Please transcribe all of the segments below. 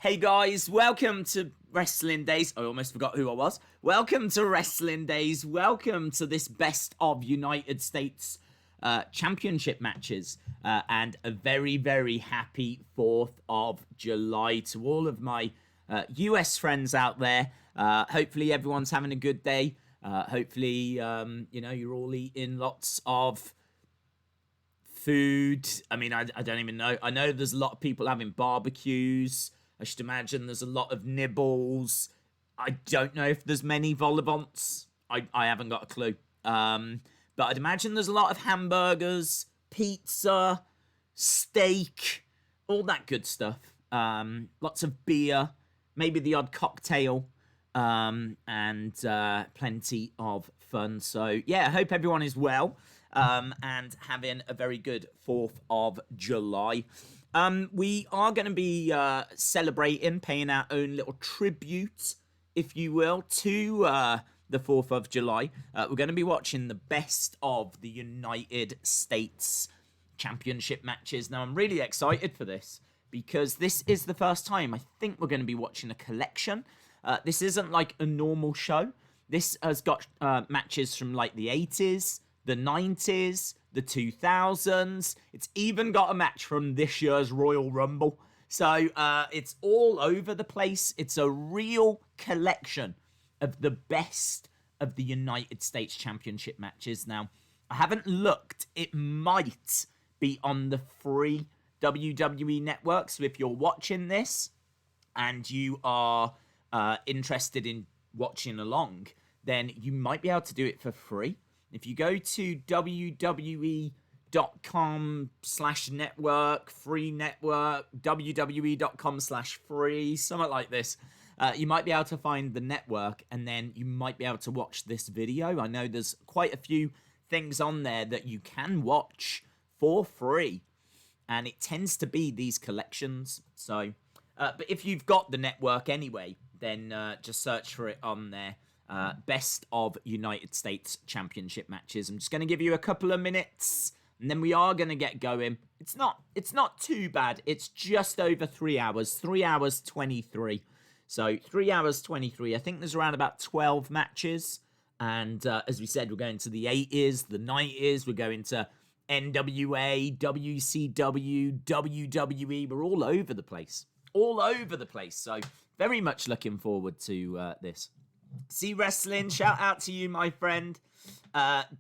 Hey guys, welcome to Wrestling Days. I almost forgot who I was. Welcome to Wrestling Days. Welcome to this best of United States championship matches. And a very, very happy 4th of July to all of my US friends out there. Hopefully everyone's having a good day. Hopefully, you're all eating lots of food. I mean, I don't even know. I know there's a lot of people having barbecues. I should imagine there's a lot of nibbles. I don't know if there's many vol-au-vents. I haven't got a clue. But I'd imagine there's a lot of hamburgers, pizza, steak, all that good stuff. Lots of beer, maybe the odd cocktail, and plenty of fun. So, yeah, I hope everyone is well and having a very good 4th of July. We are going to be celebrating, paying our own little tribute, if you will, to the 4th of July. We're going to be watching the best of the United States Championship matches. Now, I'm really excited for this because this is the first time I think we're going to be watching a collection. This isn't like a normal show. This has got matches from like the 80s, the 90s, the 2000s. It's even got a match from this year's Royal Rumble. So it's all over the place. It's a real collection of the best of the United States Championship matches. Now, I haven't looked. It might be on the free WWE Network. So if you're watching this and you are interested in watching along, then you might be able to do it for free. If you go to WWE.com/network, free network, WWE.com/free, something like this, you might be able to find the network and then you might be able to watch this video. I know there's quite a few things on there that you can watch for free, and it tends to be these collections. So, but if you've got the network anyway, then just search for it on there. Best of United States Championship matches. I'm just going to give you a couple of minutes and then we are going to get going. It's not too bad. It's just over 3 hours. 3 hours 23. So 3 hours 23. I think there's around about 12 matches. And as we said, we're going to the 80s, the 90s. We're going to NWA, WCW, WWE. We're all over the place. All over the place. So very much looking forward to this. See Wrestling, shout out to you, my friend.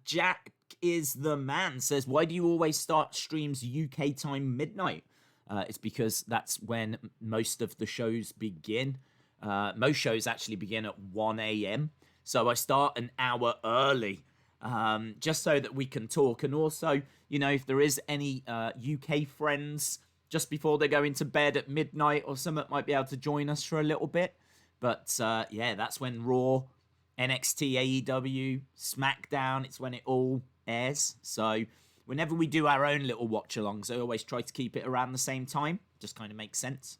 Jack is the man says, why do you always start streams UK time midnight? It's because that's when most of the shows begin. Most shows actually begin at 1 a.m. So I start an hour early, just so that we can talk. And also, you know, if there is any UK friends just before they're going to bed at midnight or something, might be able to join us for a little bit. But, yeah, that's when Raw, NXT, AEW, Smackdown, it's when it all airs. So whenever we do our own little watch-alongs, I always try to keep it around the same time. Just kind of makes sense.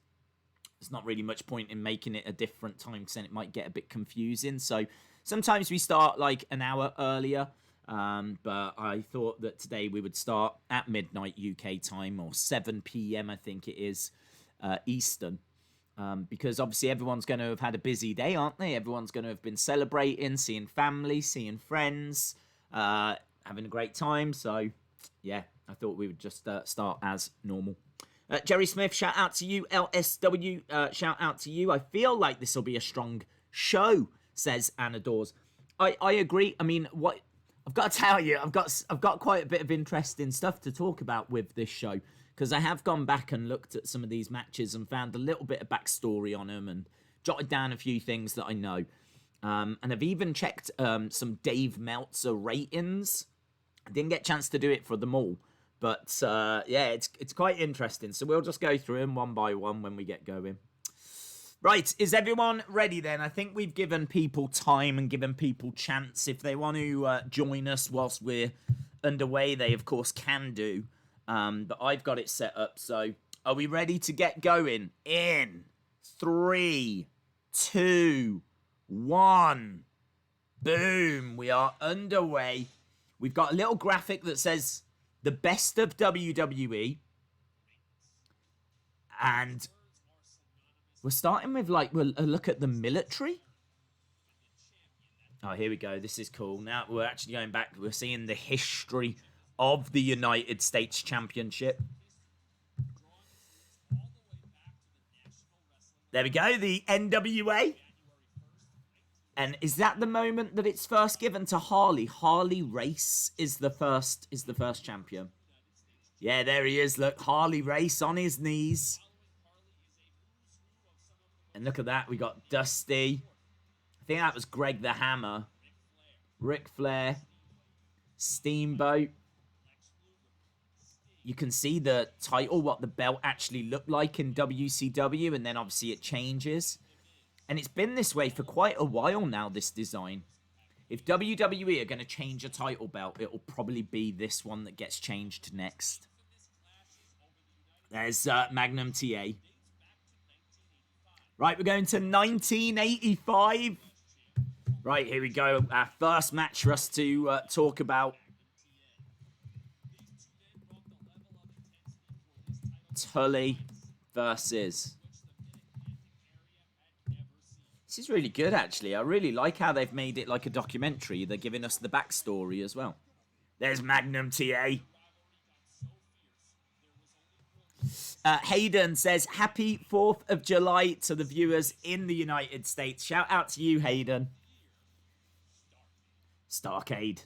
There's not really much point in making it a different time because then it might get a bit confusing. So sometimes we start like an hour earlier. But I thought that today we would start at midnight UK time or 7 p.m. I think it is, Eastern. Because obviously everyone's going to have had a busy day, aren't they? Everyone's going to have been celebrating, seeing family, seeing friends, having a great time. So, yeah, I thought we would just start as normal. Jerry Smith, shout out to you. LSW, shout out to you. I feel like this will be a strong show, says Anna Dawes. I agree. I mean, what I've got to tell you, I've got quite a bit of interesting stuff to talk about with this show. Because I have gone back and looked at some of these matches and found a little bit of backstory on them and jotted down a few things that I know. And I've even checked some Dave Meltzer ratings. I didn't get a chance to do it for them all. But, yeah, it's quite interesting. So we'll just go through them one by one when we get going. Right, is everyone ready then? I think we've given people time and given people chance. If they want to join us whilst we're underway, they, of course, can do. But I've got it set up, so are we ready to get going? In 3, 2, 1. Boom, we are underway. We've got a little graphic that says the best of WWE. And We're starting with, like, a look at the military. Oh, here we go. This is cool. Now we're actually going back. We're seeing the history of the United States Championship. There we go. The NWA. And is that the moment that it's first given to Harley? Harley Race is the first champion. Yeah, there he is. Look, Harley Race on his knees. And look at that. We got Dusty. I think that was Greg the Hammer. Ric Flair. Steamboat. You can see the title, what the belt actually looked like in WCW, and then obviously it changes. And it's been this way for quite a while now, this design. If WWE are going to change a title belt, it'll probably be this one that gets changed next. There's Magnum TA. Right, we're going to 1985. Right, here we go. Our first match for us to talk about. Tully versus... This is really good, actually. I really like how they've made it like a documentary. They're giving us the backstory as well. There's Magnum TA. Hayden says, happy 4th of July to the viewers in the United States. Shout out to you, Hayden. Starrcade.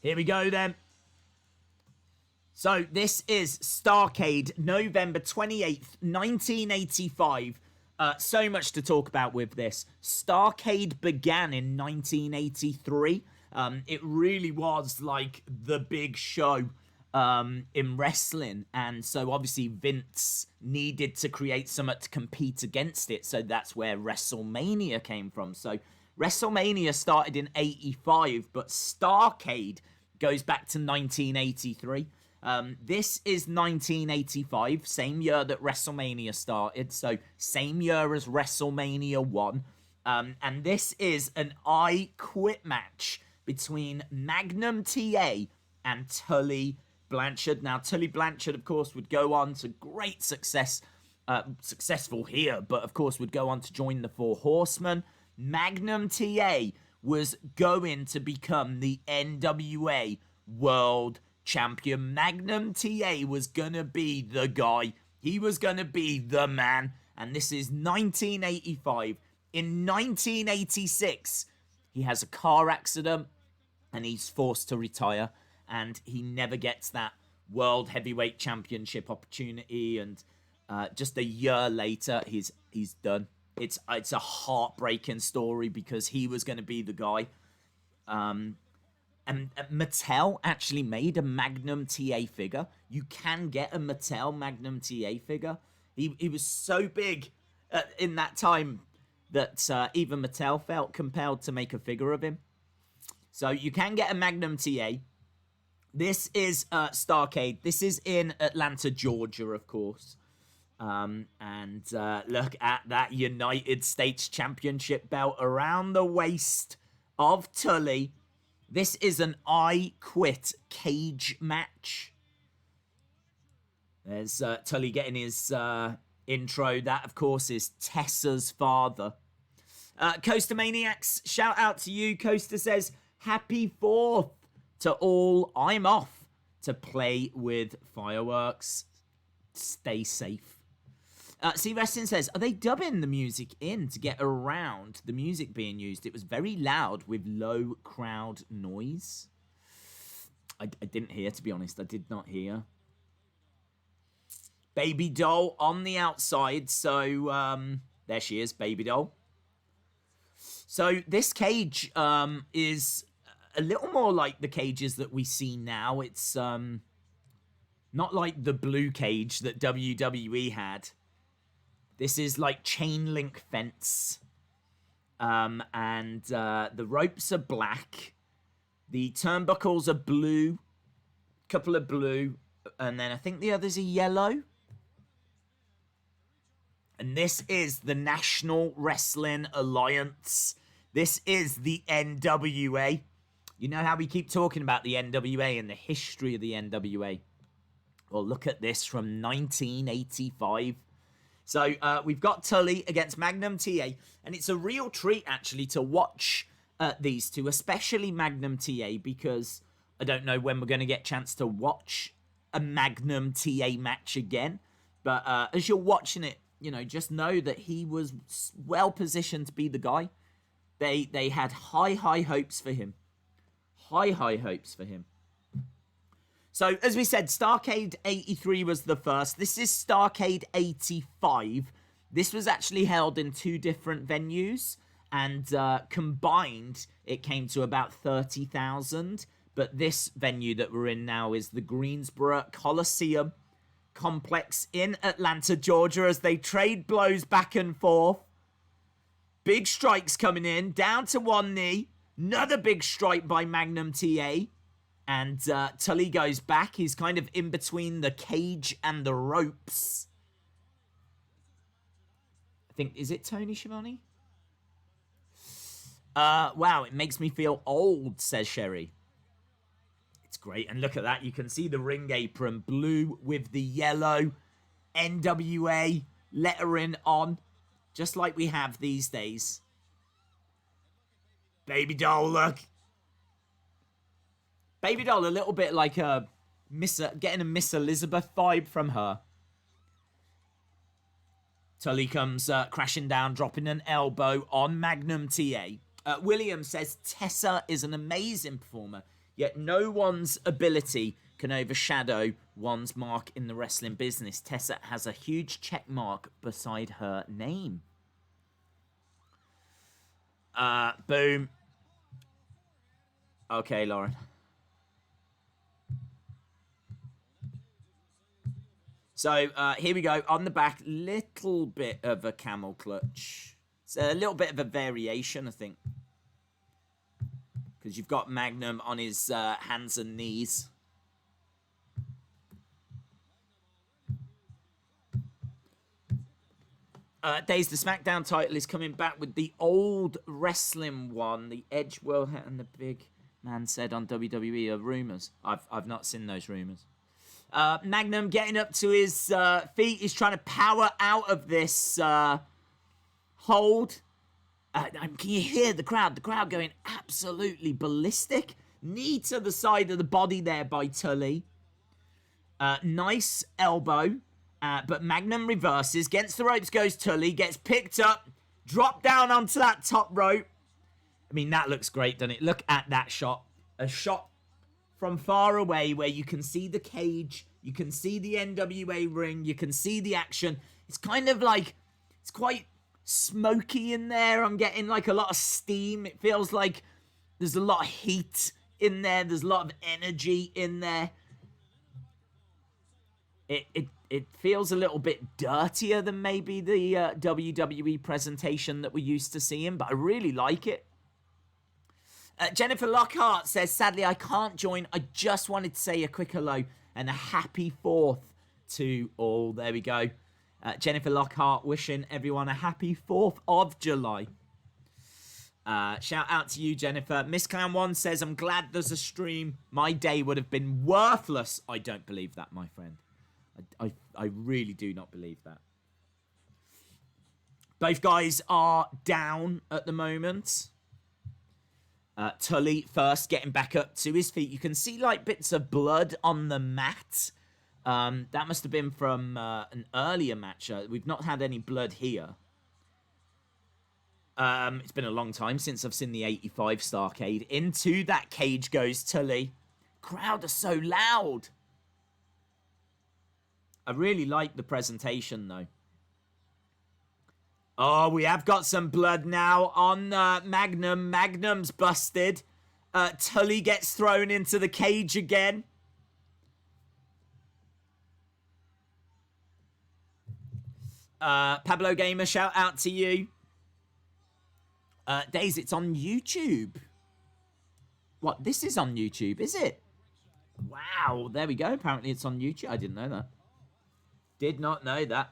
Here we go, then. So, this is Starrcade, November 28th, 1985. So much to talk about with this. Starrcade began in 1983. It really was like the big show in wrestling. And so obviously Vince needed to create something to compete against it. So that's where WrestleMania came from. So WrestleMania started in 85, but Starrcade goes back to 1983. This is 1985, same year that WrestleMania started, so same year as WrestleMania 1. And this is an I Quit match between Magnum TA and Tully Blanchard. Now, Tully Blanchard, of course, would go on to great success, successful here, but of course would go on to join the Four Horsemen. Magnum TA was going to become the NWA World Champion. Magnum TA was gonna be the guy. He was gonna be the man. And this is 1985. In 1986, he has a car accident and he's forced to retire. And he never gets that World Heavyweight Championship opportunity. And just a year later, he's done. It's a heartbreaking story because he was going to be the guy. And Mattel actually made a Magnum TA figure. You can get a Mattel Magnum TA figure. He was so big in that time that even Mattel felt compelled to make a figure of him. So you can get a Magnum TA. This is Starrcade. This is in Atlanta, Georgia, of course. And look at that United States Championship belt around the waist of Tully. This is an I Quit cage match. There's Tully getting his intro. That, of course, is Tessa's father. Coaster Maniacs, shout out to you. Coaster says, happy 4th to all. I'm off to play with fireworks. Stay safe. See, Weston says, are they dubbing the music in to get around the music being used? It was very loud with low crowd noise. I didn't hear, to be honest. I did not hear. Baby Doll on the outside. So, there she is, Baby Doll. So, this cage is a little more like the cages that we see now. It's not like the blue cage that WWE had. This is like chain link fence. And the ropes are black. The turnbuckles are blue. Couple of blue. And then I think the others are yellow. And this is the National Wrestling Alliance. This is the NWA. You know how we keep talking about the NWA and the history of the NWA? Well, look at this from 1985. So we've got Tully against Magnum TA, and it's a real treat, actually, to watch these two, especially Magnum TA, because I don't know when we're going to get a chance to watch a Magnum TA match again. But as you're watching it, just know that he was well positioned to be the guy. They had high hopes for him. High hopes for him. So, as we said, Starrcade 83 was the first. This is Starrcade 85. This was actually held in 2 different venues. And combined, it came to about 30,000. But this venue that we're in now is the Greensboro Coliseum complex in Atlanta, Georgia, as they trade blows back and forth. Big strikes coming in, down to one knee. Another big strike by Magnum TA. And Tully goes back. He's kind of in between the cage and the ropes. I think, is it Tony Schiavone? Wow, it makes me feel old, says Sherry. It's great. And look at that. You can see the ring apron, blue with the yellow NWA lettering on, just like we have these days. Baby doll, look. Baby doll, a little bit like a getting a Miss Elizabeth vibe from her. Tully comes crashing down, dropping an elbow on Magnum TA. William says Tessa is an amazing performer, yet no one's ability can overshadow one's mark in the wrestling business. Tessa has a huge check mark beside her name. Boom. Okay, Lauren. So, here we go. On the back, little bit of a camel clutch. It's a little bit of a variation, I think. Because you've got Magnum on his hands and knees. Days, the SmackDown title is coming back with the old wrestling one. The Edge World and the big man said on WWE are rumours. I've not seen those rumours. Magnum getting up to his feet. He's trying to power out of this hold. Can you hear the crowd? The crowd going absolutely ballistic. Knee to the side of the body there by Tully. Nice elbow. But Magnum reverses. Against the ropes goes Tully. Gets picked up. Dropped down onto that top rope. I mean, that looks great, doesn't it? Look at that shot. A shot from far away where you can see the cage. You can see the NWA ring. You can see the action. It's kind of like... It's quite smoky in there. I'm getting like a lot of steam. It feels like there's a lot of heat in there. There's a lot of energy in there. It feels a little bit dirtier than maybe the WWE presentation that we're used to seeing, but I really like it. Jennifer Lockhart says, sadly, I can't join. I just wanted to say a quick hello and a happy 4th to all. There we go. Jennifer Lockhart wishing everyone a happy 4th of July. Shout out to you, Jennifer. Miss Clown 1 says, I'm glad there's a stream. My day would have been worthless. I don't believe that, my friend. I really do not believe that. Both guys are down at the moment. Tully first getting back up to his feet. You can see like bits of blood on the mat. That must have been from an earlier match. We've not had any blood here. It's been a long time since I've seen the 85 Starrcade. Into that cage goes Tully. Crowd are so loud. I really like the presentation, though. Oh, we have got some blood now on Magnum. Magnum's busted. Tully gets thrown into the cage again. Pablo Gamer, shout out to you. Days, it's on YouTube. What? This is on YouTube, is it? Wow, there we go. Apparently it's on YouTube. I didn't know that. Did not know that.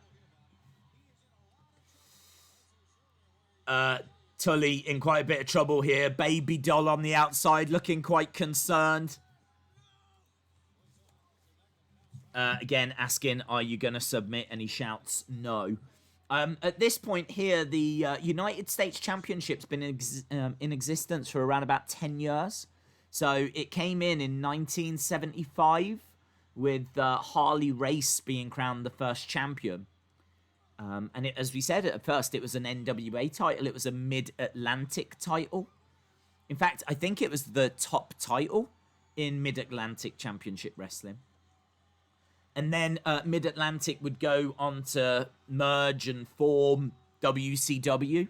Tully in quite a bit of trouble here. Baby doll on the outside looking quite concerned. Again, asking, are you going to submit? And he shouts, no. At this point here, the United States Championship's been in existence for around about 10 years. So it came in 1975 with Harley Race being crowned the first champion. And as we said at first, it was an NWA title. It was a Mid-Atlantic title. In fact, I think it was the top title in Mid-Atlantic Championship Wrestling. And then Mid-Atlantic would go on to merge and form WCW.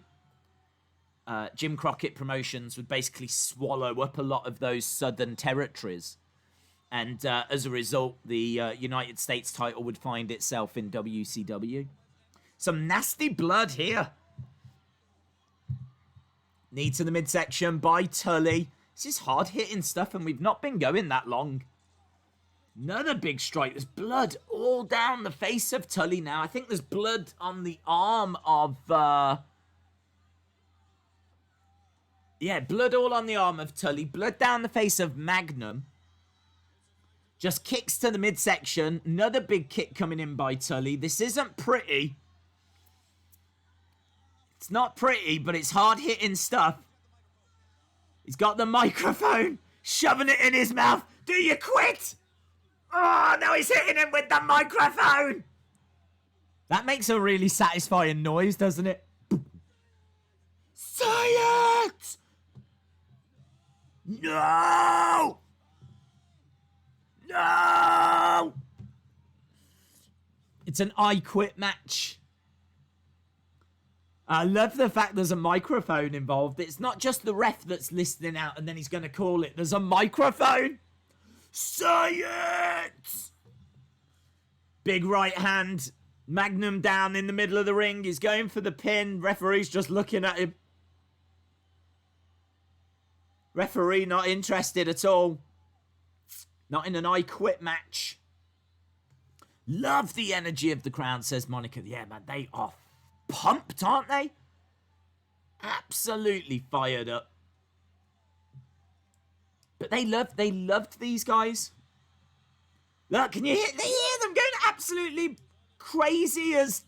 Jim Crockett Promotions would basically swallow up a lot of those southern territories. And as a result, the United States title would find itself in WCW. Some nasty blood here. Knee to the midsection by Tully. This is hard-hitting stuff, and we've not been going that long. Another big strike. There's blood all down the face of Tully now. I think there's blood on the arm of... Yeah, blood all on the arm of Tully. Blood down the face of Magnum. Just kicks to the midsection. Another big kick coming in by Tully. This isn't pretty. It's not pretty, but it's hard-hitting stuff. He's got the microphone, shoving it in his mouth. Do you quit? Oh, now he's hitting him with the microphone. That makes a really satisfying noise, doesn't it? Science! No! No! It's an I Quit match. I love the fact there's a microphone involved. It's not just the ref that's listening out and then he's going to call it. There's a microphone. Science! Big right hand. Magnum down in the middle of the ring. He's going for the pin. Referee's just looking at him. Referee not interested at all. Not in an I Quit match. Love the energy of the crowd, says Monica. Yeah, man, they are pumped, aren't they? Absolutely fired up. But they loved these guys. Look, can you hear them going absolutely crazy as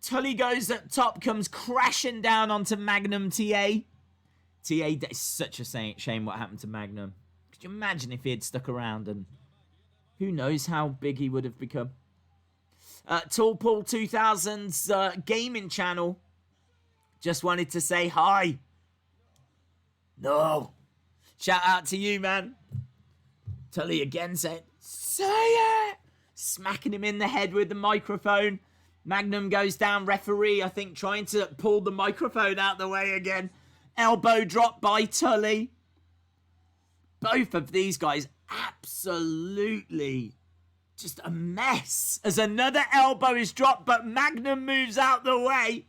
Tully goes at top, comes crashing down onto Magnum TA. It's such a shame what happened to Magnum. Could you imagine if he had stuck around, and who knows how big he would have become. Tall Paul 2000's gaming channel just wanted to say hi. No. Shout out to you, man. Tully again said, say it. Smacking him in the head with the microphone. Magnum goes down. Referee, I think, trying to pull the microphone out the way again. Elbow drop by Tully. Both of these guys absolutely just a mess. As another elbow is dropped, but Magnum moves out the way.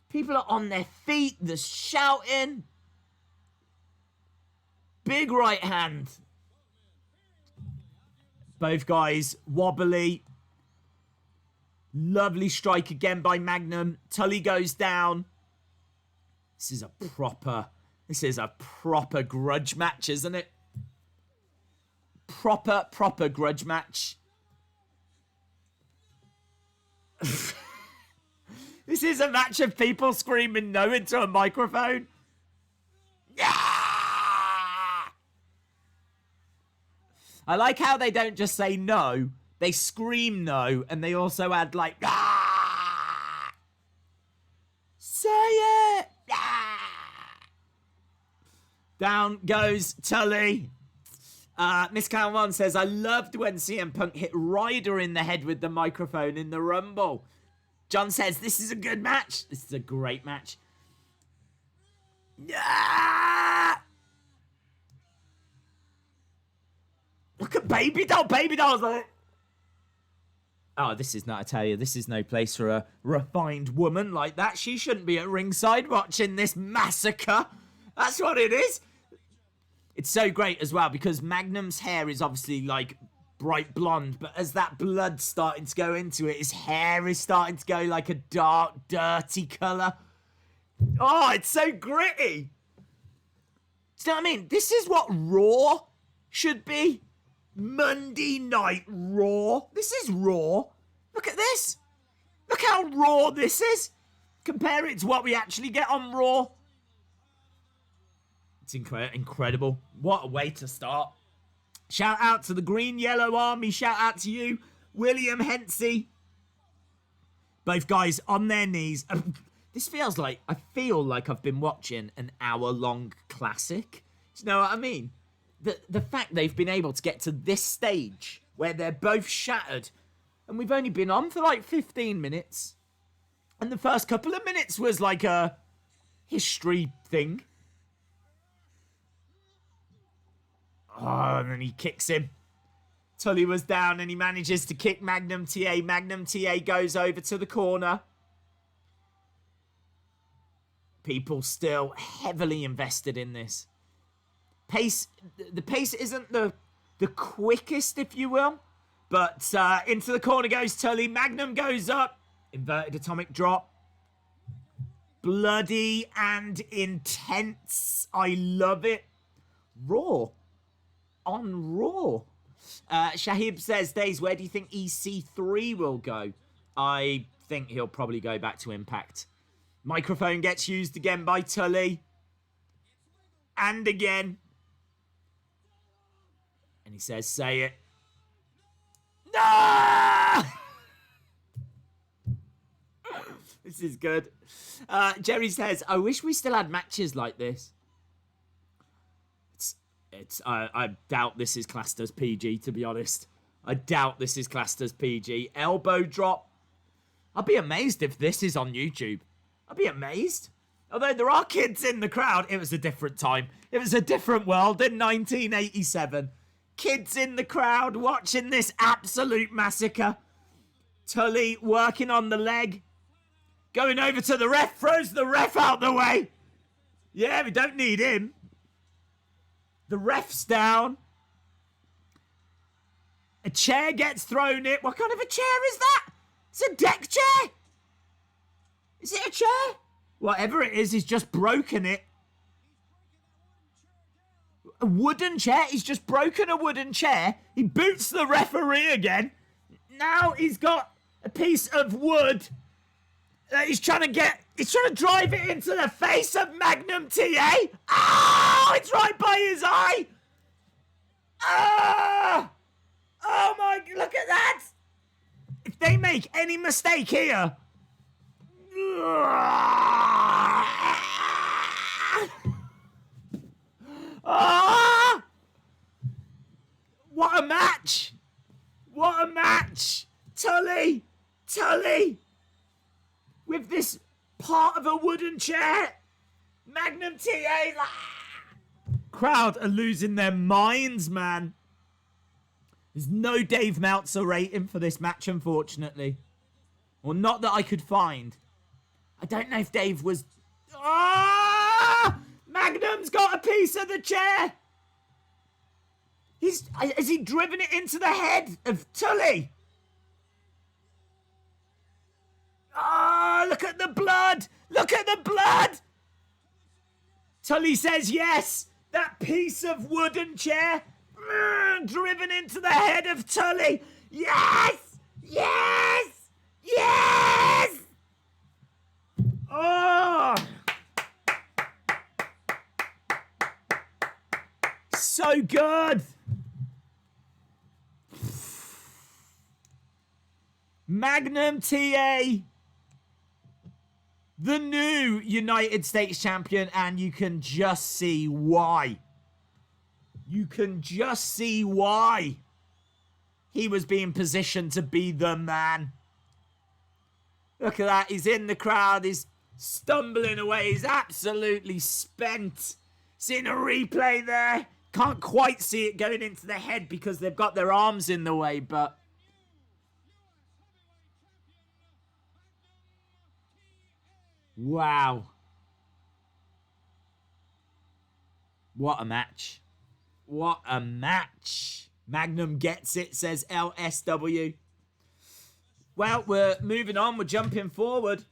People are on their feet. They're shouting. Big right hand. Both guys wobbly. Lovely strike again by Magnum. Tully goes down. This is a proper grudge match, isn't it? Proper grudge match. This is a match of people screaming no into a microphone. Yeah! I like how they don't just say no. They scream no, and they also add like, ah! Say it! Ah! Down goes Tully. Miss Count One says, I loved when CM Punk hit Ryder in the head with the microphone in the Rumble. John says, this is a good match. This is a great match. Yeah! Look at Baby Doll. Baby Doll's like, oh, this is not, I tell you, this is no place for a refined woman like that. She shouldn't be at ringside watching this massacre. That's what it is. It's so great as well because Magnum's hair is obviously like bright blonde, but as that blood's starting to go into it, his hair is starting to go like a dark, dirty colour. Oh, it's so gritty. Do you know what I mean? This is what Raw should be. Monday Night Raw. This is Raw. Look at this. Look how raw this is. Compare it to what we actually get on Raw. It's incredible. What a way to start. Shout out to the Green Yellow Army. Shout out to you, William Hensey. Both guys on their knees. This feels like, I feel like I've been watching an hour-long classic. Do you know what I mean? The fact they've been able to get to this stage where they're both shattered, and we've only been on for like 15 minutes. And the first couple of minutes was like a history thing. Oh, and then he kicks him. Tully was down and he manages to kick Magnum TA. Magnum TA goes over to the corner. People still heavily invested in this. The pace isn't the quickest, if you will. But into the corner goes Tully. Magnum goes up. Inverted atomic drop. Bloody and intense. I love it. Raw. On Raw. Shahib says, Days, where do you think EC3 will go? I think he'll probably go back to Impact. Microphone gets used again by Tully. And again. And he says, say it. No! This is good. Jerry says, I wish we still had matches like this. I doubt this is classed as PG, to be honest. I doubt this is classed as PG. Elbow drop. I'd be amazed if this is on YouTube. I'd be amazed. Although there are kids in the crowd. It was a different time. It was a different world in 1987. Kids in the crowd watching this absolute massacre. Tully working on the leg. Going over to the ref. Throws the ref out the way. Yeah, we don't need him. The ref's down. A chair gets thrown in. What kind of a chair is that? It's a deck chair. Is it a chair? Whatever it is, he's just broken it. A wooden chair? He's just broken a wooden chair. He boots the referee again. Now he's got a piece of wood that he's trying to drive it into the face of Magnum TA. Oh, it's right by his eye. Oh my, look at that. If they make any mistake here. What a match. What a match. Tully. With this part of a wooden chair. Magnum TA. Crowd are losing their minds, man. There's no Dave Meltzer rating for this match, unfortunately. Well, not that I could find. I don't know if Dave was... Magnum's got a piece of the chair. Has he driven it into the head of Tully? Look at the blood. Look at the blood. Tully says yes. That piece of wooden chair driven into the head of Tully. Yes. Yes. Yes. Oh. So good. Magnum TA, the new United States champion, and you can just see why. You can just see why he was being positioned to be the man. Look at that. He's in the crowd. He's stumbling away. He's absolutely spent. Seeing a replay there. Can't quite see it going into the head because they've got their arms in the way, but... Wow. What a match. What a match. Magnum gets it, says LSW. Well, we're moving on. We're jumping forward.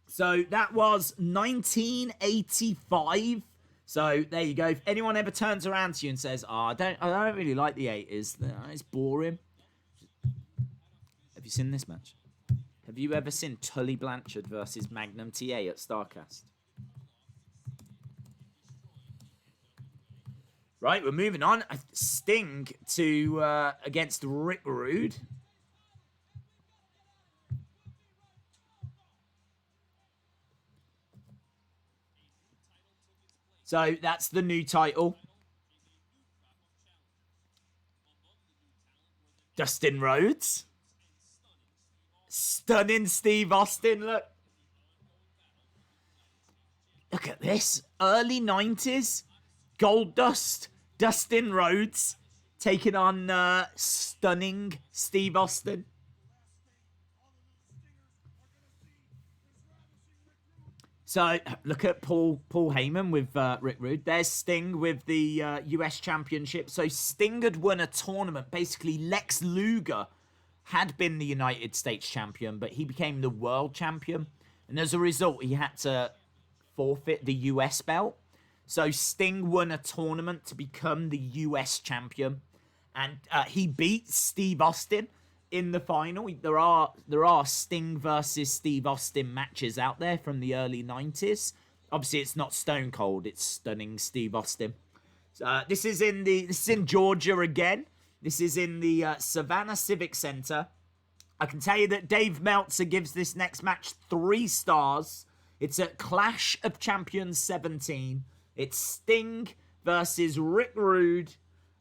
So that was 1985. So there you go. If anyone ever turns around to you and says, I don't really like the 80s. It's boring. Have you seen this match? Have you ever seen Tully Blanchard versus Magnum TA at Starcast? Right, we're moving on. Sting to against Rick Rude. So that's the new title. Dustin Rhodes. Stunning Steve Austin, look. Look at this. Early 90s. Goldust. Dustin Rhodes. Taking on stunning Steve Austin. So, look at Paul Heyman with Rick Rude. There's Sting with the US Championship. So, Sting had won a tournament. Basically, Lex Luger had been the United States champion, but he became the world champion. And as a result, he had to forfeit the US belt. So, Sting won a tournament to become the US champion. And he beat Steve Austin in the final. There are Sting versus Steve Austin matches out there from the early 90s. Obviously, it's not Stone Cold. It's stunning Steve Austin. This is in Georgia again. This is in the Savannah Civic Center. I can tell you that Dave Meltzer gives this next match 3 stars. It's at Clash of Champions 17. It's Sting versus Rick Rude.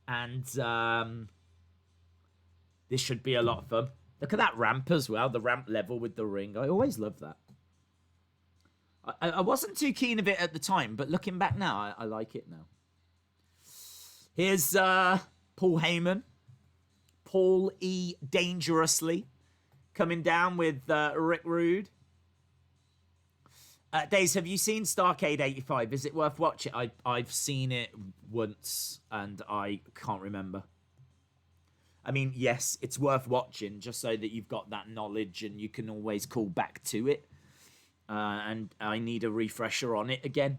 And this should be a lot of fun. Look at that ramp as well. The ramp level with the ring. I always love that. I wasn't too keen of it at the time, but looking back now, I like it now. Here's Paul Heyman. Paul E. Dangerously coming down with Rick Rude. Days, have you seen Starrcade 85? Is it worth watching? I've seen it once and I can't remember. I mean, yes, it's worth watching just so that you've got that knowledge and you can always call back to it. And I need a refresher on it again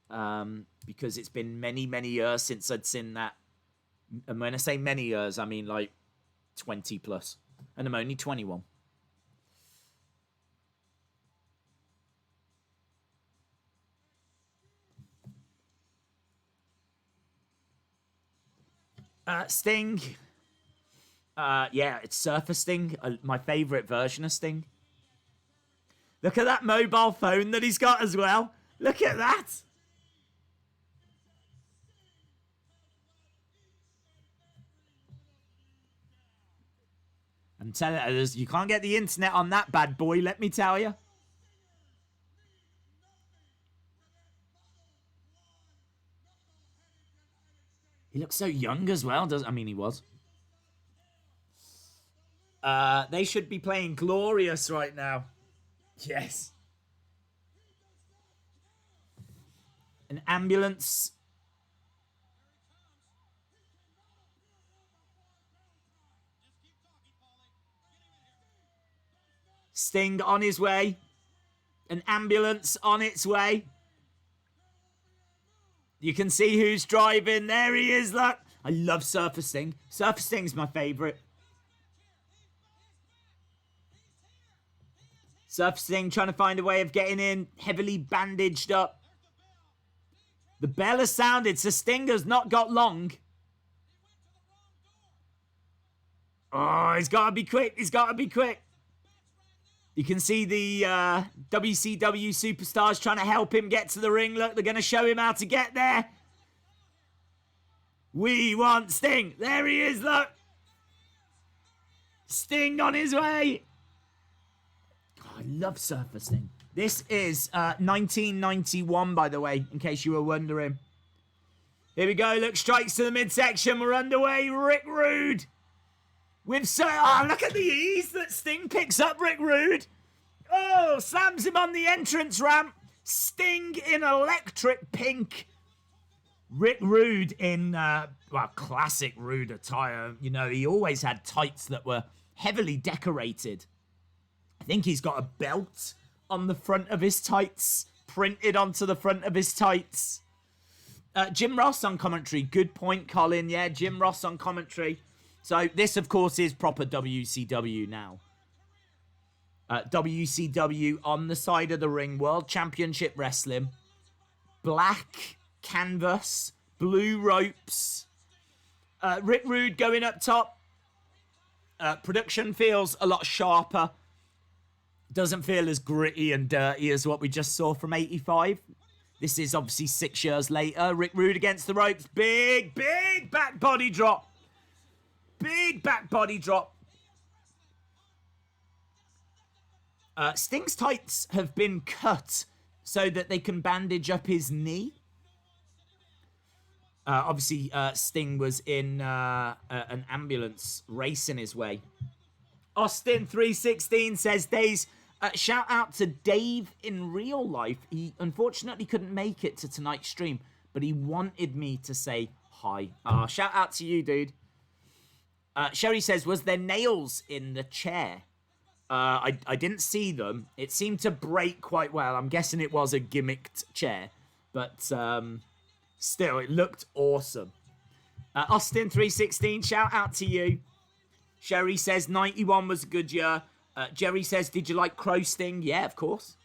because it's been many, many years since I'd seen that. And when I say many years, I mean like 20 plus. And I'm only 21. Sting. Yeah, it's Surfer Sting. My favourite version of Sting. Look at that mobile phone that he's got as well. Look at that. I'm telling you, you can't get the internet on that bad boy, let me tell you. He looks so young as well. I mean, he was. They should be playing Glorious right now. Yes. An ambulance. Sting on his way. An ambulance on its way. You can see who's driving. There he is, look. I love Surfer Sting. Surfer Sting's my favourite. Surfer Sting trying to find a way of getting in. Heavily bandaged up. The bell has sounded, so Stinger's not got long. Oh, he's got to be quick. He's got to be quick. You can see the WCW superstars trying to help him get to the ring. Look, they're going to show him how to get there. We want Sting. There he is, look. Sting on his way. Oh, I love Surfer Sting. This is 1991, by the way, in case you were wondering. Here we go. Look, strikes to the midsection. We're underway. Rick Rude. Look at the ease that Sting picks up Rick Rude. Oh, slams him on the entrance ramp. Sting in electric pink. Rick Rude in, classic Rude attire. You know, he always had tights that were heavily decorated. I think he's got a belt on the front of his tights, printed onto the front of his tights. Jim Ross on commentary. Good point, Colin. Yeah, Jim Ross on commentary. So this, of course, is proper WCW now. WCW on the side of the ring, World Championship Wrestling. Black canvas, blue ropes. Rick Rude going up top. Production feels a lot sharper. Doesn't feel as gritty and dirty as what we just saw from 85. This is obviously 6 years later. Rick Rude against the ropes. Big back body drop. Big back body drop. Sting's tights have been cut so that they can bandage up his knee. Obviously, Sting was in an ambulance racing his way. Austin316 says, Days, shout out to Dave in real life. He unfortunately couldn't make it to tonight's stream, but he wanted me to say hi. Shout out to you, dude. Sherry says, was there nails in the chair? I didn't see them. It seemed to break quite well. I'm guessing it was a gimmicked chair, but still, it looked awesome. Austin316, shout out to you. Sherry says 91 was a good year. Jerry says, did you like Crow Sting? Yeah, of course.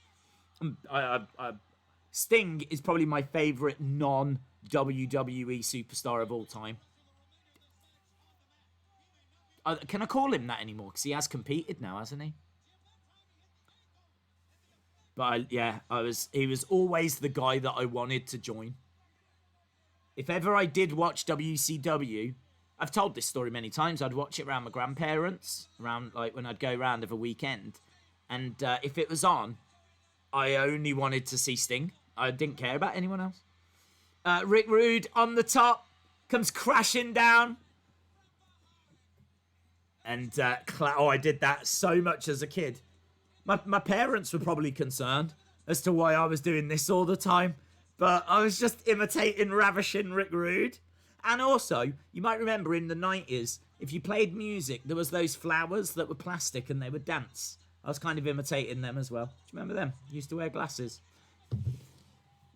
Sting is probably my favorite non-WWE superstar of all time. Can I call him that anymore? Because he has competed now, hasn't he? But he was always the guy that I wanted to join. If ever I did watch WCW, I've told this story many times. I'd watch it around my grandparents, around like when I'd go around of a weekend, and if it was on, I only wanted to see Sting. I didn't care about anyone else. Rick Rude on the top comes crashing down. And, I did that so much as a kid. My parents were probably concerned as to why I was doing this all the time. But I was just imitating ravishing Rick Rude. And also, you might remember in the 90s, if you played music, there was those flowers that were plastic and they would dance. I was kind of imitating them as well. Do you remember them? Used to wear glasses.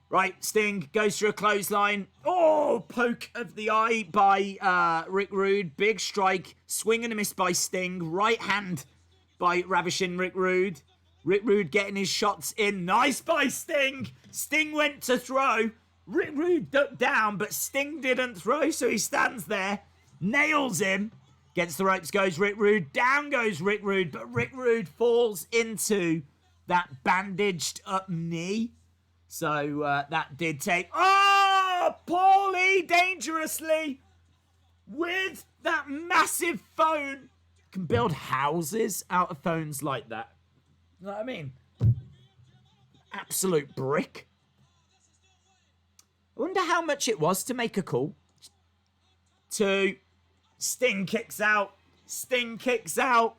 Right, Sting goes through a clothesline. Oh, poke of the eye by Rick Rude. Big strike. Swing and a miss by Sting. Right hand by ravishing Rick Rude. Rick Rude getting his shots in. Nice by Sting. Sting went to throw. Rick Rude ducked down, but Sting didn't throw, so he stands there. Nails him. Against the ropes goes Rick Rude. Down goes Rick Rude, but Rick Rude falls into that bandaged up knee. So that did take... Oh! Paulie dangerously with that massive phone. Can build houses out of phones like that. You know what I mean? Absolute brick. I wonder how much it was to make a call. Sting kicks out. Sting kicks out.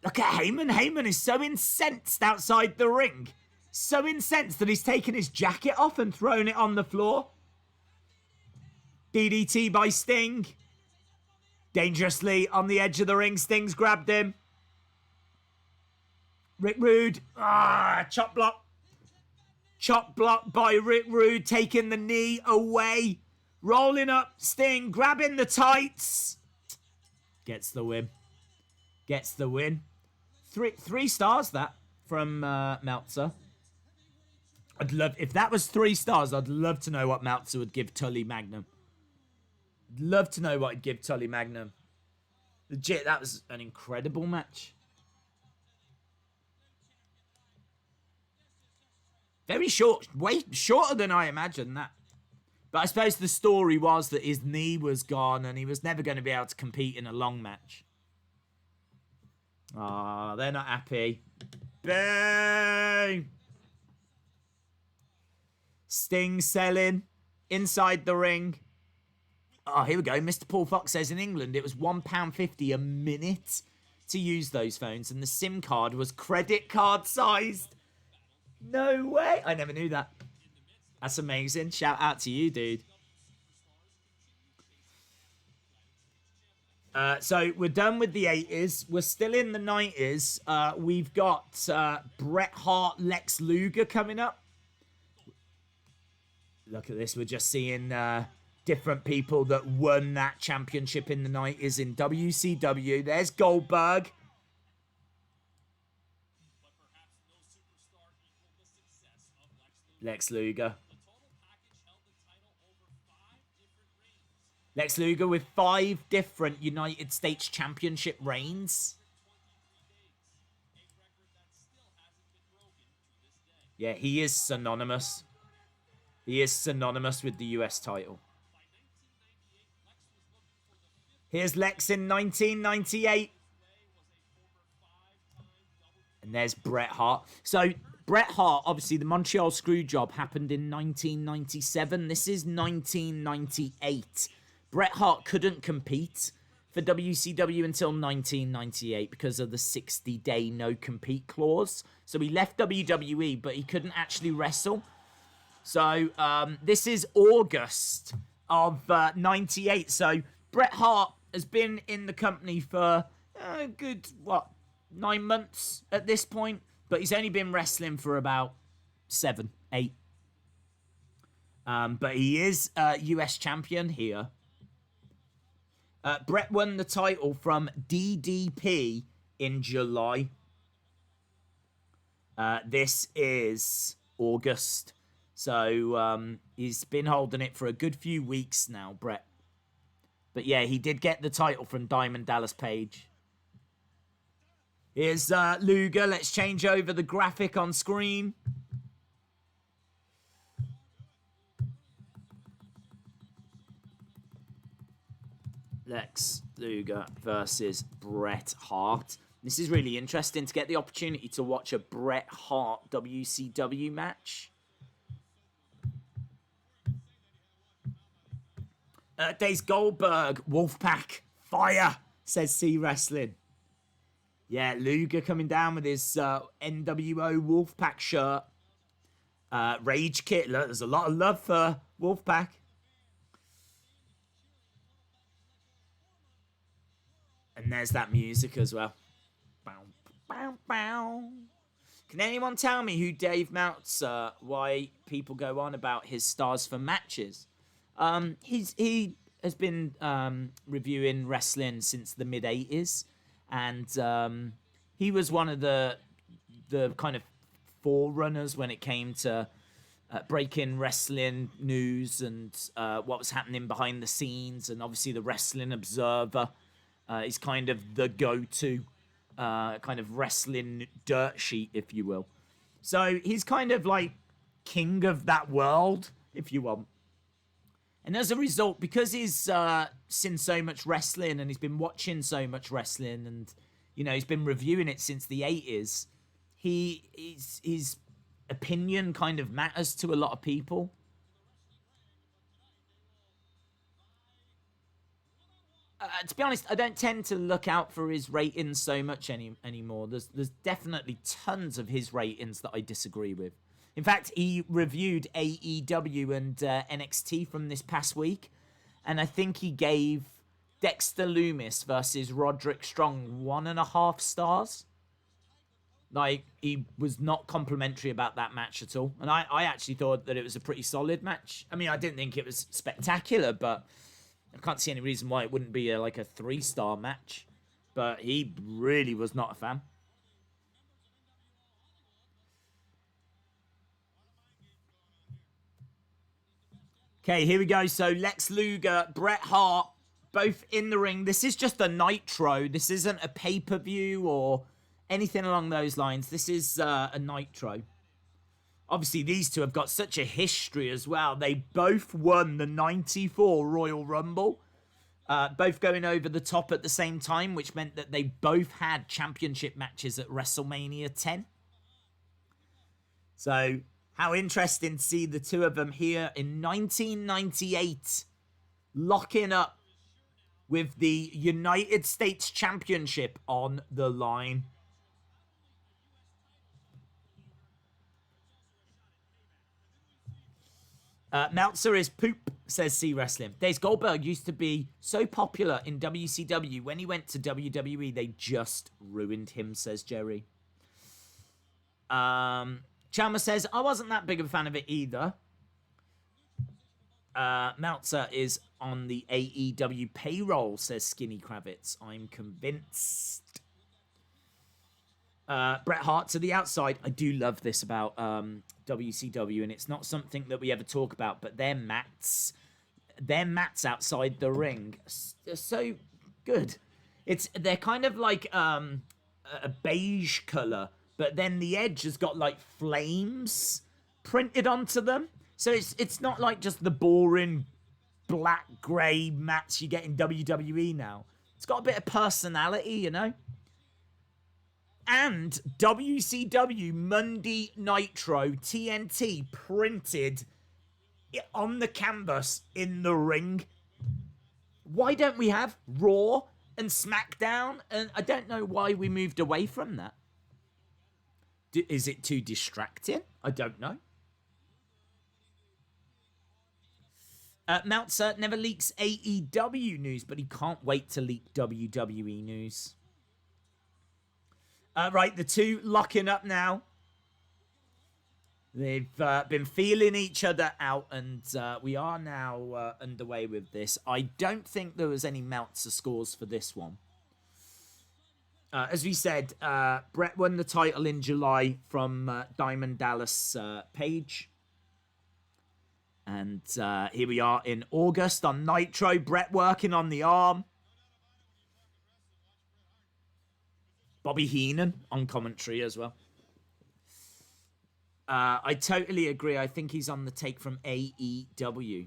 Look at Heyman. Heyman is so incensed outside the ring. So incensed that he's taken his jacket off and thrown it on the floor. DDT by Sting. Dangerously on the edge of the ring. Sting's grabbed him. Rick Rude. Chop block. Chop block by Rick Rude. Taking the knee away. Rolling up. Sting grabbing the tights. Gets the win. Gets the win. Three stars that from Meltzer. I'd love, if that was 3 stars, I'd love to know what Meltzer would give Tully Magnum. I'd love to know what he'd give Tully Magnum. Legit, that was an incredible match. Very short, way shorter than I imagined that. But I suppose the story was that his knee was gone and he was never going to be able to compete in a long match. Ah, they're not happy. Bang! Sting selling inside the ring. Oh, here we go. Mr. Paul Fox says in England it was £1.50 a minute to use those phones, and the SIM card was credit card sized. No way. I never knew that. That's amazing. Shout out to you, dude. So we're done with the 80s. We're still in the 90s. We've got Bret Hart, Lex Luger coming up. Look at this. We're just seeing different people that won that championship in the 90s in WCW. There's Goldberg. Lex Luger. Lex Luger with 5 different United States Championship reigns. Yeah, he is synonymous. He is synonymous with the US title. Here's Lex in 1998. And there's Bret Hart. So, Bret Hart, obviously, the Montreal Screwjob happened in 1997. This is 1998. Bret Hart couldn't compete for WCW until 1998 because of the 60-day no-compete clause. So, he left WWE, but he couldn't actually wrestle. So, this is August of 98. So, Bret Hart has been in the company for a good, 9 months at this point, but he's only been wrestling for about 7, 8. But he is US champion here. Bret won the title from DDP in July. This is August. So he's been holding it for a good few weeks now, Bret. But yeah, he did get the title from Diamond Dallas Page. Here's Luger. Let's change over the graphic on screen. Lex Luger versus Bret Hart. This is really interesting to get the opportunity to watch a Bret Hart WCW match. Days Goldberg, Wolfpack, fire, says C Wrestling. Yeah, Luger coming down with his NWO Wolfpack shirt. Rage Kit, look, there's a lot of love for Wolfpack. And there's that music as well. Bow, bow, bow. Can anyone tell me who Dave Meltzer, why people go on about his stars for matches? He has been reviewing wrestling since the mid-80s. And he was one of the kind of forerunners when it came to breaking wrestling news and what was happening behind the scenes. And obviously the Wrestling Observer is kind of the go-to kind of wrestling dirt sheet, if you will. So he's kind of like king of that world, if you want. And as a result, because he's seen so much wrestling and he's been watching so much wrestling and, you know, he's been reviewing it since the 80s, his opinion kind of matters to a lot of people. To be honest, I don't tend to look out for his ratings so much anymore. There's definitely tons of his ratings that I disagree with. In fact, he reviewed AEW and NXT from this past week, and I think he gave Dexter Lumis versus Roderick Strong 1.5 stars. Like, he was not complimentary about that match at all, and I actually thought that it was a pretty solid match. I mean, I didn't think it was spectacular, but I can't see any reason why it wouldn't be like a 3-star match. But he really was not a fan. Okay, here we go. So Lex Luger, Bret Hart, both in the ring. This is just a Nitro. This isn't a pay-per-view or anything along those lines. This is a Nitro. Obviously, these two have got such a history as well. They both won the 94 Royal Rumble. Both going over the top at the same time, which meant that they both had championship matches at WrestleMania 10. So, how interesting to see the two of them here in 1998 locking up with the United States Championship on the line. Meltzer is poop, says C Wrestling. Days Goldberg used to be so popular in WCW. When he went to WWE, they just ruined him, says Jerry. Chalmers says, I wasn't that big of a fan of it either. Meltzer is on the AEW payroll, says Skinny Kravitz. I'm convinced. Bret Hart to the outside. I do love this about WCW, and it's not something that we ever talk about, but their mats outside the ring are so good. They're kind of like a beige color, but then the edge has got like flames printed onto them. So it's not like just the boring black grey mats you get in WWE now. It's got a bit of personality, you know. And WCW Monday Nitro TNT printed on the canvas in the ring. Why don't we have Raw and Smackdown? And I don't know why we moved away from that. Is it too distracting? I don't know. Meltzer never leaks AEW news, but he can't wait to leak WWE news. Right, the two locking up now. They've been feeling each other out, and we are now underway with this. I don't think there was any Meltzer scores for this one. As we said, Bret won the title in July from Diamond Dallas Page. And here we are in August on Nitro. Bret working on the arm. Bobby Heenan on commentary as well. I totally agree. I think he's on the take from AEW.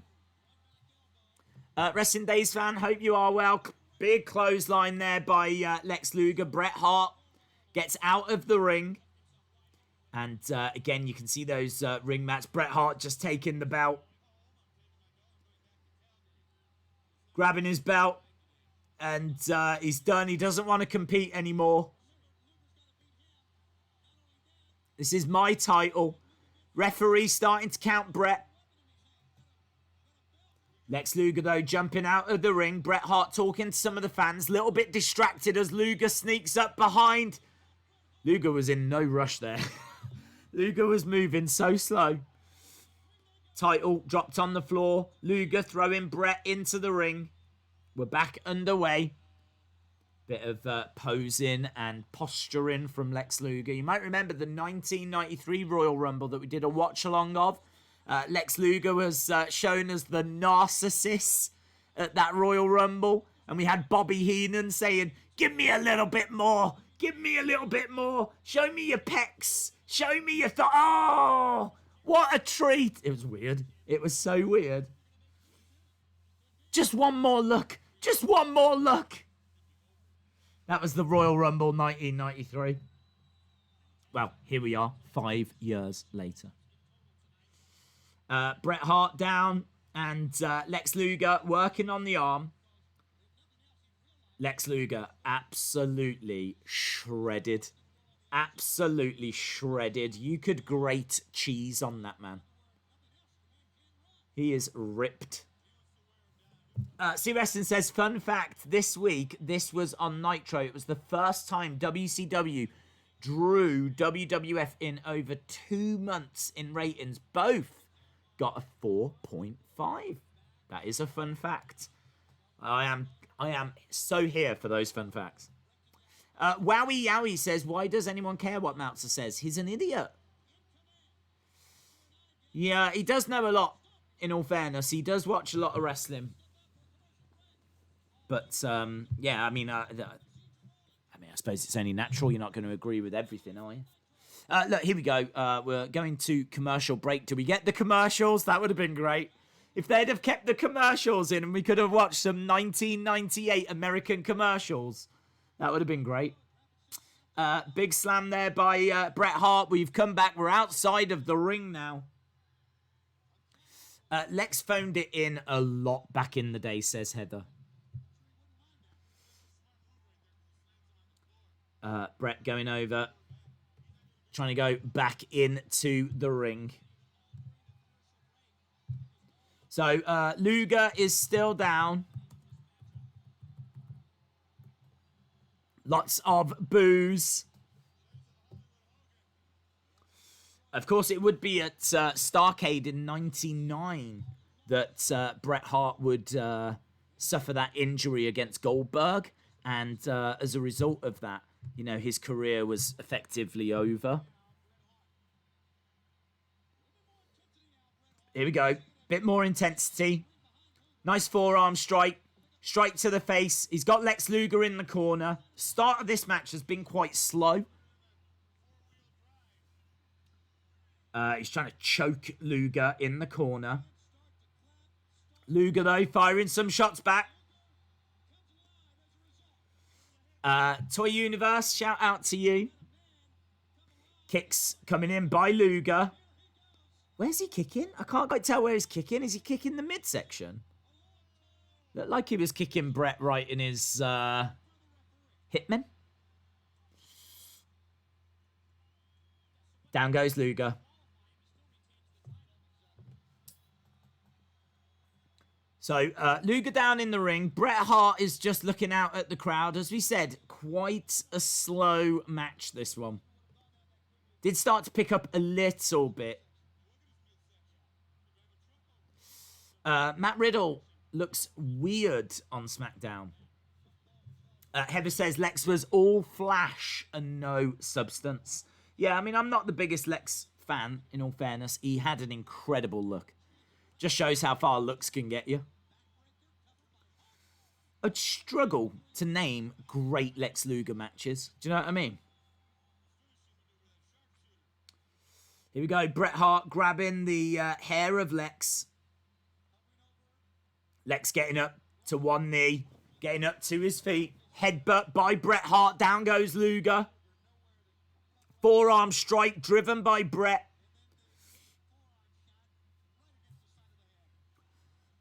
Wrestling Days fan, hope you are well. Big clothesline there by Lex Luger. Bret Hart gets out of the ring. And again, you can see those ring mats. Bret Hart just taking the belt. Grabbing his belt. And he's done. He doesn't want to compete anymore. This is my title. Referee starting to count Bret. Lex Luger, though, jumping out of the ring. Bret Hart talking to some of the fans. Little bit distracted as Luger sneaks up behind. Luger was in no rush there. Luger was moving so slow. Title dropped on the floor. Luger throwing Bret into the ring. We're back underway. Bit of posing and posturing from Lex Luger. You might remember the 1993 Royal Rumble that we did a watch-along of. Lex Luger was shown as the narcissist at that Royal Rumble. And we had Bobby Heenan saying, "Give me a little bit more. Give me a little bit more. Show me your pecs. Show me your oh, what a treat." It was weird. It was so weird. Just one more look. Just one more look. That was the Royal Rumble 1993. Well, here we are, 5 years later. Bret Hart down and Lex Luger working on the arm. Lex Luger absolutely shredded. Absolutely shredded. You could grate cheese on that man. He is ripped. C. Weston says, fun fact, this week, this was on Nitro. It was the first time WCW drew WWF in over 2 months in ratings. Both got a 4.5. That is a fun fact. I am so here for those fun facts. Wowie Yowie says, why does anyone care what Meltzer says? He's an idiot. Yeah, he does know a lot, in all fairness. He does watch a lot of wrestling. But, yeah, I mean, I suppose it's only natural. You're not going to agree with everything, are you? Look, here we go. We're going to commercial break. Do we get the commercials? That would have been great. If they'd have kept the commercials in and we could have watched some 1998 American commercials, that would have been great. Big slam there by Bret Hart. We've come back. We're outside of the ring now. Lex phoned it in a lot back in the day, says Heather. Bret going over. Trying to go back into the ring. So, Luger is still down. Lots of boos. Of course, it would be at Starrcade in 99 that Bret Hart would suffer that injury against Goldberg. And as a result of that, you know, his career was effectively over. Here we go. Bit more intensity. Nice forearm strike. Strike to the face. He's got Lex Luger in the corner. Start of this match has been quite slow. He's trying to choke Luger in the corner. Luger, though, firing some shots back. Toy Universe, shout out to you. Kicks coming in by Luger. Where's he kicking? I can't quite tell where he's kicking. Is he kicking the midsection? Looked like he was kicking Bret right in his Hitman. Down goes Luger. So, Luger down in the ring. Bret Hart is just looking out at the crowd. As we said, quite a slow match, this one. Did start to pick up a little bit. Matt Riddle looks weird on SmackDown. Heather says Lex was all flash and no substance. Yeah, I mean, I'm not the biggest Lex fan, in all fairness. He had an incredible look. Just shows how far looks can get you. I'd struggle to name great Lex Luger matches. Do you know what I mean? Here we go. Bret Hart grabbing the hair of Lex. Lex getting up to one knee. Getting up to his feet. Headbutt by Bret Hart. Down goes Luger. Forearm strike driven by Bret.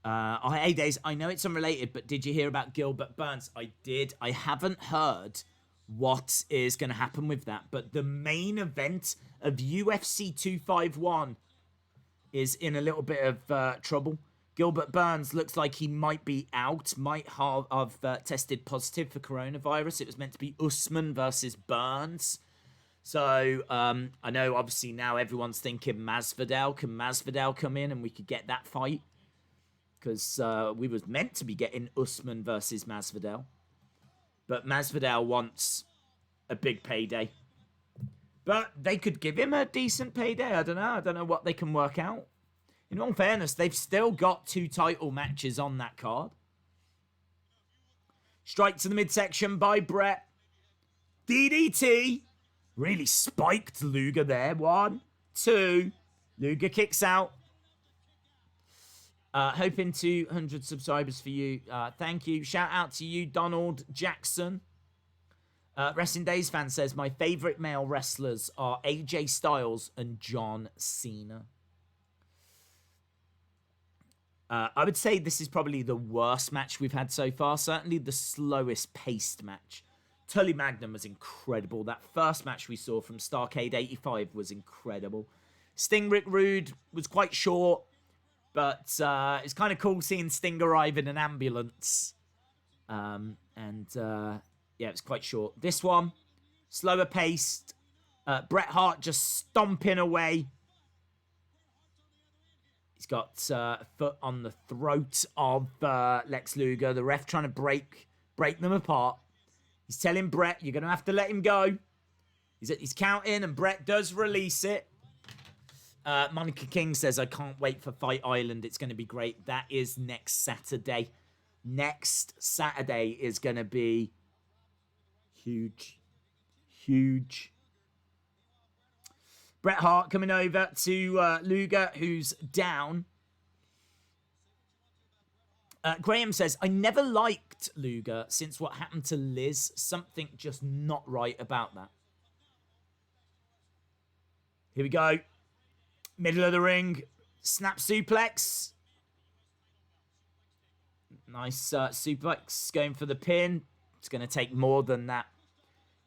Hey, Days, I know it's unrelated, but did you hear about Gilbert Burns? I did. I haven't heard what is going to happen with that, but the main event of UFC 251 is in a little bit of trouble. Gilbert Burns looks like he might be out, might have tested positive for coronavirus. It was meant to be Usman versus Burns. So, I know obviously now everyone's thinking Masvidal. Can Masvidal come in and we could get that fight? Because we was meant to be getting Usman versus Masvidal. But Masvidal wants a big payday. But they could give him a decent payday. I don't know. I don't know what they can work out. In all fairness, they've still got 2 title matches on that card. Strike to the midsection by Bret. DDT. Really spiked Luger there. 1, 2. Luger kicks out. Hoping 200 subscribers for you. Thank you. Shout out to you, Donald Jackson. Wrestling Days fan says, my favorite male wrestlers are AJ Styles and John Cena. I would say this is probably the worst match we've had so far. Certainly the slowest paced match. Tully Magnum was incredible. That first match we saw from Starrcade 85 was incredible. Sting Rick Rude was quite short. But it's kind of cool seeing Sting arrive in an ambulance. Yeah, it's quite short. This one, slower paced. Bret Hart just stomping away. He's got a foot on the throat of Lex Luger. The ref trying to break them apart. He's telling Bret, you're going to have to let him go. He's counting, and Bret does release it. Monica King says, I can't wait for Fight Island. It's going to be great. That is next Saturday. Next Saturday is going to be huge. Huge. Bret Hart coming over to Luger, who's down. Graham says, I never liked Luger since what happened to Liz. Something just not right about that. Here we go. Middle of the ring. Snap suplex. Nice suplex going for the pin. It's going to take more than that.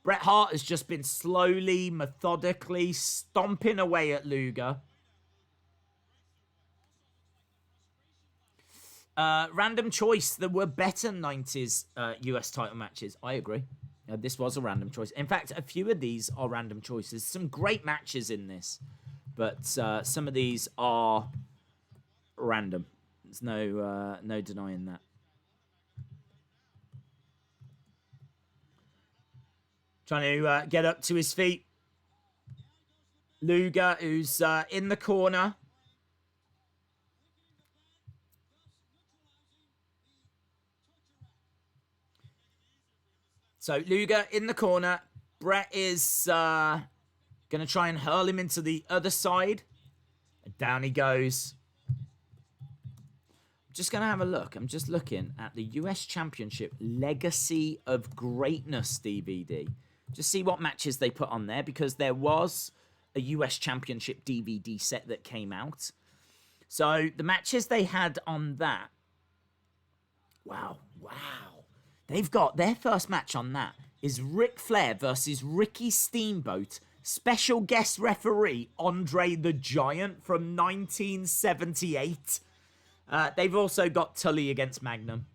Bret Hart has just been slowly, methodically stomping away at Luger. Random choice. There were better 90s US title matches. I agree. This was a random choice. In fact, a few of these are random choices. Some great matches in this. But some of these are random. There's no denying that. Trying to get up to his feet. Luger, who's in the corner. So Luger in the corner. Bret is going to try and hurl him into the other side. And down he goes. Just going to have a look. I'm just looking at the US Championship Legacy of Greatness DVD. Just see what matches they put on there, because there was a US Championship DVD set that came out. So the matches they had on that. Wow. They've got their first match on that is Ric Flair versus Ricky Steamboat. Special guest referee Andre the Giant from 1978. They've also got Tully against Magnum.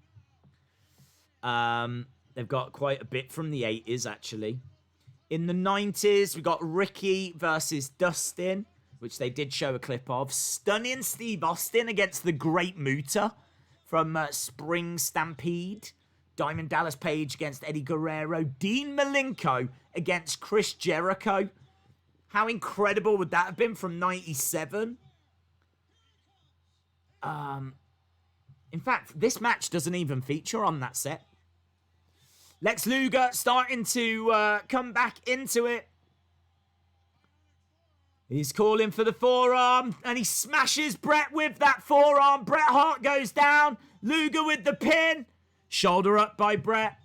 They've got quite a bit from the 80s, actually. In the 90s, we got Ricky versus Dustin, which they did show a clip of. Stunning Steve Austin against the Great Muta from Spring Stampede. Diamond Dallas Page against Eddie Guerrero. Dean Malenko against Chris Jericho. How incredible would that have been from 97? In fact, this match doesn't even feature on that set. Lex Luger starting to come back into it. He's calling for the forearm, and he smashes Bret with that forearm. Bret Hart goes down. Luger with the pin. Shoulder up by Bret.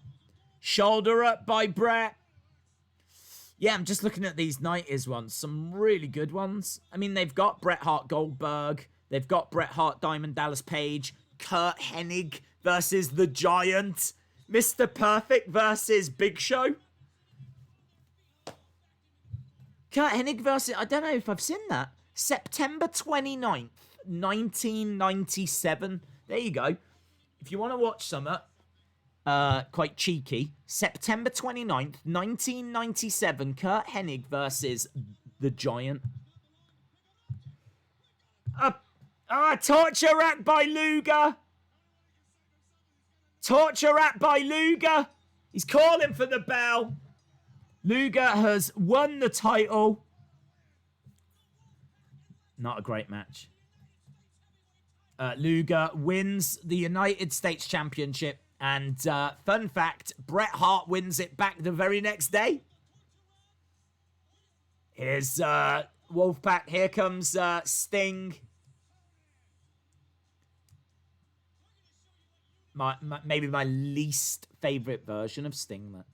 Shoulder up by Bret. Yeah, I'm just looking at these 90s ones. Some really good ones. I mean, they've got Bret Hart Goldberg. They've got Bret Hart Diamond Dallas Page. Kurt Hennig versus The Giant. Mr. Perfect versus Big Show. Kurt Hennig versus... I don't know if I've seen that. September 29th, 1997. There you go. If you want to watch something quite cheeky, September 29th, 1997, Kurt Hennig versus The Giant. Torture rack by Luger. Torture rack by Luger. He's calling for the bell. Luger has won the title. Not a great match. Luger wins the United States Championship. And fun fact, Bret Hart wins it back the very next day. Here's Wolfpack. Here comes Sting. Maybe my least favourite version of Sting. That.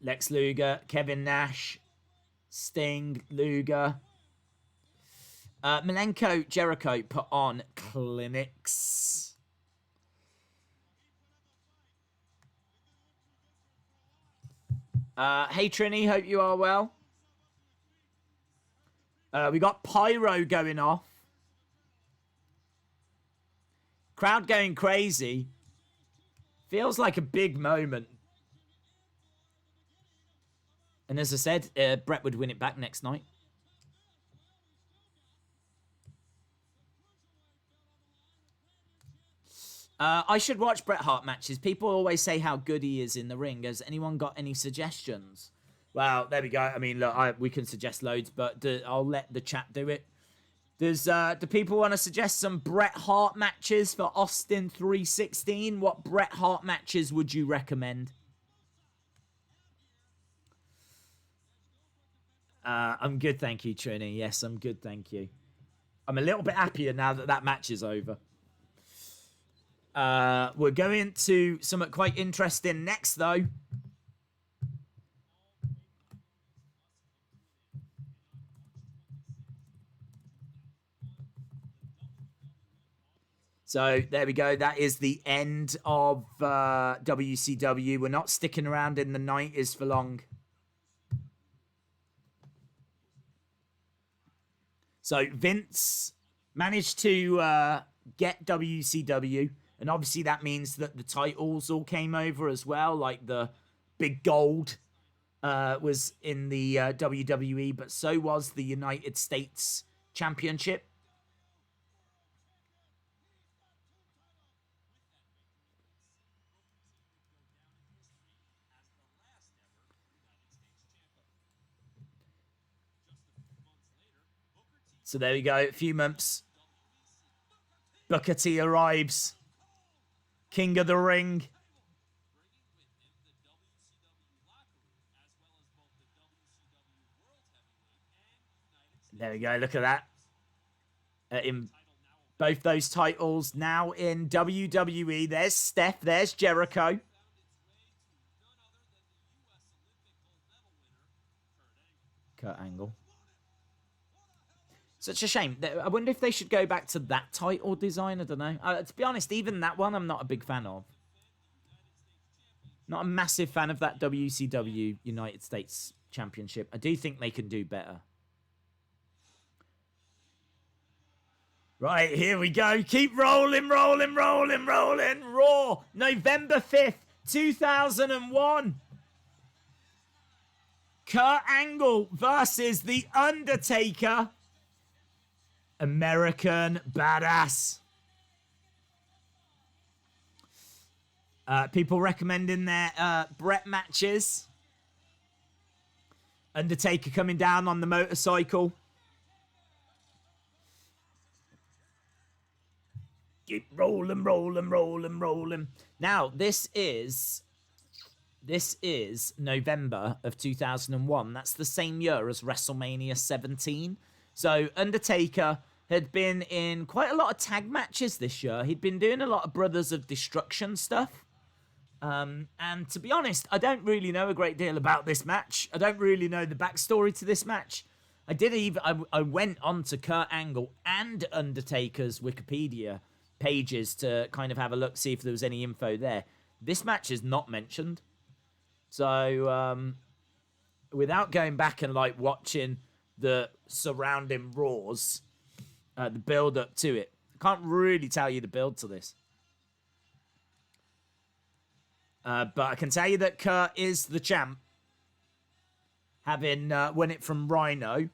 Lex Luger, Kevin Nash, Sting, Luger. Malenko, Jericho put on clinics. Hey Trini, hope you are well. We got pyro going off. Crowd going crazy. Feels like a big moment. And as I said, Bret would win it back next night. I should watch Bret Hart matches. People always say how good he is in the ring. Has anyone got any suggestions? Well, there we go. I mean, look, we can suggest loads, but I'll let the chat do it. Do people want to suggest some Bret Hart matches for Austin 316? What Bret Hart matches would you recommend? I'm good, thank you, Trini. Yes, I'm good, thank you. I'm a little bit happier now that that match is over. We're going to something quite interesting next, though. So there we go. That is the end of WCW. We're not sticking around in the 90s for long. So Vince managed to get WCW. And obviously that means that the titles all came over as well. Like the big gold was in the WWE. But so was the United States Championship. So there we go. A few months. Booker T arrives. King of the Ring. There we go. Look at that. In both those titles now in WWE. There's Steph. There's Jericho. Kurt Angle. Such a shame. I wonder if they should go back to that title design. I don't know. To be honest, even that one I'm not a big fan of. Not a massive fan of that WCW United States Championship. I do think they can do better. Right, here we go. Keep rolling, rolling, rolling, rolling. Raw, November 5th, 2001. Kurt Angle versus The Undertaker. American Badass. People recommending their Bret matches. Undertaker coming down on the motorcycle. Keep rolling, rolling, rolling, rolling. Now, this is November of 2001. That's the same year as WrestleMania 17. So, Undertaker had been in quite a lot of tag matches this year. He'd been doing a lot of Brothers of Destruction stuff. And to be honest, I don't really know a great deal about this match. I don't really know the backstory to this match. I went on to Kurt Angle and Undertaker's Wikipedia pages to kind of have a look, see if there was any info there. This match is not mentioned. So, without going back and like watching the surrounding Raws, the build up to it, I can't really tell you the build to this. But I can tell you that Kurt is the champ, having won it from Rhino.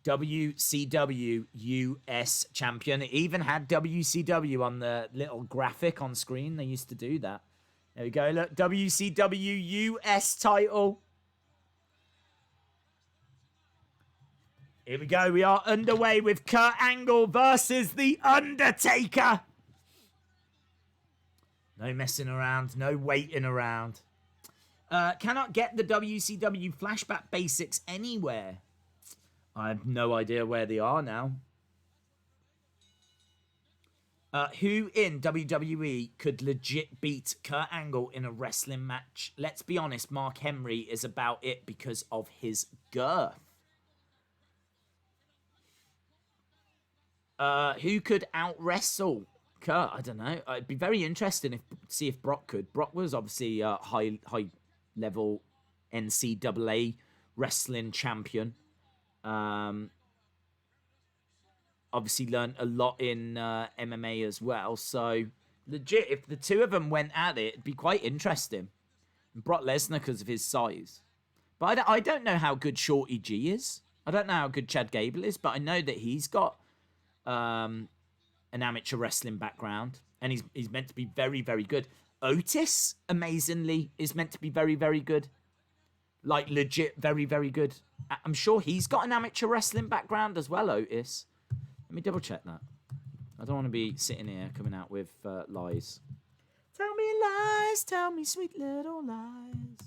WCW US champion. It even had WCW on the little graphic on screen. They used to do that. There we go. Look, WCW US title. Here we go. We are underway with Kurt Angle versus The Undertaker. No messing around. No waiting around. Cannot get the WCW flashback basics anywhere. I have no idea where they are now. Who in WWE could legit beat Kurt Angle in a wrestling match? Let's be honest, Mark Henry is about it because of his girth. Who could out-wrestle Kurt? I don't know. It'd be very interesting to see if Brock could. Brock was obviously a high-level NCAA wrestling champion. Obviously learned a lot in MMA as well. So, legit, if the two of them went at it, it'd be quite interesting. And Brock Lesnar because of his size. But I don't know how good Shorty G is. I don't know how good Chad Gable is, but I know that he's got an amateur wrestling background. And he's meant to be very, very good. Otis, amazingly, is meant to be very, very good. Like, legit, very, very good. I'm sure he's got an amateur wrestling background as well, Otis. Let me double check that. I don't want to be sitting here coming out with lies. Tell me lies, tell me sweet little lies.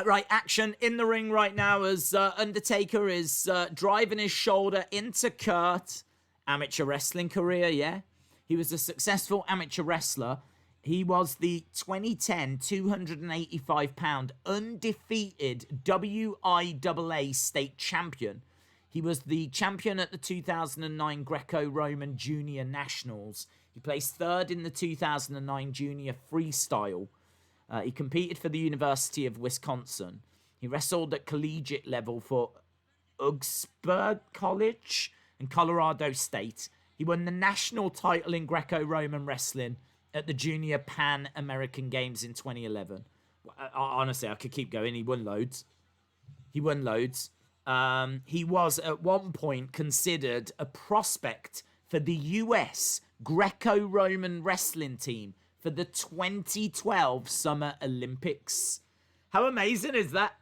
Right, action in the ring right now as Undertaker is driving his shoulder into Kurt. Amateur wrestling career, yeah. He was a successful amateur wrestler. He was the 2010 285-pound undefeated WIAA state champion. He was the champion at the 2009 Greco-Roman Junior Nationals. He placed third in the 2009 Junior Freestyle. He competed for the University of Wisconsin. He wrestled at collegiate level for Augsburg College and Colorado State. He won the national title in Greco-Roman wrestling at the Junior Pan American Games in 2011. Honestly, I could keep going. He won loads. He was at one point considered a prospect for the US Greco-Roman wrestling team for the 2012 Summer Olympics. How amazing is that?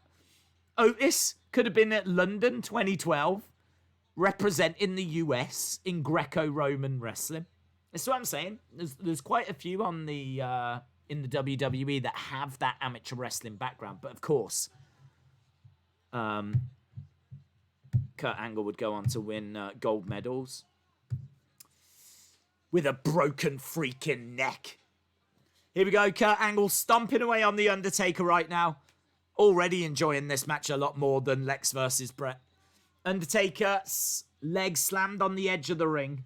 Otis could have been at London 2012, representing the US in Greco-Roman wrestling. That's what I'm saying. There's quite a few on the in the WWE that have that amateur wrestling background, but of course, Kurt Angle would go on to win gold medals with a broken freaking neck. Here we go, Kurt Angle stomping away on the Undertaker right now. Already enjoying this match a lot more than Lex versus Bret. Undertaker's leg slammed on the edge of the ring.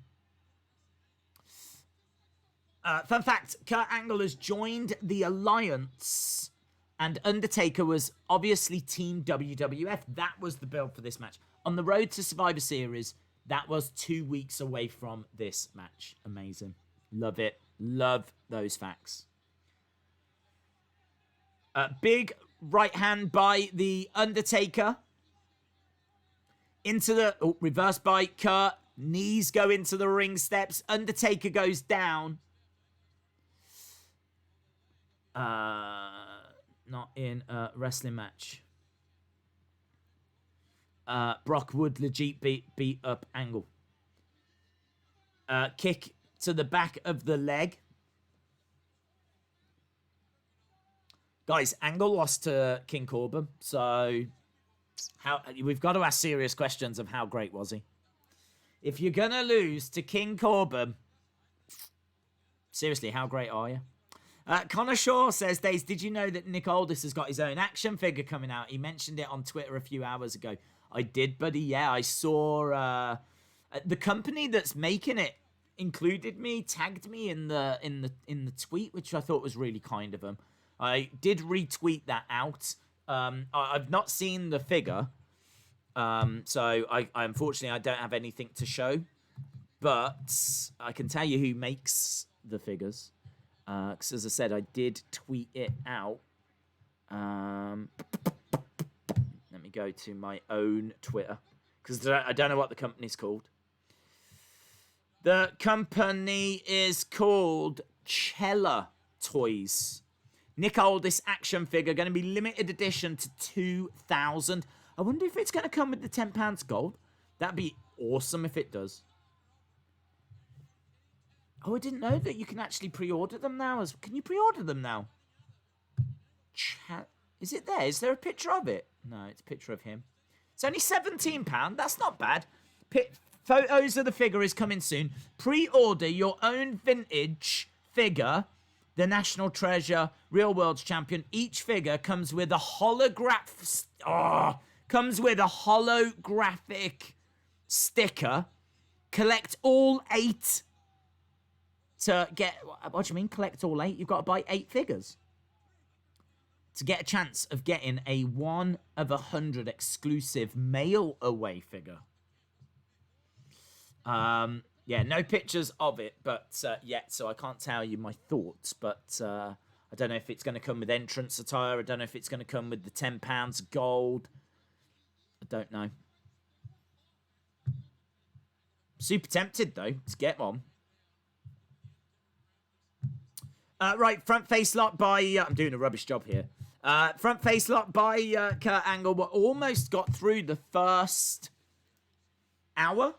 Fun fact, Kurt Angle has joined the Alliance, and Undertaker was obviously Team WWF. That was the build for this match. On the road to Survivor Series, that was 2 weeks away from this match. Amazing. Love it. Love those facts. Big right hand by the Undertaker. Into the... Oh, reverse by Kurt. Knees go into the ring steps. Undertaker goes down. Not in a wrestling match. Brock would legit beat up Angle. Kick to the back of the leg. Guys, Angle lost to King Corbin, so we've got to ask serious questions of how great was he. If you're gonna lose to King Corbin, seriously, how great are you? Connor Shaw says, Days, did you know that Nick Aldis has got his own action figure coming out? He mentioned it on Twitter a few hours ago. I did, buddy. Yeah, I saw the company that's making it included me, tagged me in the tweet, which I thought was really kind of them. I did retweet that out. I've not seen the figure, so I unfortunately I don't have anything to show, but I can tell you who makes the figures. Because as I said, I did tweet it out. Let me go to my own Twitter, because I don't know what the company's called. The company is called Cella Toys. Nick Aldis action figure, going to be limited edition to 2,000. I wonder if it's going to come with the £10 gold. That'd be awesome if it does. Oh, I didn't know that you can actually pre-order them now. Can you pre-order them now? Is it there? Is there a picture of it? No, it's a picture of him. It's only £17. That's not bad. Photos of the figure is coming soon. Pre-order your own vintage figure. The National Treasure, Real World's Champion. Each figure comes with a holographic sticker. Collect all 8 to get... What do you mean, collect all 8? You've got to buy 8 figures to get a chance of getting a 1 of 100 exclusive mail away figure. Yeah, no pictures of it, but yet, so I can't tell you my thoughts, but I don't know if it's going to come with entrance attire. I don't know if it's going to come with the £10 gold. I don't know. Super tempted, though, to get one. Right, front face lock by... I'm doing a rubbish job here. Front face lock by Kurt Angle. We almost got through the first hour.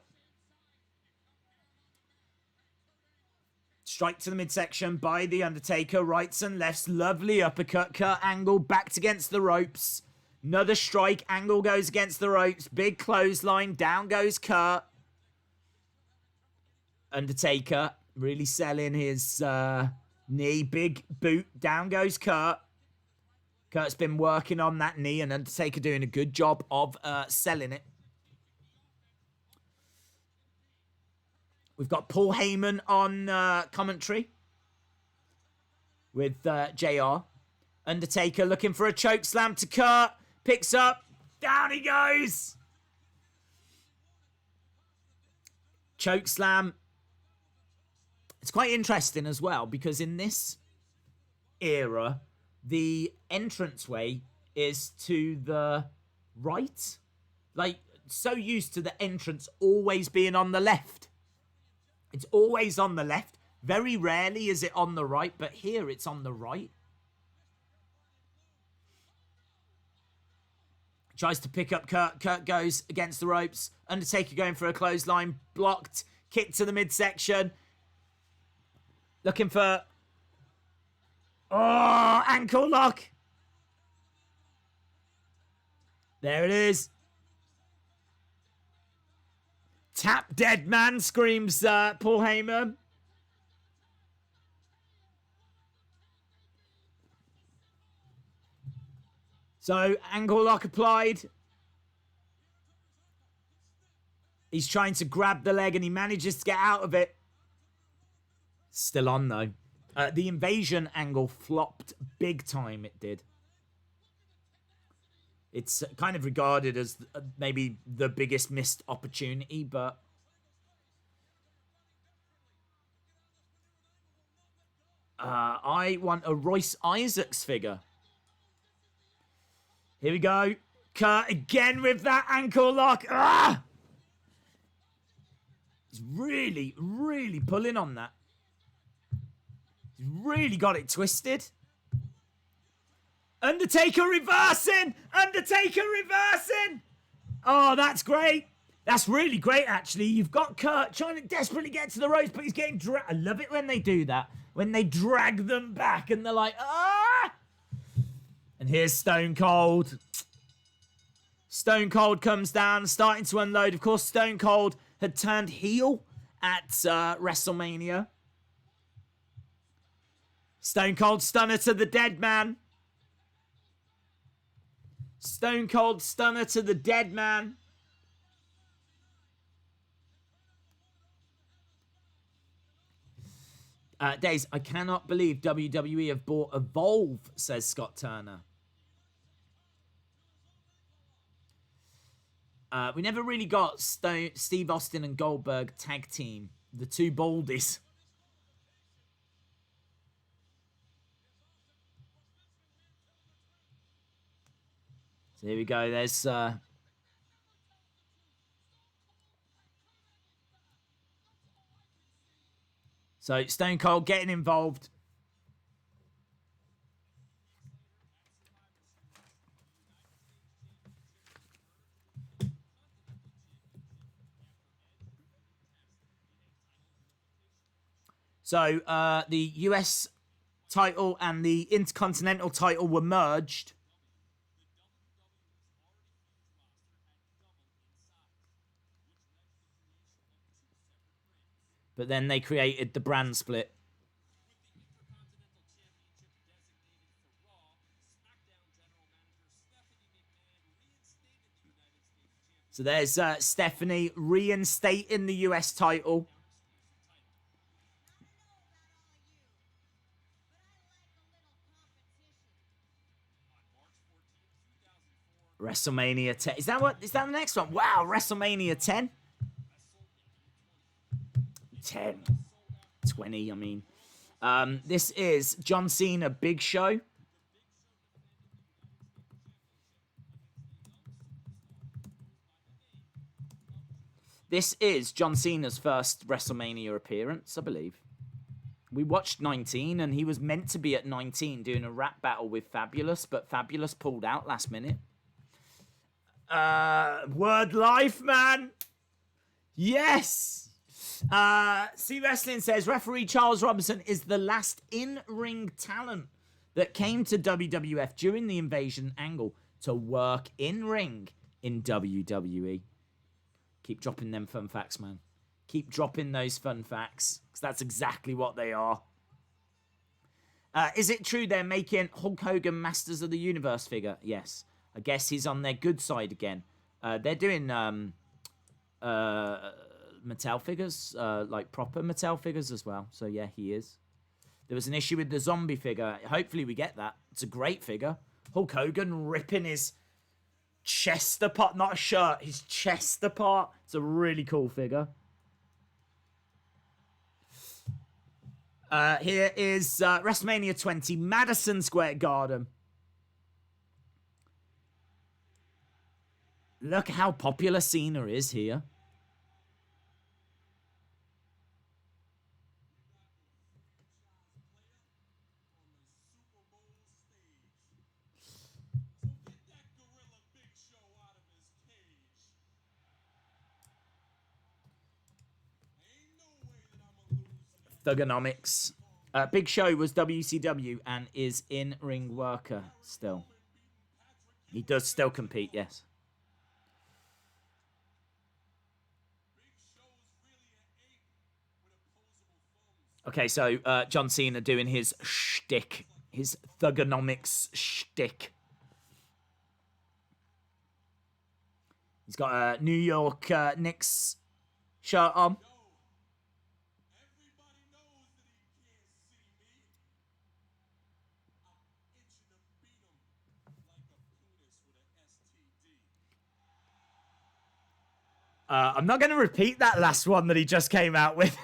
Strike to the midsection by The Undertaker. Rights and lefts. Lovely uppercut. Kurt Angle backed against the ropes. Another strike. Angle goes against the ropes. Big clothesline. Down goes Kurt. Undertaker really selling his knee. Big boot. Down goes Kurt. Kurt's been working on that knee, and Undertaker doing a good job of selling it. We've got Paul Heyman on commentary with JR. Undertaker looking for a choke slam to Kurt. Picks up. Down he goes. Choke slam. It's quite interesting as well, because in this era, the entranceway is to the right. Like, so used to the entrance always being on the left. It's always on the left. Very rarely is it on the right, but here it's on the right. Tries to pick up Kurt. Kurt goes against the ropes. Undertaker going for a clothesline. Blocked. Kick to the midsection. Looking for... Oh, ankle lock. There it is. Tap dead man, screams Paul Heyman. So, ankle lock applied. He's trying to grab the leg and he manages to get out of it. Still on though. The invasion angle flopped big time, it did. It's kind of regarded as maybe the biggest missed opportunity, but... I want a Royce Isaacs figure. Here we go. Kurt again with that ankle lock. Ah! He's really, really pulling on that. He's really got it twisted. Undertaker reversing! Undertaker reversing! Oh, that's great. That's really great, actually. You've got Kurt trying to desperately get to the ropes, but he's getting dragged. I love it when they do that. When they drag them back and they're like, ah! And here's Stone Cold. Stone Cold comes down, starting to unload. Of course, Stone Cold had turned heel at WrestleMania. Stone Cold stunner to the dead man. Stone Cold stunner to the dead man. Days, I cannot believe WWE have bought Evolve, says Scott Turner. We never really got Steve Austin and Goldberg tag team. The two Baldies. So here we go. There's... So Stone Cold getting involved. So the US title and the Intercontinental title were merged. But then they created the brand split. So there's Stephanie reinstating the US title. WrestleMania 10. Is that the next one? Wow, WrestleMania 10. 10. 20, I mean. This is John Cena Big Show. This is John Cena's first WrestleMania appearance, I believe. We watched 19, and he was meant to be at 19 doing a rap battle with Fabulous, but Fabulous pulled out last minute. Word Life, man. Yes. C Wrestling says referee Charles Robinson is the last in-ring talent that came to WWF during the invasion angle to work in-ring in WWE. Keep dropping them fun facts, man. Keep dropping those fun facts, because that's exactly what they are. Is it true they're making Hulk Hogan Masters of the Universe figure? Yes. I guess he's on their good side again. They're doing Mattel figures, like proper Mattel figures as well. So yeah, he is. There was an issue with the zombie figure. Hopefully we get that. It's a great figure. Hulk Hogan ripping his chest apart. Not a shirt, his chest apart. It's a really cool figure. Here is WrestleMania 20, Madison Square Garden. Look how popular Cena is here. Thugonomics. Big Show was WCW and is in-ring worker still. He does still compete, yes. Okay, so John Cena doing his shtick. His Thugonomics shtick. He's got a New York Knicks shirt on. I'm not going to repeat that last one that he just came out with.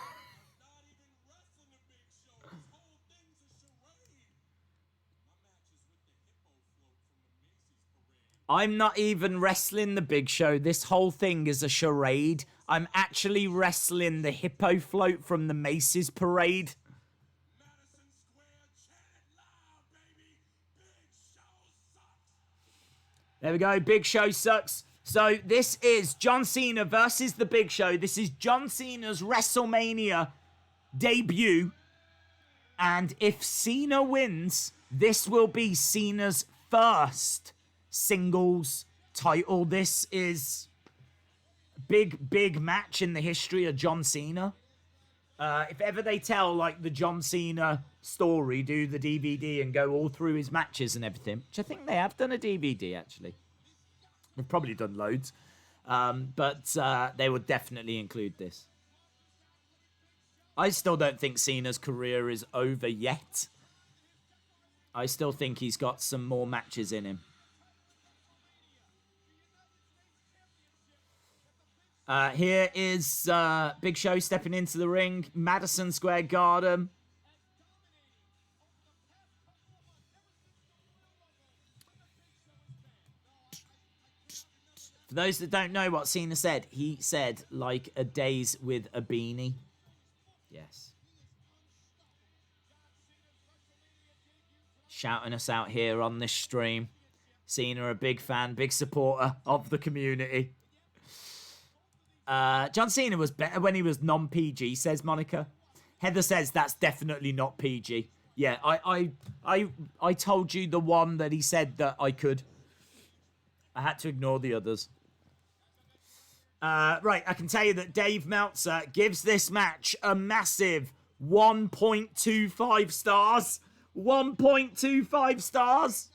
I'm not even wrestling the Big Show. This whole thing is a charade. I'm actually wrestling the hippo float from the Macy's parade. There we go. Big Show sucks. So this is John Cena versus the Big Show. This is John Cena's WrestleMania debut. And if Cena wins, this will be Cena's first singles title. This is a big match in the history of John Cena. If ever they tell like the John Cena story, do the DVD and go all through his matches and everything, which I think they have done a DVD actually. They've probably done loads, but they would definitely include this. I still don't think Cena's career is over yet. I still think he's got some more matches in him. Here is Big Show stepping into the ring. Madison Square Garden. For those that don't know what Cena said, he said, like a daze with a beanie. Yes. Shouting us out here on this stream. Cena, a big fan, big supporter of the community. John Cena was better when he was non-PG, says Monica. Heather says that's definitely not PG. Yeah, I told you the one that he said that I could. I had to ignore the others. Right, I can tell you that Dave Meltzer gives this match a massive 1.25 stars. 1.25 stars.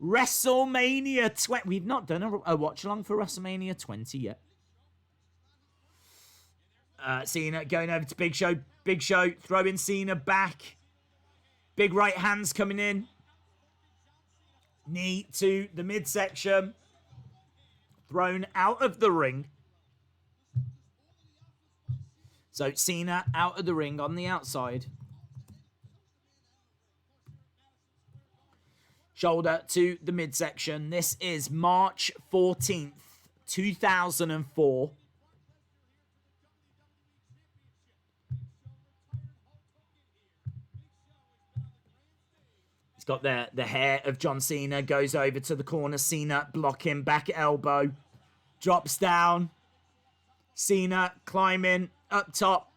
WrestleMania 20. We've not done a watch-along for WrestleMania 20 yet. Cena going over to Big Show. Big Show throwing Cena back. Big right hands coming in. Knee to the midsection. Thrown out of the ring. So Cena out of the ring on the outside. Shoulder to the midsection. This is March 14th, 2004. He's got the hair of John Cena. Goes over to the corner. Cena blocking. Back elbow. Drops down. Cena climbing up top.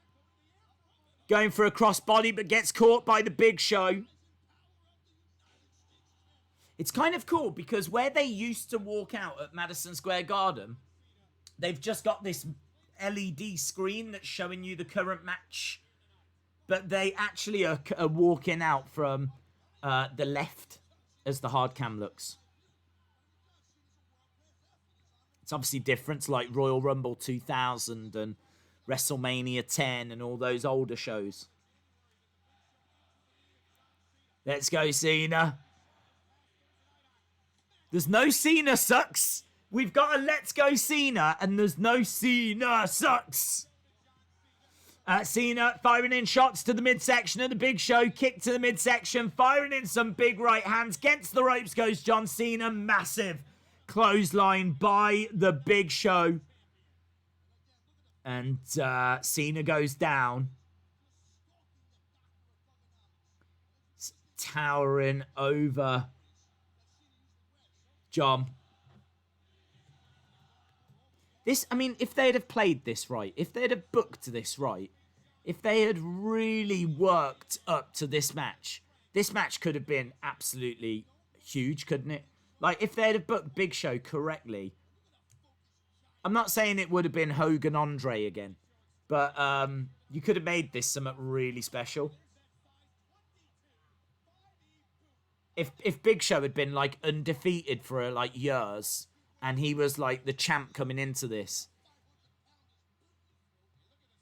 Going for a crossbody, but gets caught by the Big Show. It's kind of cool because where they used to walk out at Madison Square Garden, they've just got this LED screen that's showing you the current match. But they actually are walking out from the left as the hard cam looks. It's obviously different, like Royal Rumble 2000 and WrestleMania 10 and all those older shows. Let's go, Cena. There's no Cena sucks. We've got a Let's Go Cena, and there's no Cena sucks. Cena firing in shots to the midsection of the Big Show. Kick to the midsection. Firing in some big right hands. Against the ropes goes John Cena. Massive clothesline by the Big Show. And Cena goes down. Towering over John. This, I mean, if they'd have played this right, if they'd have booked this right, if they had really worked up to this match could have been absolutely huge, couldn't it? Like, if they'd have booked Big Show correctly, I'm not saying it would have been Hogan Andre again, but you could have made this something really special. If Big Show had been, like, undefeated for, like, years, and he was, like, the champ coming into this,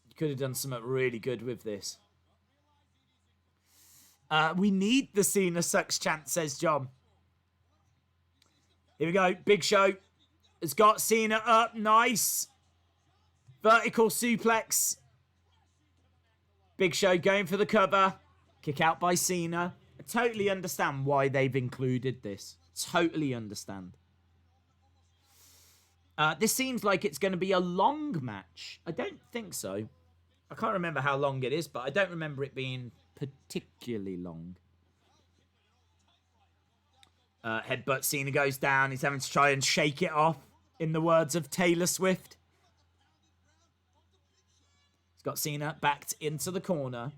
you could have done something really good with this. We need the Cena sucks chant, says John. Here we go. Big Show has got Cena up. Nice. Vertical suplex. Big Show going for the cover. Kick out by Cena. I totally understand why they've included this. Totally understand. This seems like it's going to be a long match. I don't think so. I can't remember how long it is, but I don't remember it being particularly long. Headbutt, Cena goes down. He's having to try and shake it off, in the words of Taylor Swift. He's got Cena backed into the corner.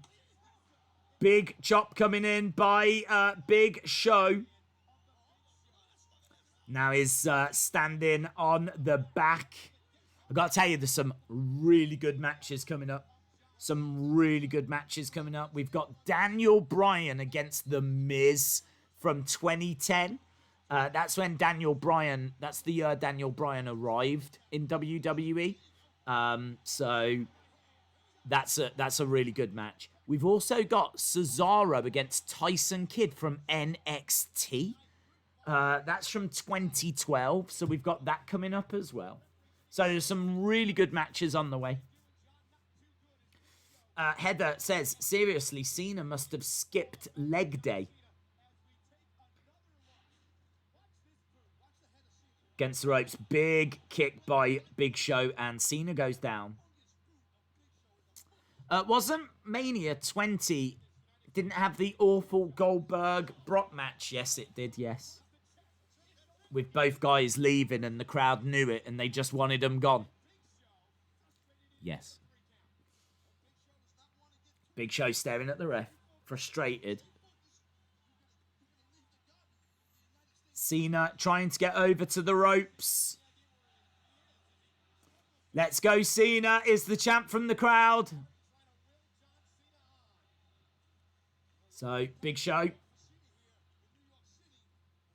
Big chop coming in by Big Show. Now he's standing on the back. I've got to tell you, there's some really good matches coming up. We've got Daniel Bryan against The Miz from 2010. That's when that's the year Daniel Bryan arrived in WWE. So that's a really good match. We've also got Cesaro against Tyson Kidd from NXT. That's from 2012. So we've got that coming up as well. So there's some really good matches on the way. Heather says, seriously, Cena must have skipped leg day. Against the ropes. Big kick by Big Show, and Cena goes down. Wasn't Mania 20 didn't have the awful Goldberg-Brock match? Yes, it did, yes. With both guys leaving and the crowd knew it and they just wanted them gone. Yes. Big Show staring at the ref. Frustrated. Cena trying to get over to the ropes. Let's go, Cena is the champ from the crowd. So, Big Show.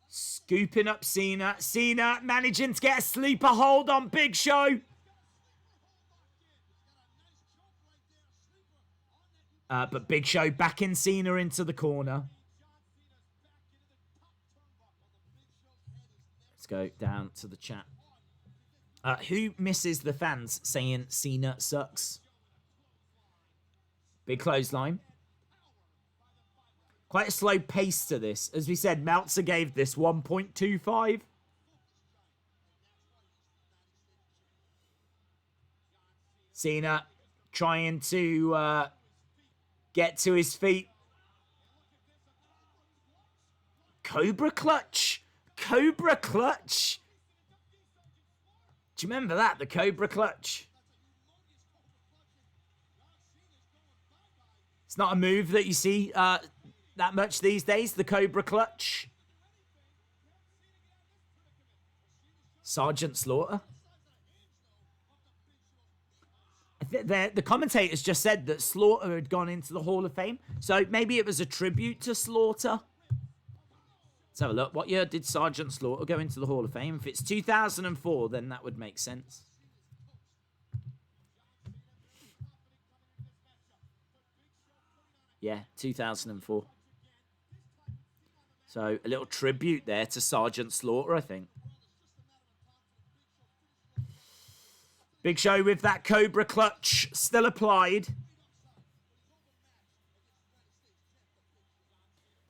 Scooping up Cena. Cena managing to get a sleeper hold on Big Show. But Big Show backing Cena into the corner. Let's go down to the chat. Who misses the fans saying Cena sucks? Big clothesline. Quite a slow pace to this. As we said, Meltzer gave this 1.25. Cena trying to get to his feet. Cobra clutch. Cobra clutch. Do you remember that? The Cobra clutch. It's not a move that you see that much these days, the Cobra clutch. Sergeant Slaughter. The commentators just said that Slaughter had gone into the Hall of Fame. So maybe it was a tribute to Slaughter. Let's have a look. What year did Sergeant Slaughter go into the Hall of Fame? If it's 2004, then that would make sense. Yeah, 2004. So a little tribute there to Sergeant Slaughter, I think. Big Show with that Cobra clutch still applied.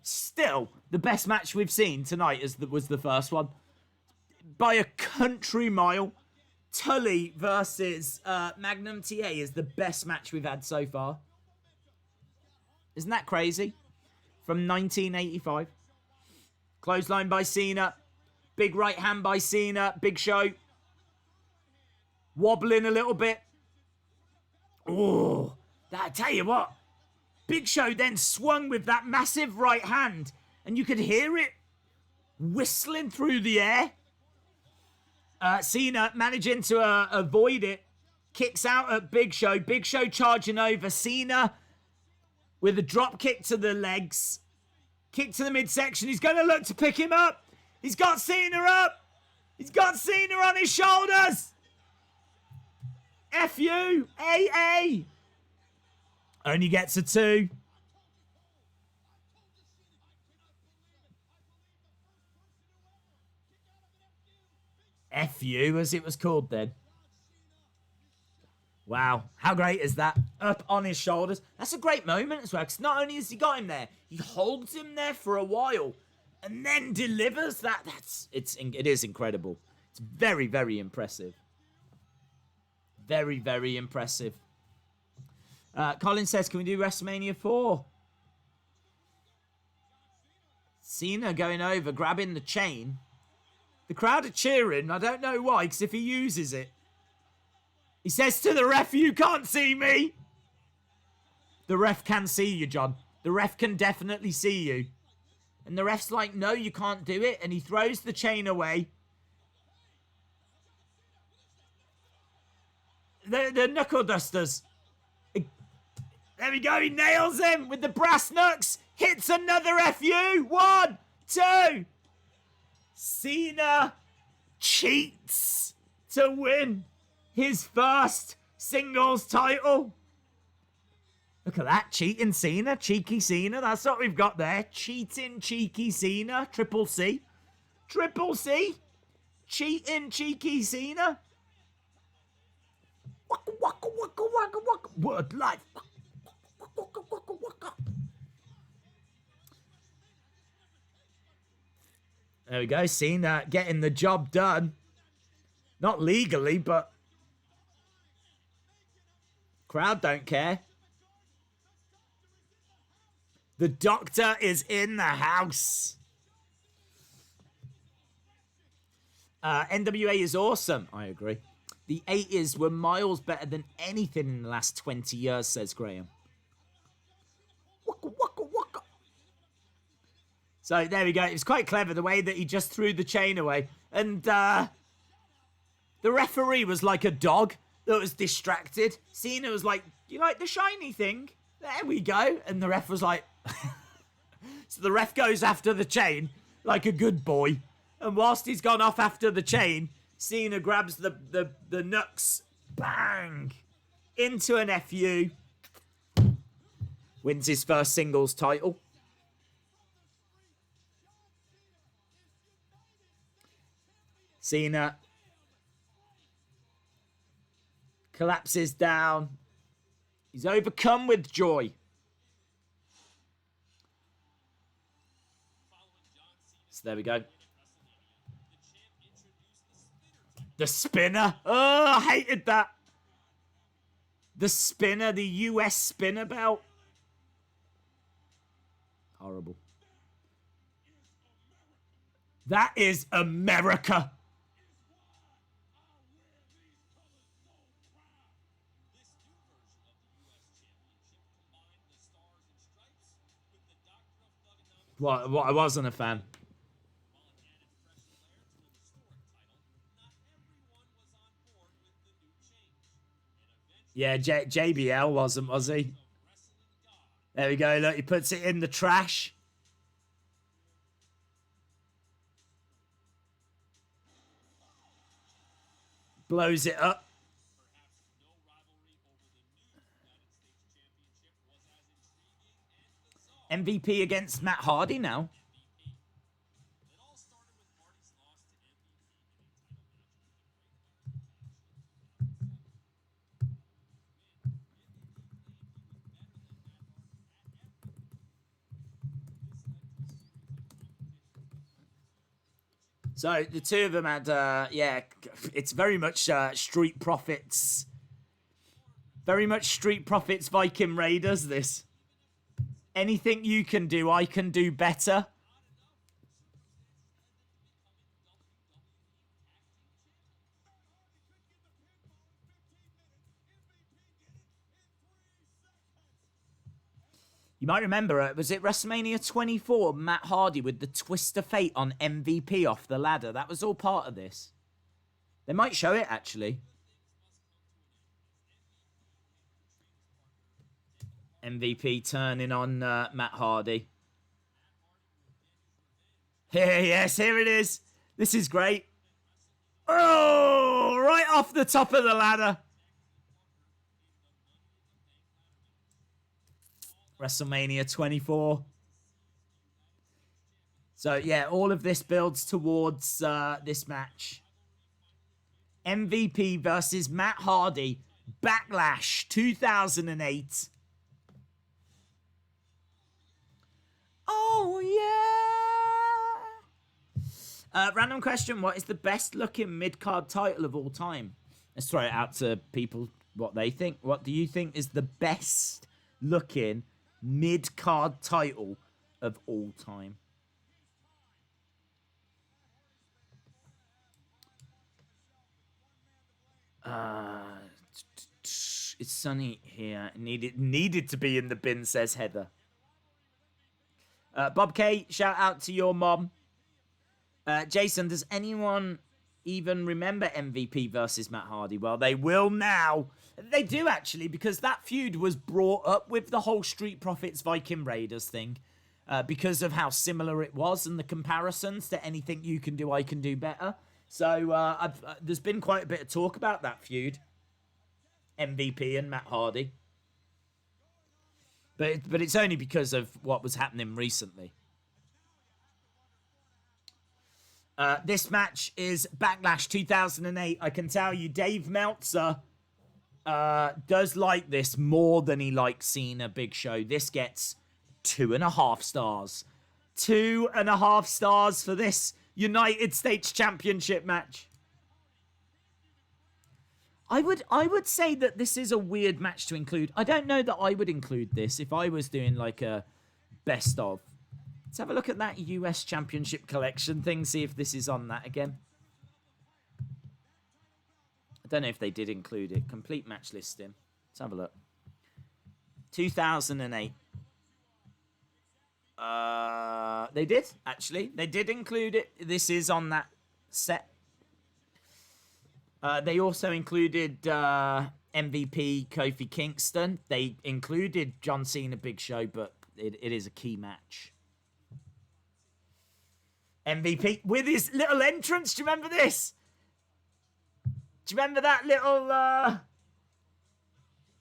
Still, the best match we've seen tonight was the first one. By a country mile. Tully versus Magnum TA is the best match we've had so far. Isn't that crazy? From 1985. Clothesline by Cena. Big right hand by Cena. Big Show. Wobbling a little bit. Oh, I tell you what, Big Show then swung with that massive right hand, and you could hear it whistling through the air. Cena managing to avoid it. Kicks out at Big Show. Big Show charging over. Cena with a drop kick to the legs. Kick to the midsection. He's going to look to pick him up. He's got Cena up. He's got Cena on his shoulders. F-U. A-A. Only gets a 2. F-U, as it was called then. Wow, how great is that? Up on his shoulders. That's a great moment as well, because not only has he got him there, he holds him there for a while, and then delivers that. It is incredible. It's very, very impressive. Very, very impressive. Colin says, can we do WrestleMania 4? Cena going over, grabbing the chain. The crowd are cheering. I don't know why, because if he uses it, he says to the ref, you can't see me. The ref can see you, John. The ref can definitely see you. And the ref's like, no, you can't do it. And he throws the chain away. The knuckle dusters. There we go. He nails him with the brass knucks. Hits another FU. 1, 2. Cena cheats to win his first singles title. Look at that. Cheating Cena. Cheeky Cena. That's what we've got there. Cheating cheeky Cena. Triple C. Triple C. Cheating cheeky Cena. Waka waka waka waka waka. Word life. Waka waka waka. There we go. Cena getting the job done. Not legally, but crowd don't care. The doctor is in the house. NWA is awesome. I agree. The 80s were miles better than anything in the last 20 years, says Graham. Waka, waka, waka. So there we go. It was quite clever the way that he just threw the chain away. And the referee was like a dog that was distracted. Cena was like, you like the shiny thing? There we go. And the ref was like... So the ref goes after the chain like a good boy. And whilst he's gone off after the chain, Cena grabs the knucks. Bang! Into an FU. Wins his first singles title. Cena collapses down. He's overcome with joy. So there we go. The spinner. Oh, I hated that. The spinner, the US spinner belt. Horrible. That is America. What? I wasn't a fan. Yeah, JBL wasn't, was he? There we go. Look, he puts it in the trash. Blows it up. MVP against Matt Hardy now. So the two of them had, yeah, it's very much Street Profits. Very much Street Profits Viking Raiders, this. Anything you can do, I can do better. You might remember, was it WrestleMania 24, Matt Hardy with the twist of fate on MVP off the ladder? That was all part of this. They might show it, actually. MVP turning on Matt Hardy. Yes, here it is. This is great. Oh, right off the top of the ladder. WrestleMania 24. So, yeah, all of this builds towards this match. MVP versus Matt Hardy. Backlash 2008. Oh, yeah. Random question. What is the best looking mid-card title of all time? Let's throw it out to people what they think. What do you think is the best looking mid-card title of all time? It's sunny here. Needed to be in the bin, says Heather. Bob K, shout out to your mom. Jason, does anyone even remember MVP versus Matt Hardy? Well, they will now. They do, actually, because that feud was brought up with the whole Street Profits Viking Raiders thing. Because of how similar it was and the comparisons to anything you can do, I can do better. So there's been quite a bit of talk about that feud. MVP and Matt Hardy. But it's only because of what was happening recently. This match is Backlash 2008. I can tell you, Dave Meltzer does like this more than he likes Cena Big Show. This gets 2.5 stars. 2.5 stars for this United States Championship match. I would say that this is a weird match to include. I don't know that I would include this if I was doing like a best of. Let's have a look at that US Championship collection thing, see if this is on that again. I don't know if they did include it. Complete match listing. Let's have a look. 2008. They did, actually. They did include it. This is on that set. They also included MVP Kofi Kingston. They included John Cena Big Show, but it is a key match. MVP with his little entrance. Do you remember this? Do you remember that little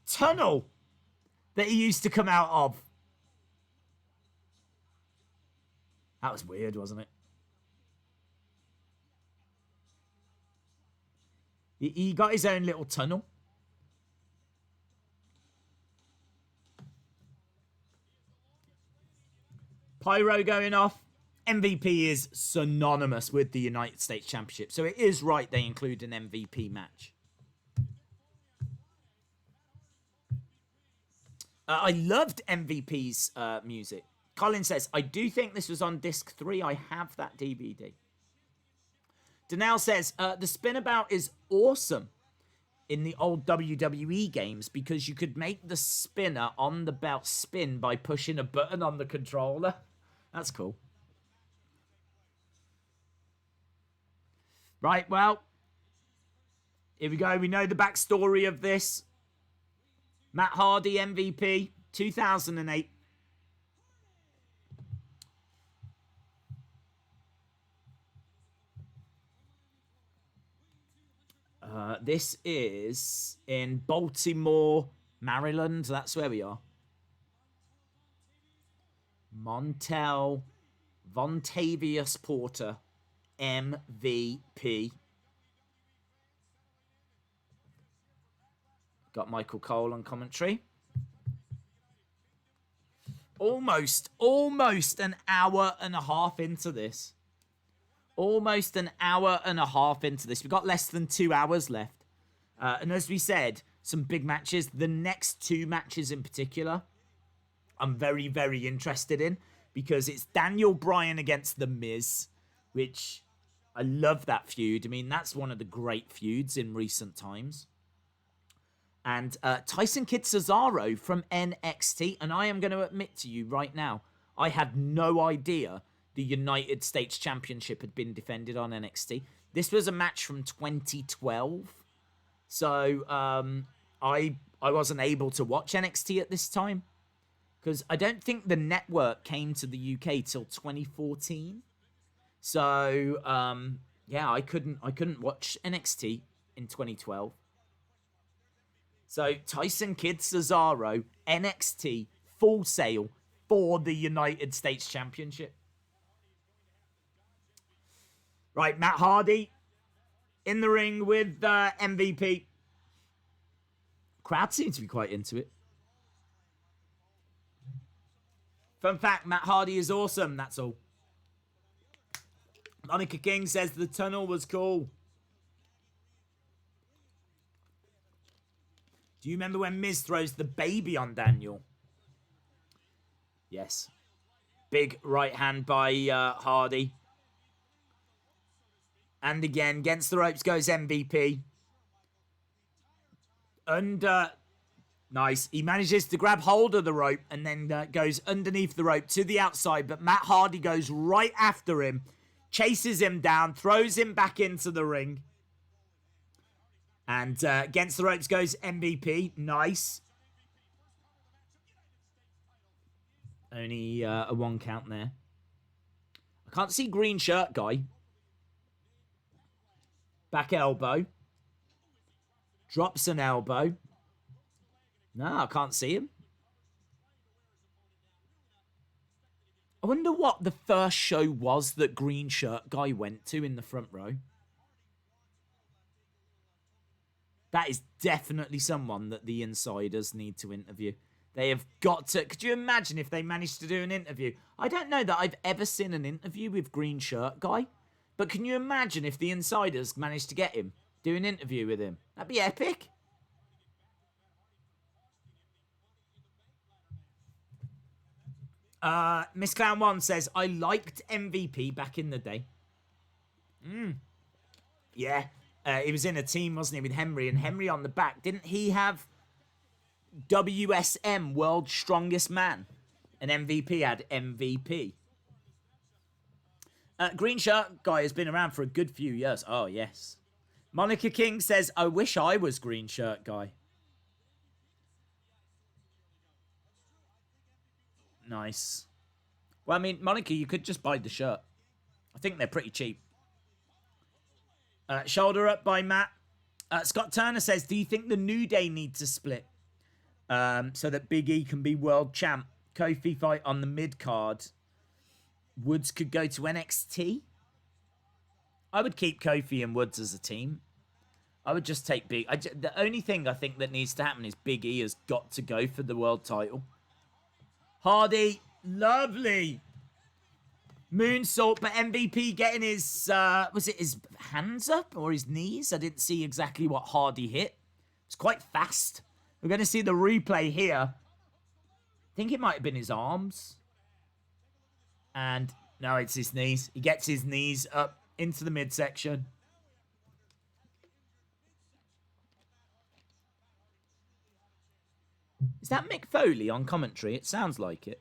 tunnel that he used to come out of? That was weird, wasn't it? He got his own little tunnel. Pyro going off. MVP is synonymous with the United States Championship. So it is right they include an MVP match. I loved MVP's music. Colin says, I do think this was on disc 3. I have that DVD. Danelle says, the spinabout is awesome in the old WWE games because you could make the spinner on the belt spin by pushing a button on the controller. That's cool. Right, well, here we go. We know the backstory of this. Matt Hardy, MVP, 2008. This is in Baltimore, Maryland. That's where we are. Montel Vontavious Porter, MVP. Got Michael Cole on commentary. Almost an hour and a half into this. Almost an hour and a half into this. We've got less than 2 hours left. And as we said, some big matches. The next 2 matches in particular, I'm very, very interested in. Because it's Daniel Bryan against The Miz. Which, I love that feud. I mean, that's one of the great feuds in recent times. And Tyson Kid Cesaro from NXT. And I am going to admit to you right now, I had no idea the United States Championship had been defended on NXT. This was a match from 2012. So I wasn't able to watch NXT at this time. Because I don't think the network came to the UK till 2014. So yeah, I couldn't watch NXT in 2012. So Tyson Kid Cesaro, NXT, Full Sail for the United States Championship. Right, Matt Hardy in the ring with MVP. Crowd seems to be quite into it. Fun fact, Matt Hardy is awesome, that's all. Monica King says the tunnel was cool. Do you remember when Miz throws the baby on Daniel? Yes. Big right hand by Hardy. And again, against the ropes goes MVP. Nice. He manages to grab hold of the rope and then goes underneath the rope to the outside. But Matt Hardy goes right after him, chases him down, throws him back into the ring. And against the ropes goes MVP. Nice. Only a 1 count there. I can't see green shirt guy. Back elbow. Drops an elbow. No, I can't see him. I wonder what the first show was that green shirt guy went to in the front row. That is definitely someone that the insiders need to interview. They have got to... Could you imagine if they managed to do an interview? I don't know that I've ever seen an interview with green shirt guy. But can you imagine if the insiders managed to get him? Do an interview with him? That'd be epic. Miss Clown 1 says, I liked MVP back in the day. Yeah. He was in a team, wasn't he, with Henry, and Henry on the back. Didn't he have WSM, World's Strongest Man? And MVP had MVP. Green shirt guy has been around for a good few years. Oh, yes. Monica King says, I wish I was green shirt guy. Nice. Well, I mean, Monica, you could just buy the shirt. I think they're pretty cheap. Shoulder up by Matt. Scott Turner says, do you think the New Day need to split so that Big E can be world champ? Kofi fight on the mid card. Woods could go to NXT. I would keep Kofi and Woods as a team. I would just take the only thing I think that needs to happen is Big E has got to go for the world title. Hardy, lovely. Moonsault, but MVP getting his, was it his hands up or his knees? I didn't see exactly what Hardy hit. It's quite fast. We're going to see the replay here. I think it might have been his arms. And no, it's his knees. He gets his knees up into the midsection. Is that Mick Foley on commentary? It sounds like it.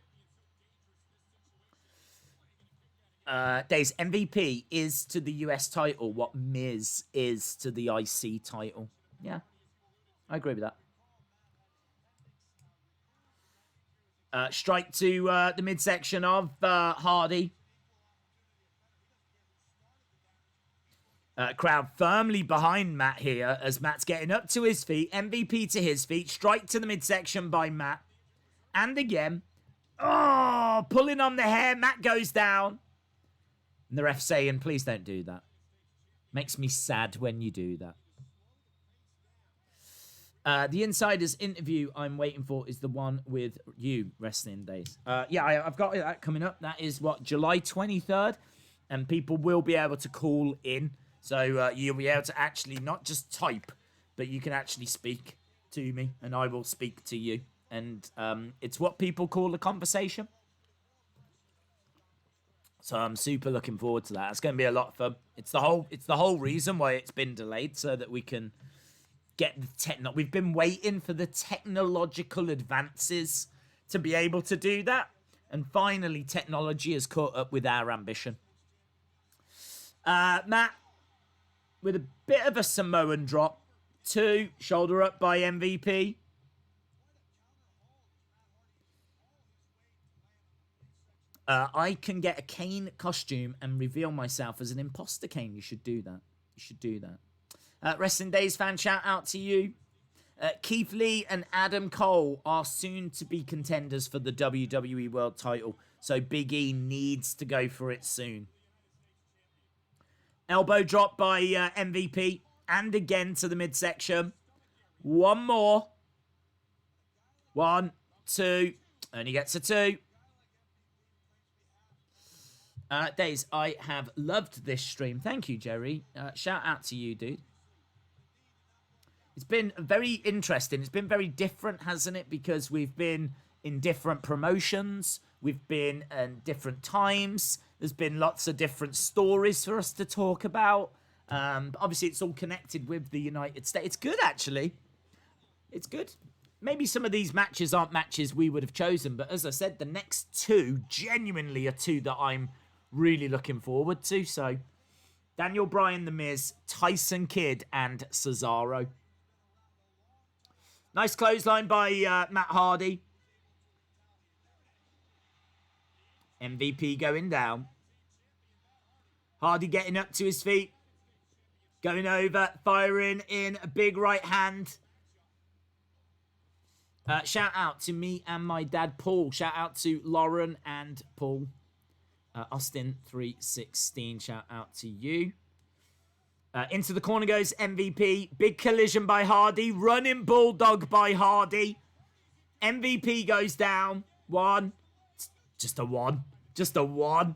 Days, MVP is to the US title what Miz is to the IC title. Yeah, I agree with that. Strike to the midsection of Hardy. Crowd firmly behind Matt here as Matt's getting up to his feet. MVP to his feet. Strike to the midsection by Matt. And again. Oh, pulling on the hair. Matt goes down. And the ref saying, please don't do that. Makes me sad when you do that. The Insider's interview I'm waiting for is the one with you, Wrestling Days. Yeah, I've got that coming up. That is, what, July 23rd? And people will be able to call in. So you'll be able to actually not just type, but you can actually speak to me, and I will speak to you. And it's what people call a conversation. So I'm super looking forward to that. It's going to be a lot of fun. It's the whole reason why it's been delayed, so that we can get the we've been waiting for the technological advances to be able to do that. And finally, technology has caught up with our ambition. Matt, with a bit of a Samoan drop. 2, shoulder up by MVP. I can get a Kane costume and reveal myself as an imposter Kane. You should do that. You should do that. Wrestling Days fan, shout out to you. Keith Lee and Adam Cole are soon to be contenders for the WWE World title. So Big E needs to go for it soon. Elbow drop by MVP. And again to the midsection. One more. 1, 2. Only gets a 2. Days, I have loved this stream. Thank you, Jerry. Shout out to you, dude. It's been very interesting. It's been very different, hasn't it? Because we've been in different promotions. We've been in different times. There's been lots of different stories for us to talk about. Obviously, it's all connected with the United States. It's good, actually. It's good. Maybe some of these matches aren't matches we would have chosen. But as I said, the next 2 genuinely are 2 that I'm really looking forward to. So, Daniel Bryan, The Miz, Tyson Kidd, and Cesaro. Nice clothesline by Matt Hardy. MVP going down. Hardy getting up to his feet. Going over, firing in a big right hand. Shout out to me and my dad, Paul. Shout out to Lauren and Paul. Austin316, shout out to you. Into the corner goes MVP. Big collision by Hardy. Running bulldog by Hardy. MVP goes down. 1. Just a 1. Just a 1.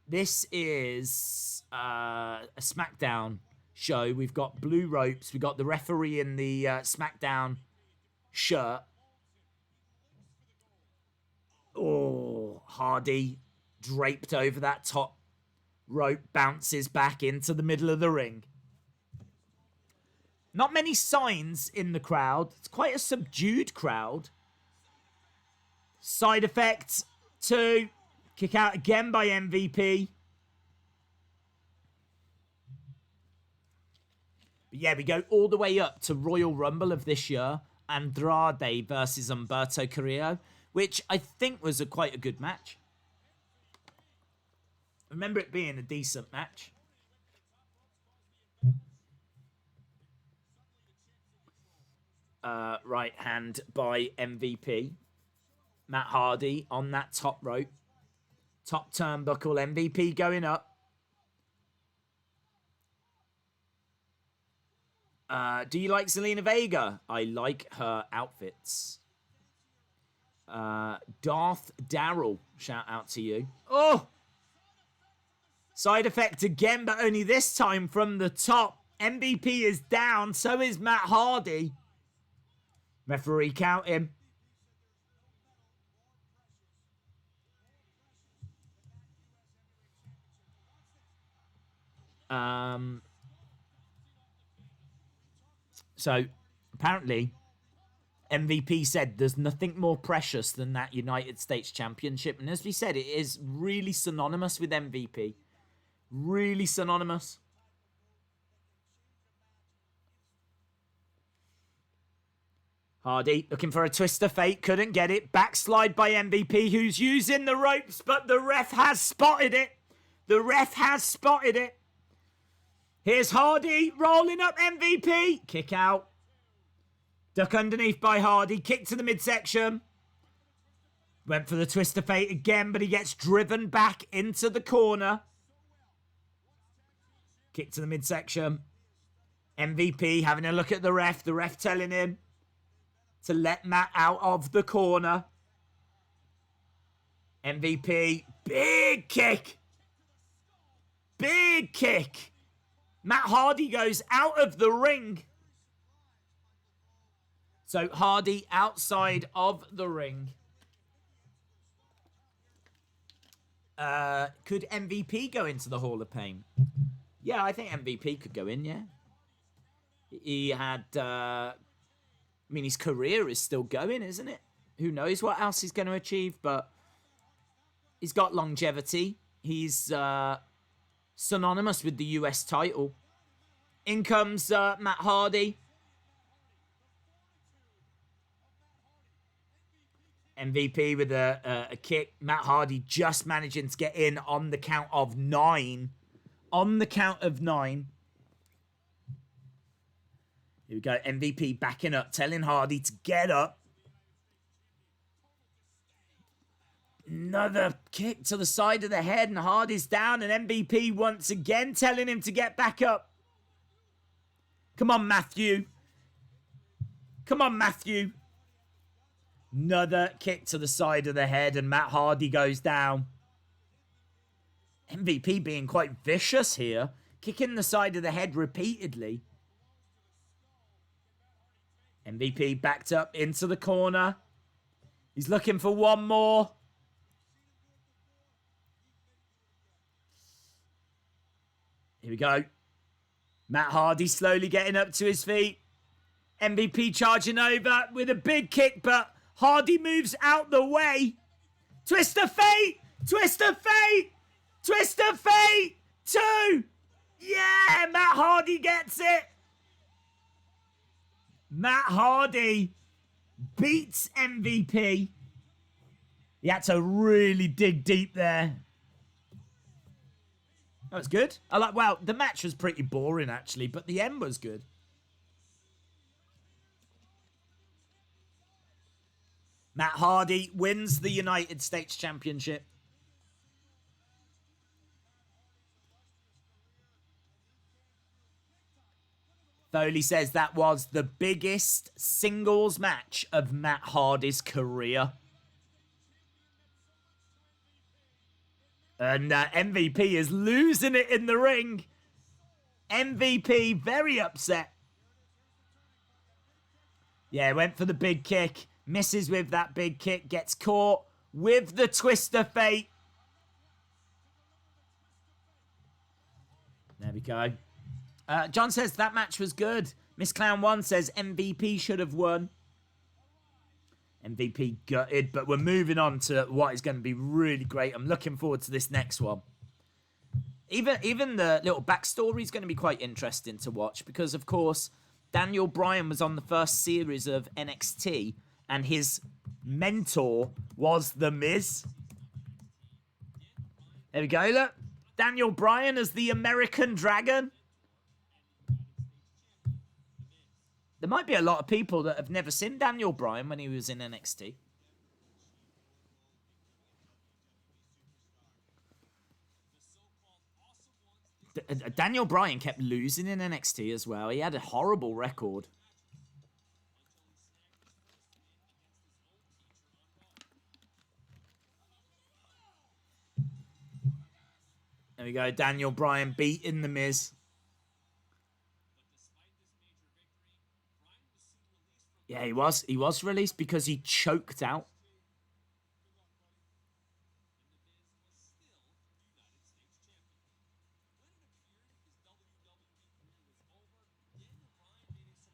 This is a Smackdown show. We've got blue ropes. We've got the referee in the Smackdown shirt. Oh, Hardy draped over that top rope, bounces back into the middle of the ring. Not many signs in the crowd. It's quite a subdued crowd. Side effect 2. Kick out again by MVP. But yeah, we go all the way up to Royal Rumble of this year. Andrade versus Humberto Carrillo, which I think was quite a good match. I remember it being a decent match. Right hand by MVP. Matt Hardy on that top rope. Top turnbuckle, MVP going up. Do you like Zelina Vega? I like her outfits. Darth Darrell, shout out to you. Oh! Side effect again, but only this time from the top. MVP is down, so is Matt Hardy. Referee count him. So, apparently, MVP said there's nothing more precious than that United States Championship. And as we said, it is really synonymous with MVP. Really synonymous. Hardy looking for a twist of fate. Couldn't get it. Backslide by MVP, who's using the ropes, but the ref has spotted it. The ref has spotted it. Here's Hardy rolling up MVP. Kick out. Duck underneath by Hardy. Kick to the midsection. Went for the twist of fate again, but he gets driven back into the corner. Kick to the midsection. MVP having a look at the ref. The ref telling him to let Matt out of the corner. MVP. Big kick. Big kick. Matt Hardy goes out of the ring. So Hardy outside of the ring. Could MVP go into the Hall of Fame? Yeah, I think MVP could go in, yeah. He had, I mean, his career is still going, isn't it? Who knows what else he's going to achieve, but he's got longevity. He's synonymous with the US title. In comes Matt Hardy. MVP with a kick. Matt Hardy just managing to get in on the count of 9. On the count of 9. Here we go. MVP backing up, telling Hardy to get up. Another kick to the side of the head, and Hardy's down, and MVP once again telling him to get back up. Come on, Matthew. Come on, Matthew. Another kick to the side of the head, and Matt Hardy goes down. MVP being quite vicious here, kicking the side of the head repeatedly. MVP backed up into the corner. He's looking for one more. Here we go. Matt Hardy slowly getting up to his feet. MVP charging over with a big kick, but Hardy moves out the way. Twist of fate! Twist of fate! Twist of fate! 2! Yeah! Matt Hardy gets it! Matt Hardy beats MVP. He had to really dig deep there. That was good. Well, the match was pretty boring, actually, but the end was good. Matt Hardy wins the United States Championship. Foley says that was the biggest singles match of Matt Hardy's career. And MVP is losing it in the ring. MVP very upset. Yeah, went for the big kick. Misses with that big kick. Gets caught with the twist of fate. There we go. John says that match was good. Miss Clown 1 says MVP should have won. MVP gutted, but we're moving on to what is going to be really great. I'm looking forward to this next one. Even the little backstory is going to be quite interesting to watch because, of course, Daniel Bryan was on the first series of NXT and his mentor was The Miz. There we go, look. Daniel Bryan as the American Dragon. There might be a lot of people that have never seen Daniel Bryan when he was in NXT. Daniel Bryan kept losing in NXT as well. He had a horrible record. There we go. Daniel Bryan beating The Miz. Yeah, he was. He was released because he choked out.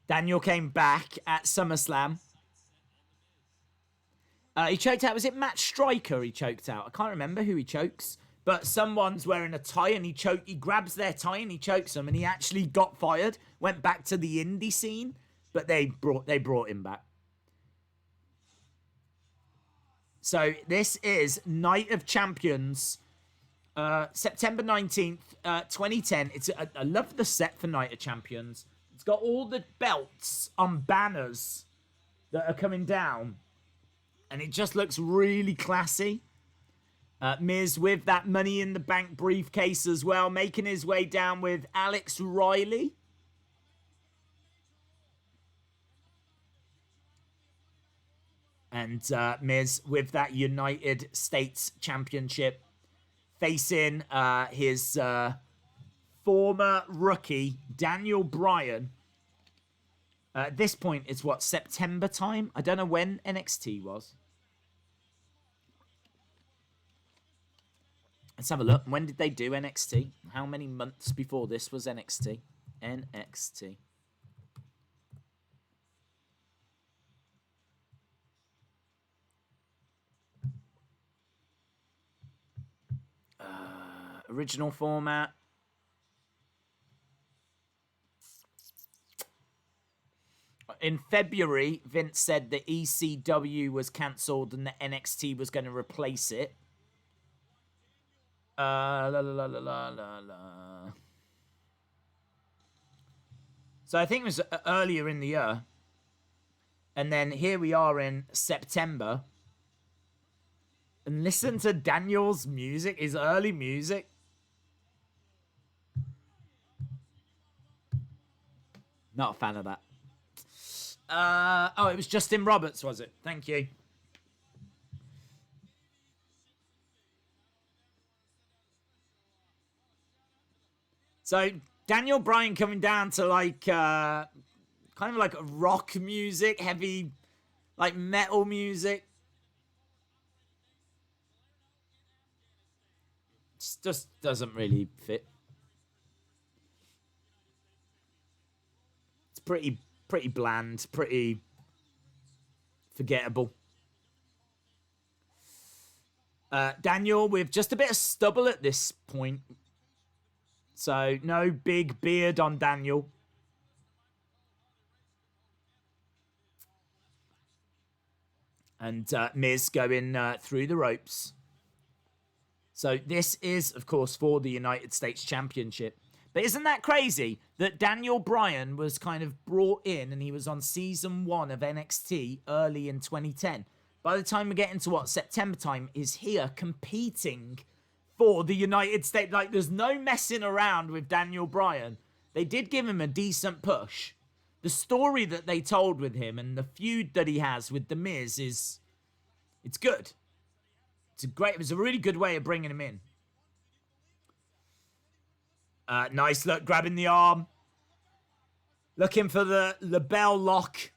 Daniel came back at SummerSlam. He choked out. Was it Matt Striker he choked out? I can't remember who he chokes. But someone's wearing a tie and he grabs their tie and he chokes them. And he actually got fired. Went back to the indie scene. But they brought him back. So this is Night of Champions. September 19th, 2010. I love the set for Night of Champions. It's got all the belts on banners that are coming down. And it just looks really classy. Miz with that Money in the Bank briefcase as well. Making his way down with Alex Riley. And Miz with that United States Championship. Facing his former rookie, Daniel Bryan. At this point, it's what, September time? I don't know when NXT was. Let's have a look. When did they do NXT? How many months before this was NXT? NXT. Original format. In February, Vince said the ECW was cancelled and the NXT was going to replace it. So I think it was earlier in the year. And then here we are in September. And listen to Daniel's music, his early music. Not a fan of that. Oh, it was Justin Roberts, was it? Thank you. So Daniel Bryan coming down to like kind of like rock music, heavy, like metal music. Just doesn't really fit. It's pretty bland, pretty forgettable. Daniel with just a bit of stubble at this point. So no big beard on Daniel. And Miz going through the ropes. So this is, of course, for the United States Championship. But isn't that crazy that Daniel Bryan was kind of brought in and he was on season 1 of NXT early in 2010. By the time we get into September time, is here competing for the United States. Like, there's no messing around with Daniel Bryan. They did give him a decent push. The story that they told with him and the feud that he has with The Miz it's good. It was a really good way of bringing him in. Nice look, grabbing the arm. Looking for the LeBell lock.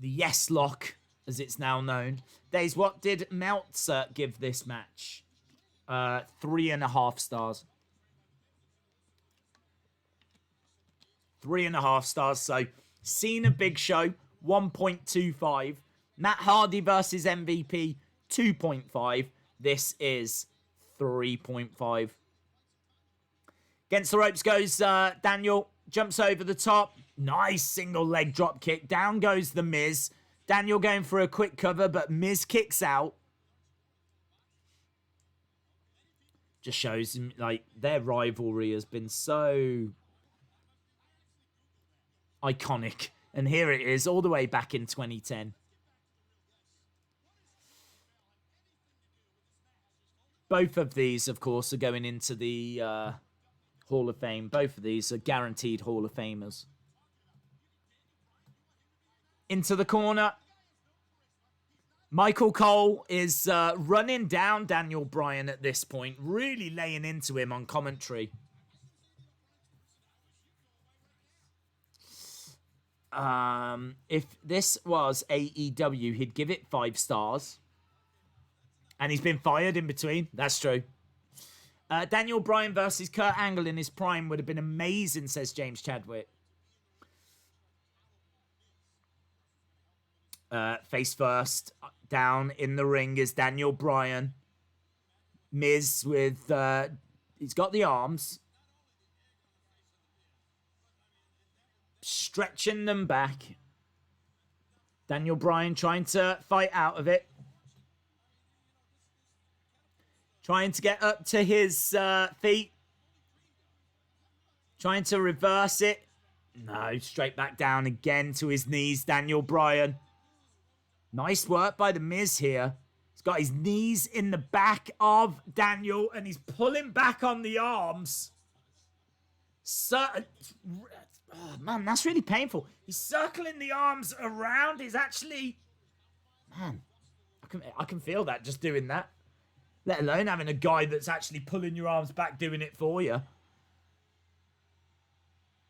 The yes lock, as it's now known. Days, what did Meltzer give this match? 3.5 stars. 3.5 stars. So, Cena Big Show, 1.25. Matt Hardy versus MVP, 2.5. This is 3.5. Against the ropes goes Daniel. Jumps over the top. Nice single leg drop kick. Down goes the Miz. Daniel going for a quick cover, but Miz kicks out. Just shows him, like, their rivalry has been so iconic. And here it is, all the way back in 2010. Both of these, of course, are going into the Hall of Fame. Both of these are guaranteed Hall of Famers. Into the corner. Michael Cole is running down Daniel Bryan at this point. Really laying into him on commentary. If this was AEW, he'd give it 5 stars. And he's been fired in between. That's true. Daniel Bryan versus Kurt Angle in his prime would have been amazing, says James Chadwick. Face first. Down in the ring is Daniel Bryan. Miz with... he's got the arms. Stretching them back. Daniel Bryan trying to fight out of it. Trying to get up to his feet. Trying to reverse it. No, straight back down again to his knees, Daniel Bryan. Nice work by the Miz here. He's got his knees in the back of Daniel and he's pulling back on the arms. Oh, man, that's really painful. He's circling the arms around. He's actually... Man, I can feel that just doing that. Let alone having a guy that's actually pulling your arms back doing it for you.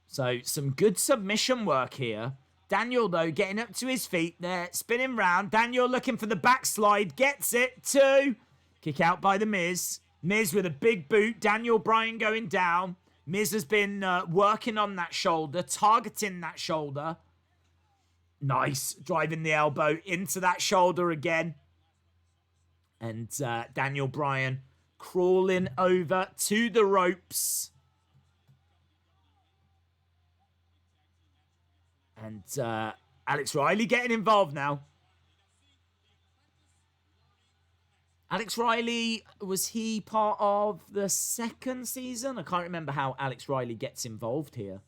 So, some good submission work here. Daniel, though, getting up to his feet there, spinning round. Daniel looking for the backslide, gets it. 2. Kick out by the Miz. Miz with a big boot. Daniel Bryan going down. Miz has been working on that shoulder, targeting that shoulder. Nice. Driving the elbow into that shoulder again. And Daniel Bryan crawling over to the ropes. And Alex Riley getting involved now. Alex Riley, was he part of the second season? I can't remember how Alex Riley gets involved here.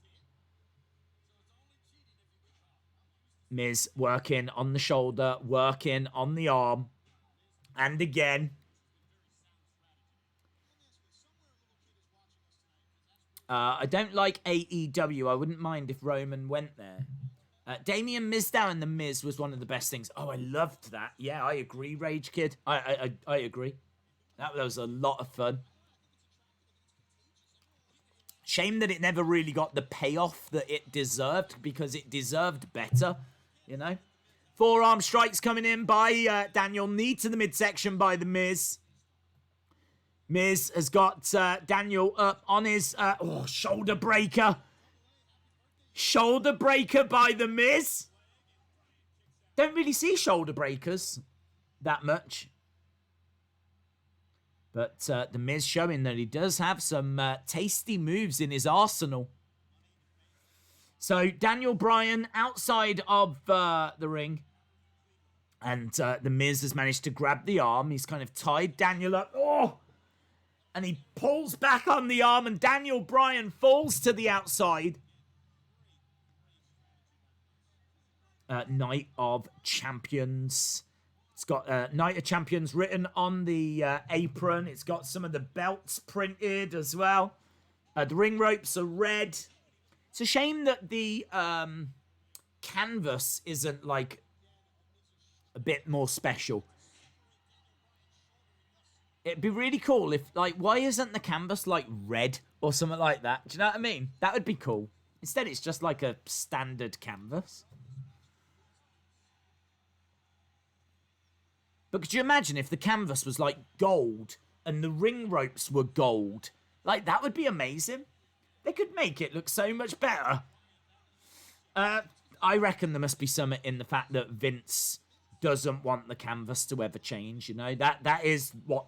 Miz working on the shoulder, working on the arm. And again. I don't like AEW. I wouldn't mind if Roman went there. Damien Mizdow and The Miz was one of the best things. Oh, I loved that. Yeah, I agree, Rage Kid. I agree. That was a lot of fun. Shame that it never really got the payoff that it deserved, because it deserved better, you know? Forearm strikes coming in by Daniel. Knee to the midsection by The Miz. Miz has got Daniel up on his shoulder breaker. Shoulder breaker by The Miz. Don't really see shoulder breakers that much. But The Miz showing that he does have some tasty moves in his arsenal. So Daniel Bryan outside of the ring. And The Miz has managed to grab the arm. He's kind of tied Daniel up. Oh! And he pulls back on the arm, and Daniel Bryan falls to the outside. Night of Champions. It's got Night of Champions written on the apron. It's got some of the belts printed as well. The ring ropes are red. It's a shame that the canvas isn't like a bit more special. It'd be really cool if, like, why isn't the canvas like red or something like that? Do you know what I mean? That would be cool. Instead, it's just like a standard canvas. But could you imagine if the canvas was like gold and the ring ropes were gold? Like, that would be amazing. They could make it look so much better. I reckon there must be something in the fact that Vince doesn't want the canvas to ever change, you know? That is what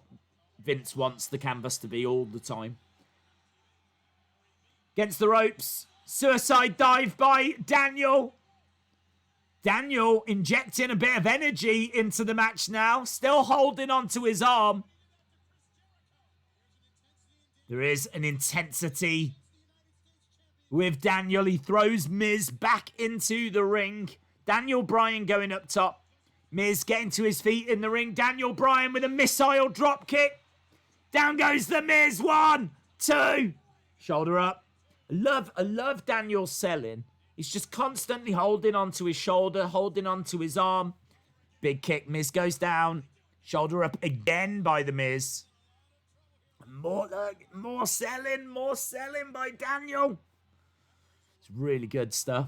Vince wants the canvas to be all the time. Against the ropes. Suicide dive by Daniel. Daniel injecting a bit of energy into the match now. Still holding on to his arm. There is an intensity with Daniel. He throws Miz back into the ring. Daniel Bryan going up top. Miz getting to his feet in the ring. Daniel Bryan with a missile drop kick. Down goes the Miz. 1, 2. Shoulder up. I love Daniel selling. He's just constantly holding onto his shoulder, holding onto his arm. Big kick. Miz goes down. Shoulder up again by the Miz. More selling by Daniel. It's really good stuff.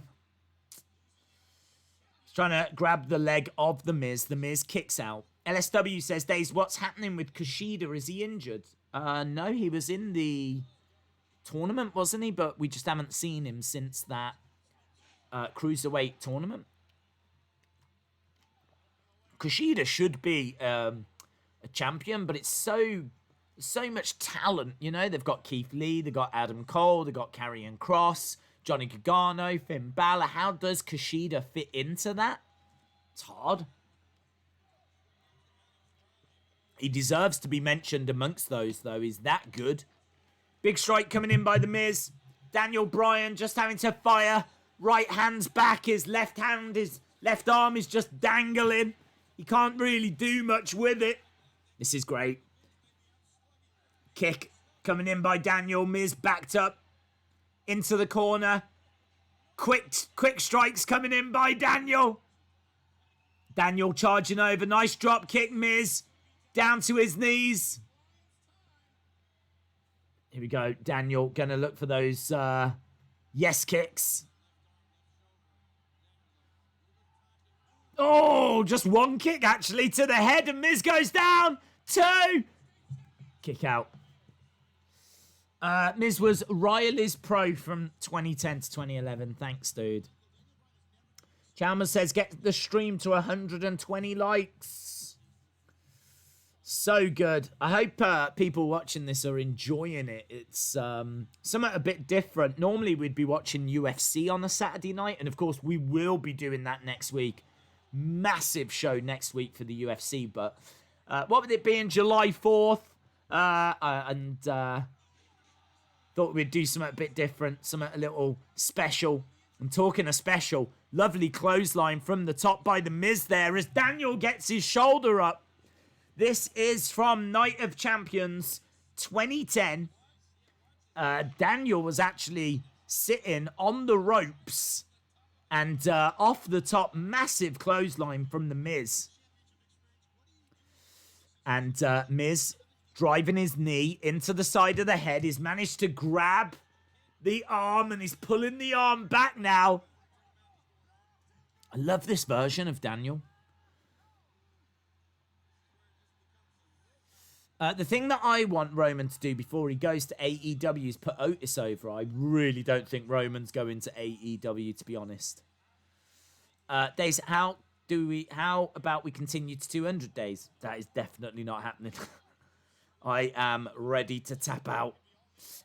He's trying to grab the leg of the Miz. The Miz kicks out. LSW says, Days, what's happening with Kushida? Is he injured? No, he was in the tournament, wasn't he? But we just haven't seen him since that Cruiserweight tournament. Kushida should be a champion, but it's so much talent, you know? They've got Keith Lee, they've got Adam Cole, they've got Karrion Kross, Johnny Gargano, Finn Balor. How does Kushida fit into that? It's hard. He deserves to be mentioned amongst those, though. He's that good. Big strike coming in by The Miz. Daniel Bryan just having to fire. Right hand's back. His left arm is just dangling. He can't really do much with it. This is great. Kick coming in by Daniel. Miz backed up into the corner. Quick strikes coming in by Daniel. Daniel charging over. Nice drop kick. Miz down to his knees. Here we go. Daniel gonna look for those yes kicks. Oh, just one kick actually to the head, and Miz goes down. 2. Kick out. Miz was Riley's pro from 2010 to 2011. Thanks, dude. Chalmers says, get the stream to 120 likes. So good. I hope people watching this are enjoying it. It's something a bit different. Normally we'd be watching UFC on a Saturday night, and of course we will be doing that next week. Massive show next week for the UFC, but what with it being July 4th, thought we'd do something a bit different, something a little special. I'm talking a special. Lovely clothesline from the top by The Miz there as Daniel gets his shoulder up. This is from Night of Champions 2010. Daniel was actually sitting on the ropes and off the top, massive clothesline from The Miz. And Miz driving his knee into the side of the head. He's managed to grab the arm and he's pulling the arm back now. I love this version of Daniel. The thing that I want Roman to do before he goes to AEW is put Otis over. I really don't think Roman's going to AEW, to be honest. Days, how about we continue to 200 days? That is definitely not happening. I am ready to tap out.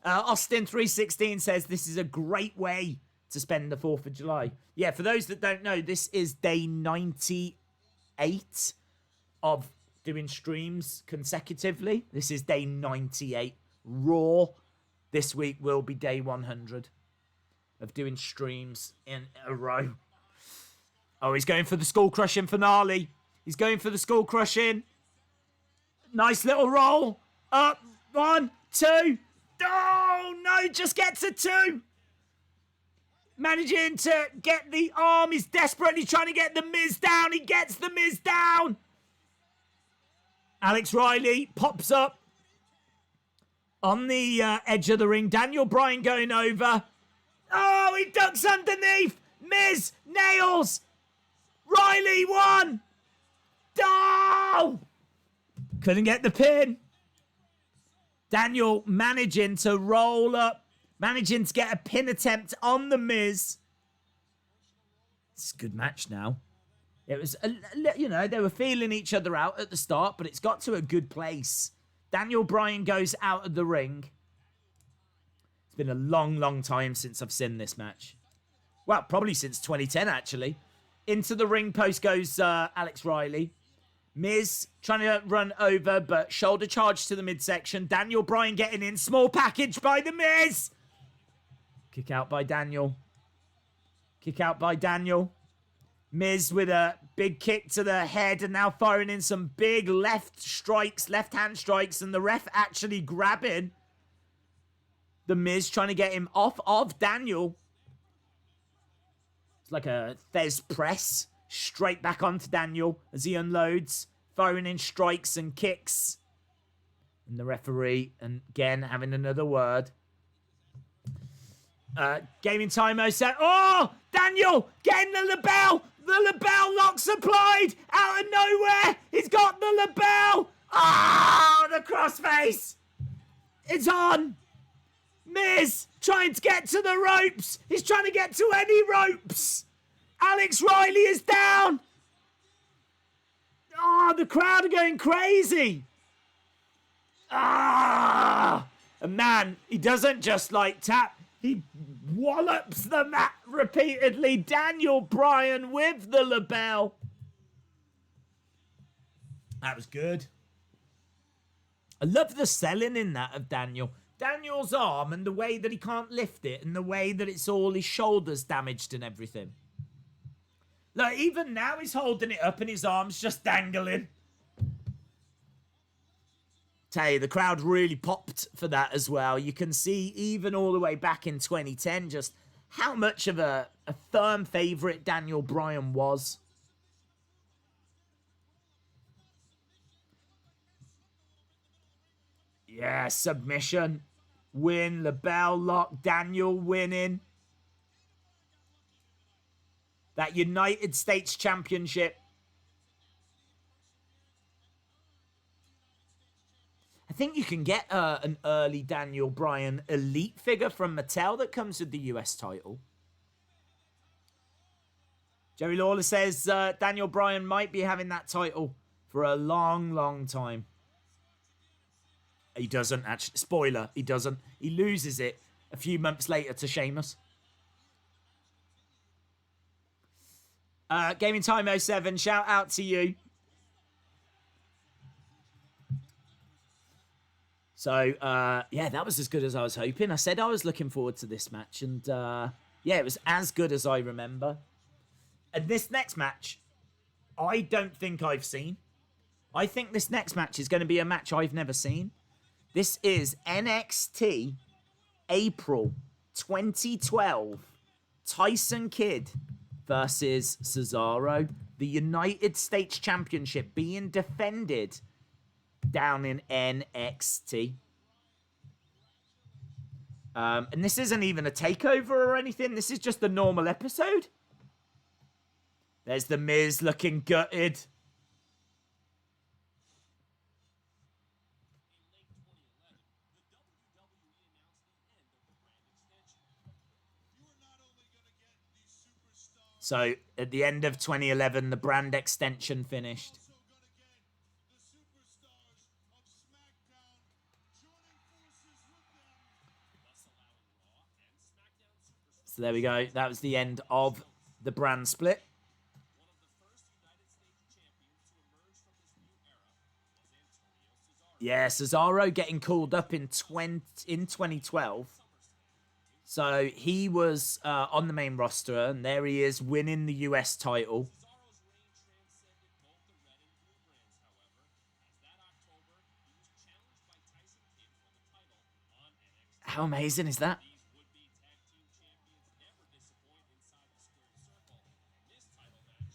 Austin316 says this is a great way to spend the 4th of July. Yeah, for those that don't know, this is day 98 of doing streams consecutively. This is day 98. Raw this week will be day 100 of doing streams in a row. Oh, he's going for the skull crushing finale. He's going for the skull crushing. Nice little roll. Up. 1, 2. Oh, no. Just get to 2. Managing to get the arm. He's desperately trying to get the Miz down. He gets the Miz down. Alex Riley pops up on the edge of the ring. Daniel Bryan going over. Oh, he ducks underneath. Miz nails. Riley won. Oh! Couldn't get the pin. Daniel managing to roll up. Managing to get a pin attempt on the Miz. It's a good match now. It was, they were feeling each other out at the start, but it's got to a good place. Daniel Bryan goes out of the ring. It's been a long, long time since I've seen this match. Well, probably since 2010, actually. Into the ring post goes Alex Riley. Miz trying to run over, but shoulder charge to the midsection. Daniel Bryan getting in. Small package by the Miz. Kick out by Daniel. Kick out by Daniel. Miz with a big kick to the head and now firing in some big left hand strikes, and the ref actually grabbing the Miz, trying to get him off of Daniel. It's like a Thez press straight back onto Daniel as he unloads, firing in strikes and kicks. And the referee, and again, having another word. Gaming timer set. Oh! Daniel getting the label! The label lock supplied! Out of nowhere! He's got the label! Ah! Oh, the crossface! It's on! Miz trying to get to the ropes! He's trying to get to any ropes! Alex Riley is down! Oh, the crowd are going crazy! Ah! And man, he doesn't just like tap. He wallops the mat repeatedly. Daniel Bryan with the label. That was good. I love the selling in that of Daniel. Daniel's arm and the way that he can't lift it and the way that it's all his shoulders damaged and everything. Look, even now he's holding it up and his arm's just dangling. Tell you, the crowd really popped for that as well. You can see even all the way back in 2010 just how much of a firm favourite Daniel Bryan was. Yeah, submission. Win, label lock, Daniel winning. That United States Championship. I think you can get an early Daniel Bryan Elite figure from Mattel that comes with the US title. Jerry Lawler says Daniel Bryan might be having that title for a long, long time. He doesn't, actually. Spoiler, he doesn't. He loses it a few months later to Sheamus. Gaming Time 07, shout out to you. So, yeah, that was as good as I was hoping. I said I was looking forward to this match, and yeah, it was as good as I remember. And this next match, I don't think I've seen. I think this next match is going to be a match I've never seen. This is NXT April 2012. Tyson Kidd versus Cesaro. The United States Championship being defended down in NXT. And this isn't even a takeover or anything. This is just a normal episode. There's The Miz looking gutted. So, at the end of 2011, the brand extension finished. So, there we go. That was the end of the brand split. Yeah, Cesaro getting called up in 2012. So he was on the main roster, and there he is winning the US title. How amazing is that?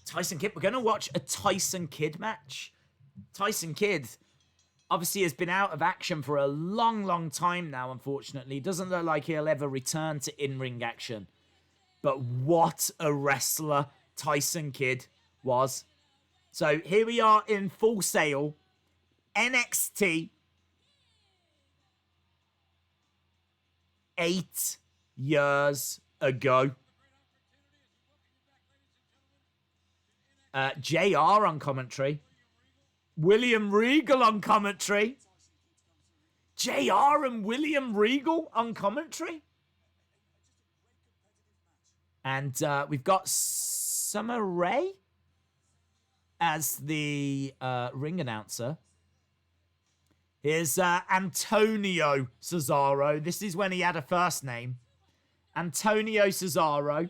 Tyson Kidd. We're going to watch a Tyson Kidd match. Tyson Kidd obviously has been out of action for a long, long time now, unfortunately. Doesn't look like he'll ever return to in-ring action. But what a wrestler Tyson Kidd was. So here we are in Full Sail. NXT. 8 years ago. JR on commentary. William Regal on commentary. JR and William Regal on commentary. And we've got Summer Rae as the ring announcer. Here's Antonio Cesaro. This is when he had a first name. Antonio Cesaro.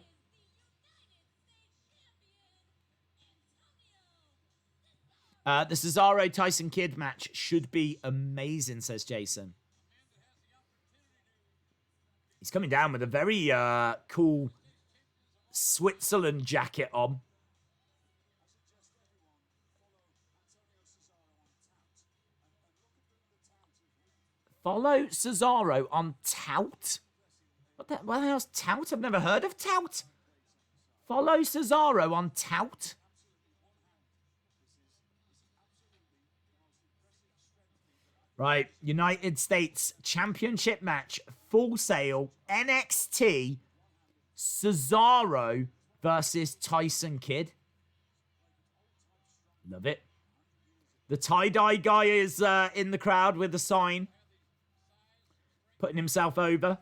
The Cesaro-Tyson Kidd match should be amazing, says Jason. He's coming down with a very cool Switzerland jacket on. Follow Cesaro on Tout? What the hell's Tout? I've never heard of Tout. Follow Cesaro on Tout? Right, United States Championship match, Full Sail, NXT, Cesaro versus Tyson Kidd. Love it. The tie-dye guy is in the crowd with a sign, putting himself over.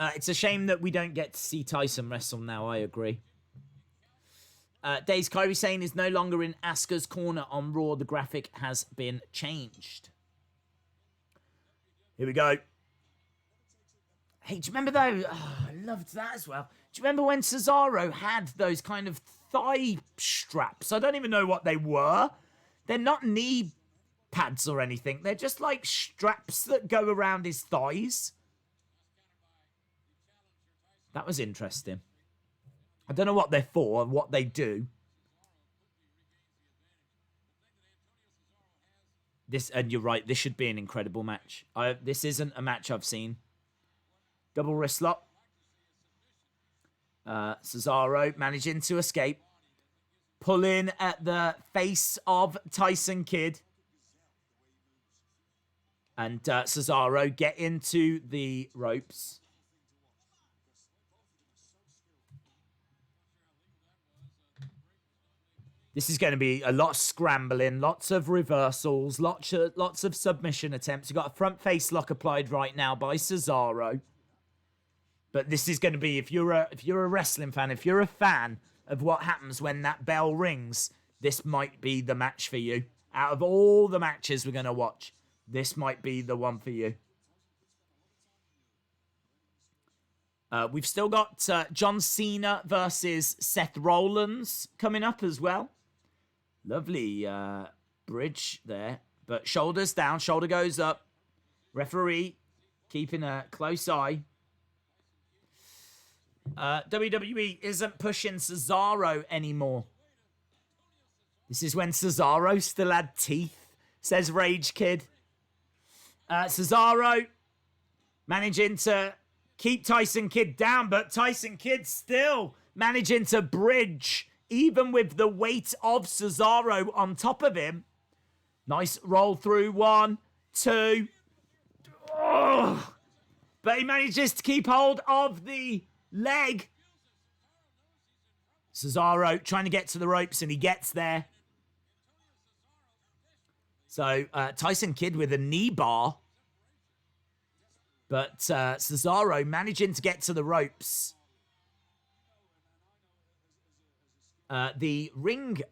It's a shame that we don't get to see Tyson wrestle now, I agree. Days Kyrie saying is no longer in Asuka's corner on Raw. The graphic has been changed. Here we go. Hey, do you remember though? Oh, I loved that as well. Do you remember when Cesaro had those kind of thigh straps? I don't even know what they were. They're not knee pads or anything. They're just like straps that go around his thighs. That was interesting. I don't know what they're for and what they do. And you're right, this should be an incredible match. This isn't a match I've seen. Double wrist lock. Cesaro managing to escape. Pulling at the face of Tyson Kidd. And Cesaro get into the ropes. This is going to be a lot of scrambling, lots of reversals, lots of submission attempts. You've got a front face lock applied right now by Cesaro. But this is going to be, if you're a wrestling fan, if you're a fan of what happens when that bell rings, this might be the match for you. Out of all the matches we're going to watch, this might be the one for you. We've still got John Cena versus Seth Rollins coming up as well. Lovely bridge there. But shoulders down, shoulder goes up. Referee keeping a close eye. WWE isn't pushing Cesaro anymore. This is when Cesaro still had teeth, says Rage Kid. Cesaro managing to keep Tyson Kidd down, but Tyson Kidd still managing to bridge, even with the weight of Cesaro on top of him. Nice roll through, 1, 2. Oh, but he manages to keep hold of the leg. Cesaro trying to get to the ropes, and he gets there. So Tyson Kidd with a knee bar. But Cesaro managing to get to the ropes. The ring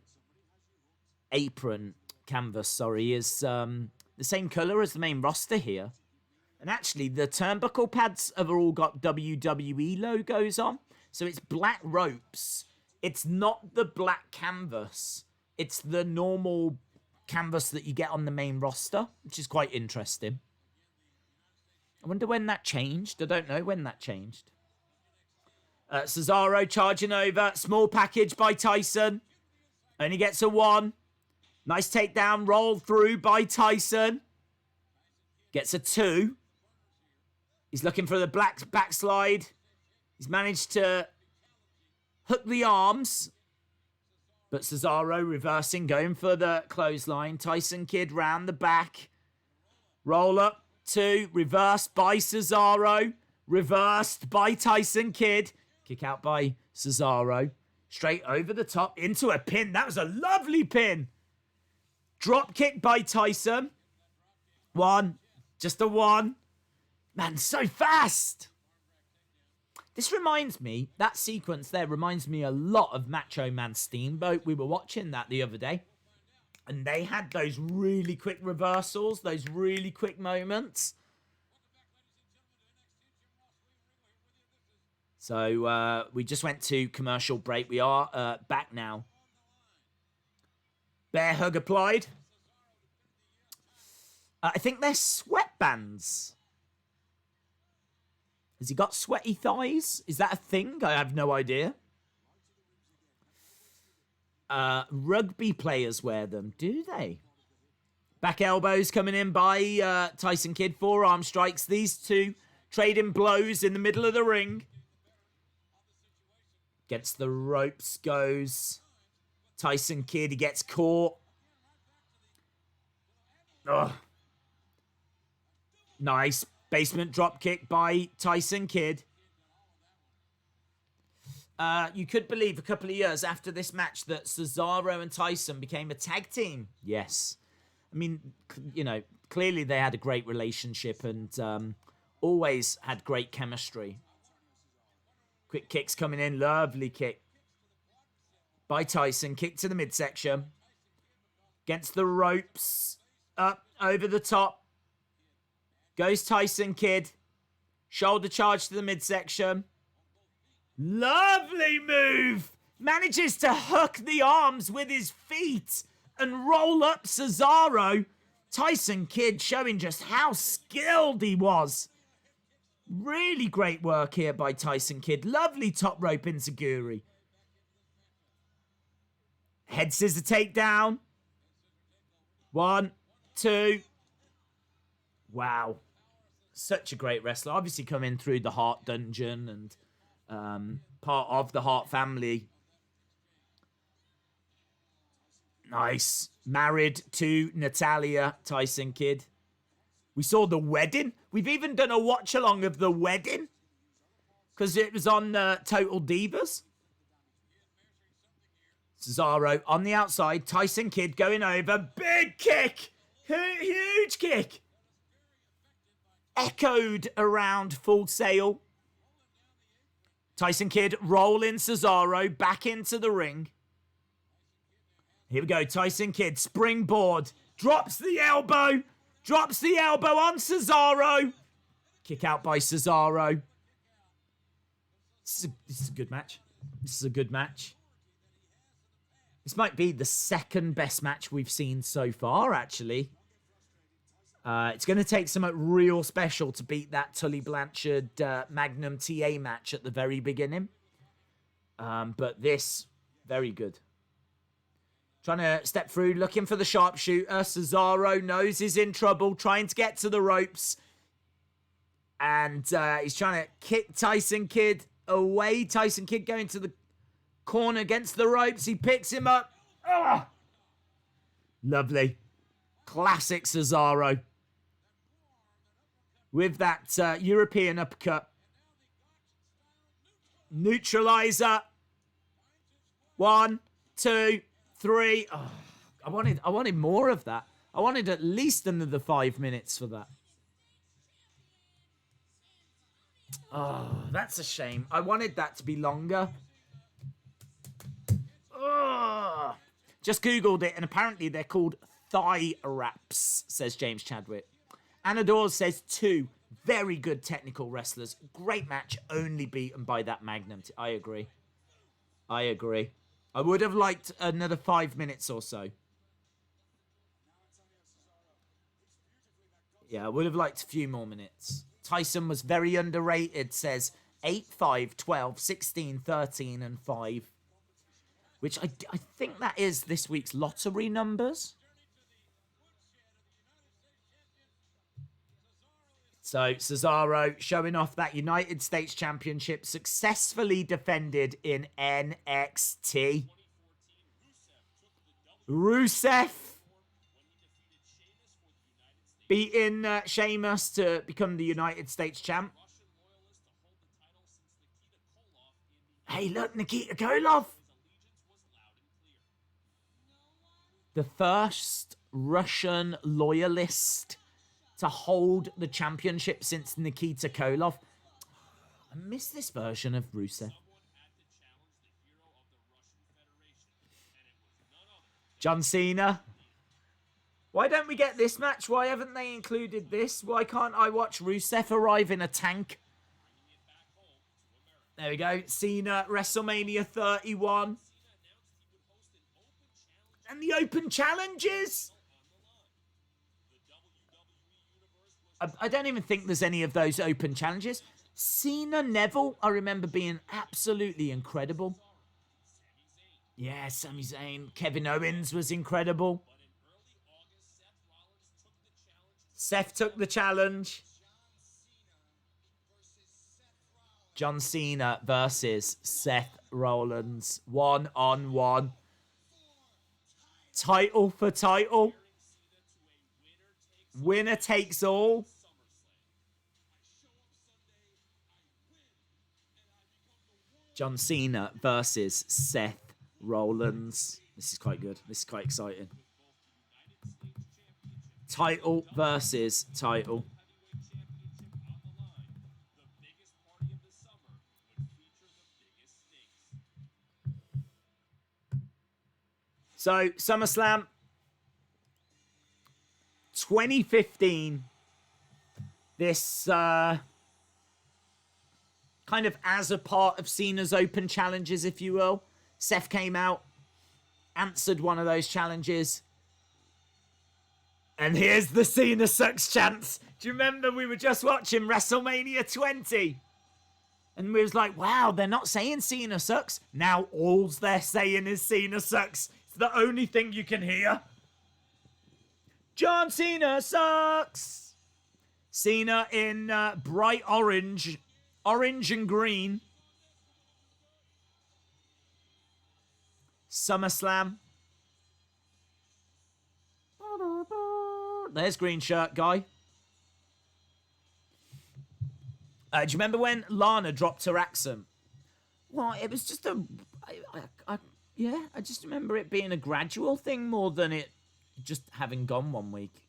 apron canvas, is the same color as the main roster here. And actually, the turnbuckle pads have all got WWE logos on. So it's black ropes. It's not the black canvas. It's the normal canvas that you get on the main roster, which is quite interesting. I wonder when that changed. I don't know when that changed. Cesaro charging over. Small package by Tyson. Only gets a 1. Nice takedown. Roll through by Tyson. Gets a 2. He's looking for the black backslide. He's managed to hook the arms. But Cesaro reversing. Going for the clothesline. Tyson Kidd round the back. Roll up. 2, reversed by Cesaro, reversed by Tyson Kidd, kick out by Cesaro, straight over the top into a pin. That was a lovely pin. Drop kick by Tyson. 1, just a 1. Man, so fast. This reminds me, that sequence there reminds me a lot of Macho Man Steamboat. We were watching that the other day. And they had those really quick reversals, those really quick moments. So we just went to commercial break. We are back now. Bear hug applied. I think they're sweatbands. Has he got sweaty thighs? Is that a thing? I have no idea. Rugby players wear them, do they? Back elbows coming in by Tyson Kidd. Forearm strikes. These two trading blows in the middle of the ring. Against the ropes goes Tyson Kidd. He gets caught. Ugh. Nice basement drop kick by Tyson Kidd. You could believe a couple of years after this match that Cesaro and Tyson became a tag team. Yes. I mean, you know, clearly they had a great relationship and always had great chemistry. Quick kicks coming in. Lovely kick by Tyson. Kick to the midsection. Against the ropes. Up over the top. Goes Tyson Kidd. Shoulder charge to the midsection. Lovely move. Manages to hook the arms with his feet and roll up Cesaro. Tyson Kidd showing just how skilled he was. Really great work here by Tyson Kidd. Lovely top rope enziguri. Head scissor takedown. 1, 2. Wow. Such a great wrestler. Obviously coming through the Hart dungeon and part of the Hart family. Nice. Married to Natalia, Tyson Kidd. We saw the wedding. We've even done a watch-along of the wedding. Because it was on Total Divas. Cesaro on the outside. Tyson Kidd going over. Big kick. Huge kick. Echoed around Full Sail. Tyson Kidd rolling Cesaro back into the ring. Here we go. Tyson Kidd springboard. Drops the elbow. Drops the elbow on Cesaro. Kick out by Cesaro. This is a good match. This is a good match. This might be the second best match we've seen so far, actually. It's going to take something real special to beat that Tully Blanchard Magnum TA match at the very beginning. But this, very good. Trying to step through, looking for the sharpshooter. Cesaro knows he's in trouble, trying to get to the ropes. And he's trying to kick Tyson Kidd away. Tyson Kidd going to the corner against the ropes. He picks him up. Oh! Lovely. Classic Cesaro. With that European uppercut. Neutralizer. 1, 2, 3. Oh, I wanted more of that. I wanted at least another 5 minutes for that. Oh, that's a shame. I wanted that to be longer. Oh. Just Googled it, and apparently they're called thigh wraps, says James Chadwick. Anador says 2 very good technical wrestlers. Great match, only beaten by that Magnum. I agree. I agree. I would have liked another 5 minutes or so. Yeah, I would have liked a few more minutes. Tyson was very underrated, says 8, 5, 12, 16, 13, and 5. Which I think that is this week's lottery numbers. So, Cesaro showing off that United States Championship successfully defended in NXT. Rusev beating Sheamus to become the United States champ. Hey, look, Nikita Koloff. The first Russian loyalist to hold the championship since Nikita Koloff. I miss this version of Rusev. John Cena. Why don't we get this match? Why haven't they included this? Why can't I watch Rusev arrive in a tank? There we go. Cena, WrestleMania 31. And the open challenges. I don't even think there's any of those open challenges. Cena Neville, I remember being absolutely incredible. Yeah, Sami Zayn. Kevin Owens was incredible. Seth took the challenge. John Cena versus Seth Rollins. 1-on-1. Title for title. Winner takes all. John Cena versus Seth Rollins. This is quite good. This is quite exciting. Title versus title. So, SummerSlam 2015. This kind of as a part of Cena's open challenges, if you will. Seth came out, answered one of those challenges. And here's the Cena sucks chance. Do you remember we were just watching WrestleMania 20? And we was like, wow, they're not saying Cena sucks. Now all they're saying is Cena sucks. It's the only thing you can hear. John Cena sucks. Cena in bright orange and green. SummerSlam. There's green shirt guy. Do you remember when Lana dropped her accent? Well, it was just a... Yeah, I just remember it being a gradual thing more than it just having gone 1 week.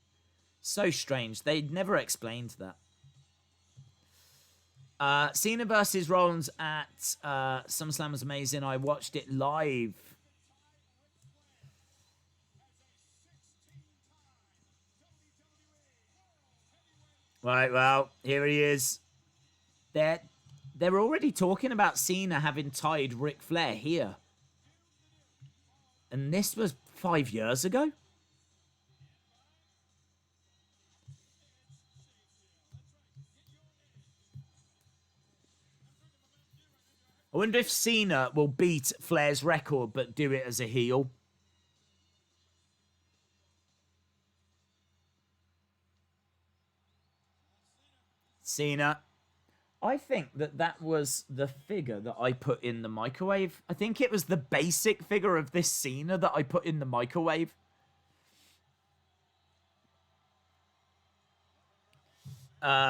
So strange. They never explained that. Cena versus Rollins at SummerSlam was amazing. I watched it live. Right, well, here he is. They're already talking about Cena having tied Ric Flair here. And this was 5 years ago? I wonder if Cena will beat Flair's record but do it as a heel. Cena. I think that was the figure that I put in the microwave. I think it was the basic figure of this Cena that I put in the microwave.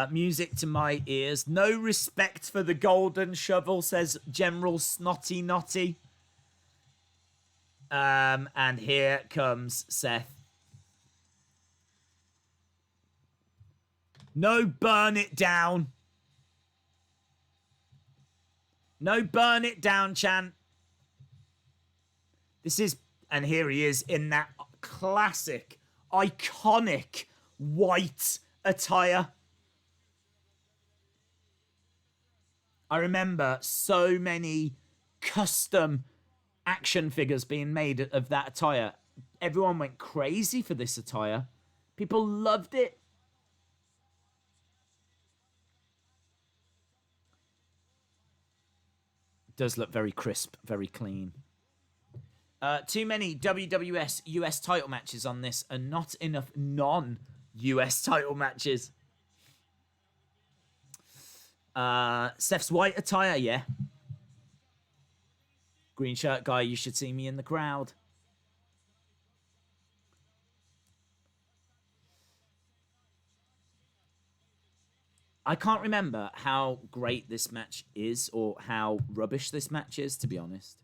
Music to my ears. No respect for the golden shovel, says General Snotty Notty. And here comes Seth. No, burn it down. No, burn it down, Chan. This is, and here he is in that classic, iconic white attire. I remember so many custom action figures being made of that attire. Everyone went crazy for this attire. People loved it. Does look very crisp, very clean. Too many WWS US title matches on this and not enough non-US title matches. Seth's white attire, yeah. Green shirt guy, you should see me in the crowd. I can't remember how great this match is or how rubbish this match is, to be honest.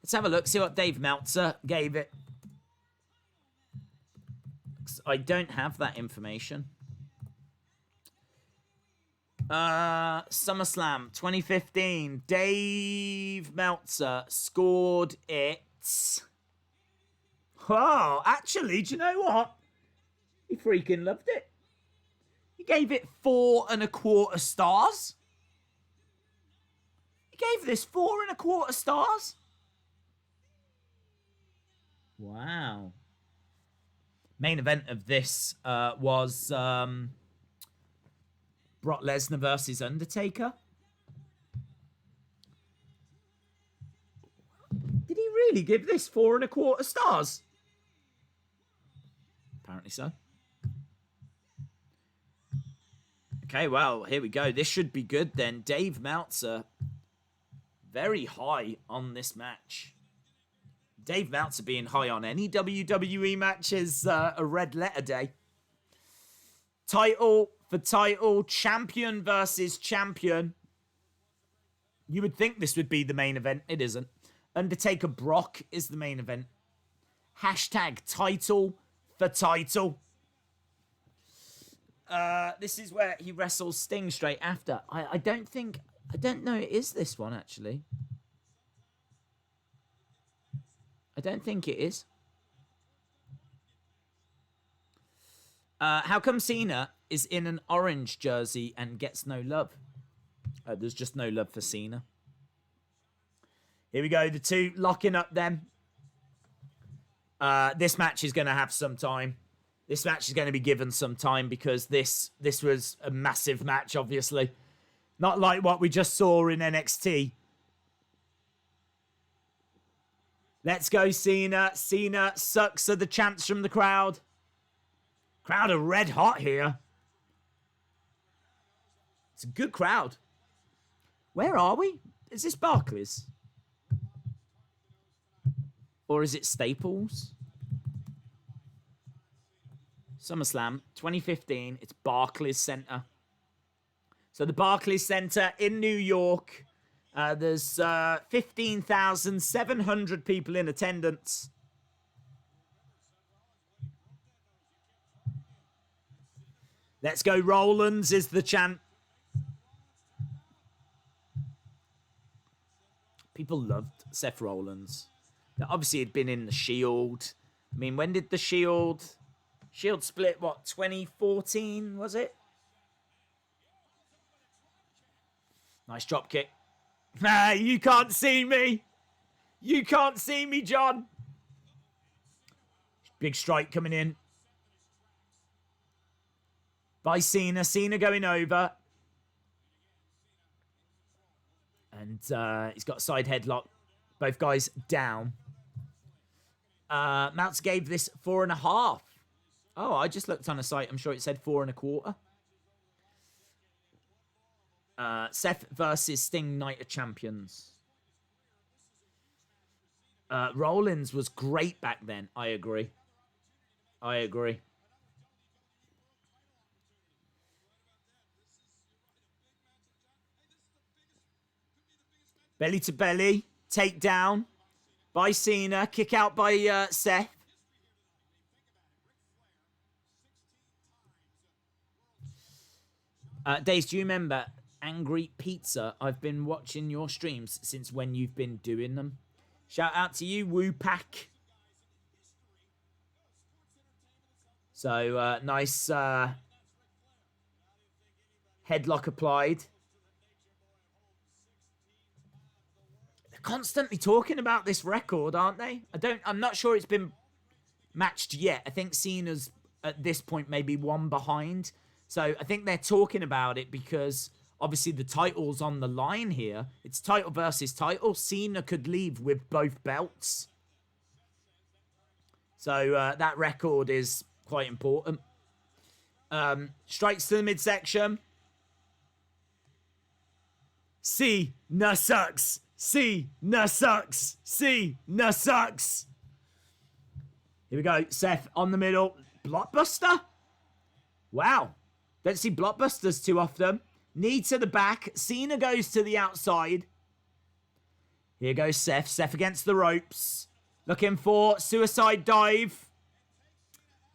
Let's have a look, see what Dave Meltzer gave it. I don't have that information. SummerSlam 2015. Dave Meltzer scored it. Oh, actually, do you know what? He freaking loved it. He gave it 4.25 stars. He gave this 4.25 stars. Wow. Main event of this was Brock Lesnar versus Undertaker. Did he really give this 4.25 stars? Apparently so. Okay, well, here we go. This should be good then. Dave Meltzer, very high on this match. Dave Meltzer being high on any WWE match is a red letter day. Title for title, champion versus champion. You would think this would be the main event. It isn't. Undertaker Brock is the main event. Hashtag title for title. This is where he wrestles Sting straight after. I don't know it is this one, actually. I don't think it is. How come Cena is in an orange jersey and gets no love? There's just no love for Cena. Here we go. The two locking up then. This match is going to have some time. This match is going to be given some time because this was a massive match, obviously. Not like what we just saw in NXT. Let's go, Cena. Cena sucks are the chants from the crowd. Crowd are red hot here. It's a good crowd. Where are we? Is this Barclays? Or is it Staples? SummerSlam 2015. It's Barclays Center. So the Barclays Center in New York. There's 15,700 people in attendance. Let's go Rollins is the chant. People loved Seth Rollins. Obviously, he'd been in the Shield. I mean, when did the Shield split? What, 2014, was it? Nice drop kick. Ah, you can't see me. You can't see me, John. Big strike coming in. By Cena. Cena going over. And he's got a side headlock. Both guys down. Mounts gave this 4.5. Oh, I just looked on a site. I'm sure it said 4.25. Seth versus Sting, Night of Champions. Rollins was great back then. I agree. I agree. Belly to belly. Takedown by Cena. Kick out by Seth. Days, do you remember Angry Pizza? I've been watching your streams since when you've been doing them. Shout out to you, Woo Pack. So, nice headlock applied. They're constantly talking about this record, aren't they? I'm not sure it's been matched yet. I think Cena's at this point maybe one behind. So I think they're talking about it because obviously the title's on the line here. It's title versus title. Cena could leave with both belts. So that record is quite important. Strikes to the midsection. Cena sucks. Cena sucks. Cena sucks. Here we go. Seth on the middle. Blockbuster? Wow. Don't see blockbusters too often. Knee to the back. Cena goes to the outside. Here goes Seth. Seth against the ropes. Looking for suicide dive.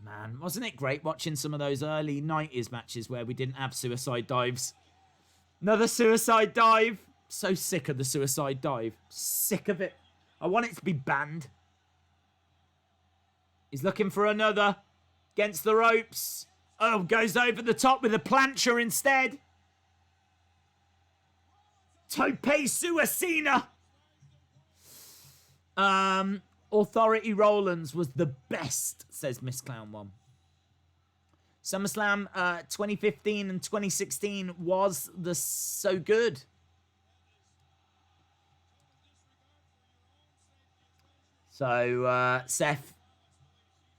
Man, wasn't it great watching some of those early 90s matches where we didn't have suicide dives? Another suicide dive. So sick of the suicide dive. Sick of it. I want it to be banned. He's looking for another. Against the ropes. Oh, goes over the top with a plancher instead. Tope Suicina. Authority Rollins was the best, says Miss Clown 1. SummerSlam 2015 and 2016 was so good. So, Seth,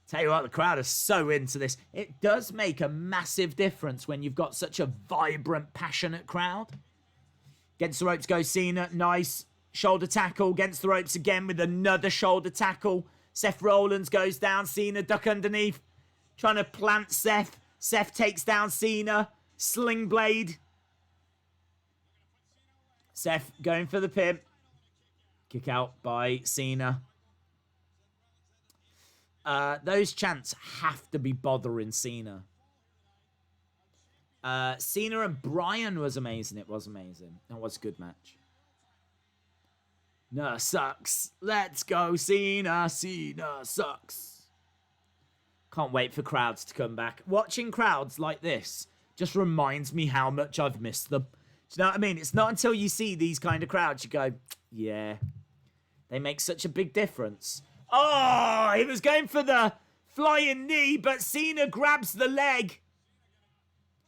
tell you what, the crowd is so into this. It does make a massive difference when you've got such a vibrant, passionate crowd. Against the ropes goes Cena. Nice shoulder tackle. Against the ropes again with another shoulder tackle. Seth Rollins goes down. Cena duck underneath. Trying to plant Seth. Seth takes down Cena. Sling blade. Seth going for the pin. Kick out by Cena. Those chants have to be bothering Cena. Cena and Bryan was amazing. It was amazing. It was a good match. No, sucks. Let's go, Cena. Cena sucks. Can't wait for crowds to come back. Watching crowds like this just reminds me how much I've missed them. Do you know what I mean? It's not until you see these kind of crowds you go, yeah, they make such a big difference. Oh, he was going for the flying knee, but Cena grabs the leg.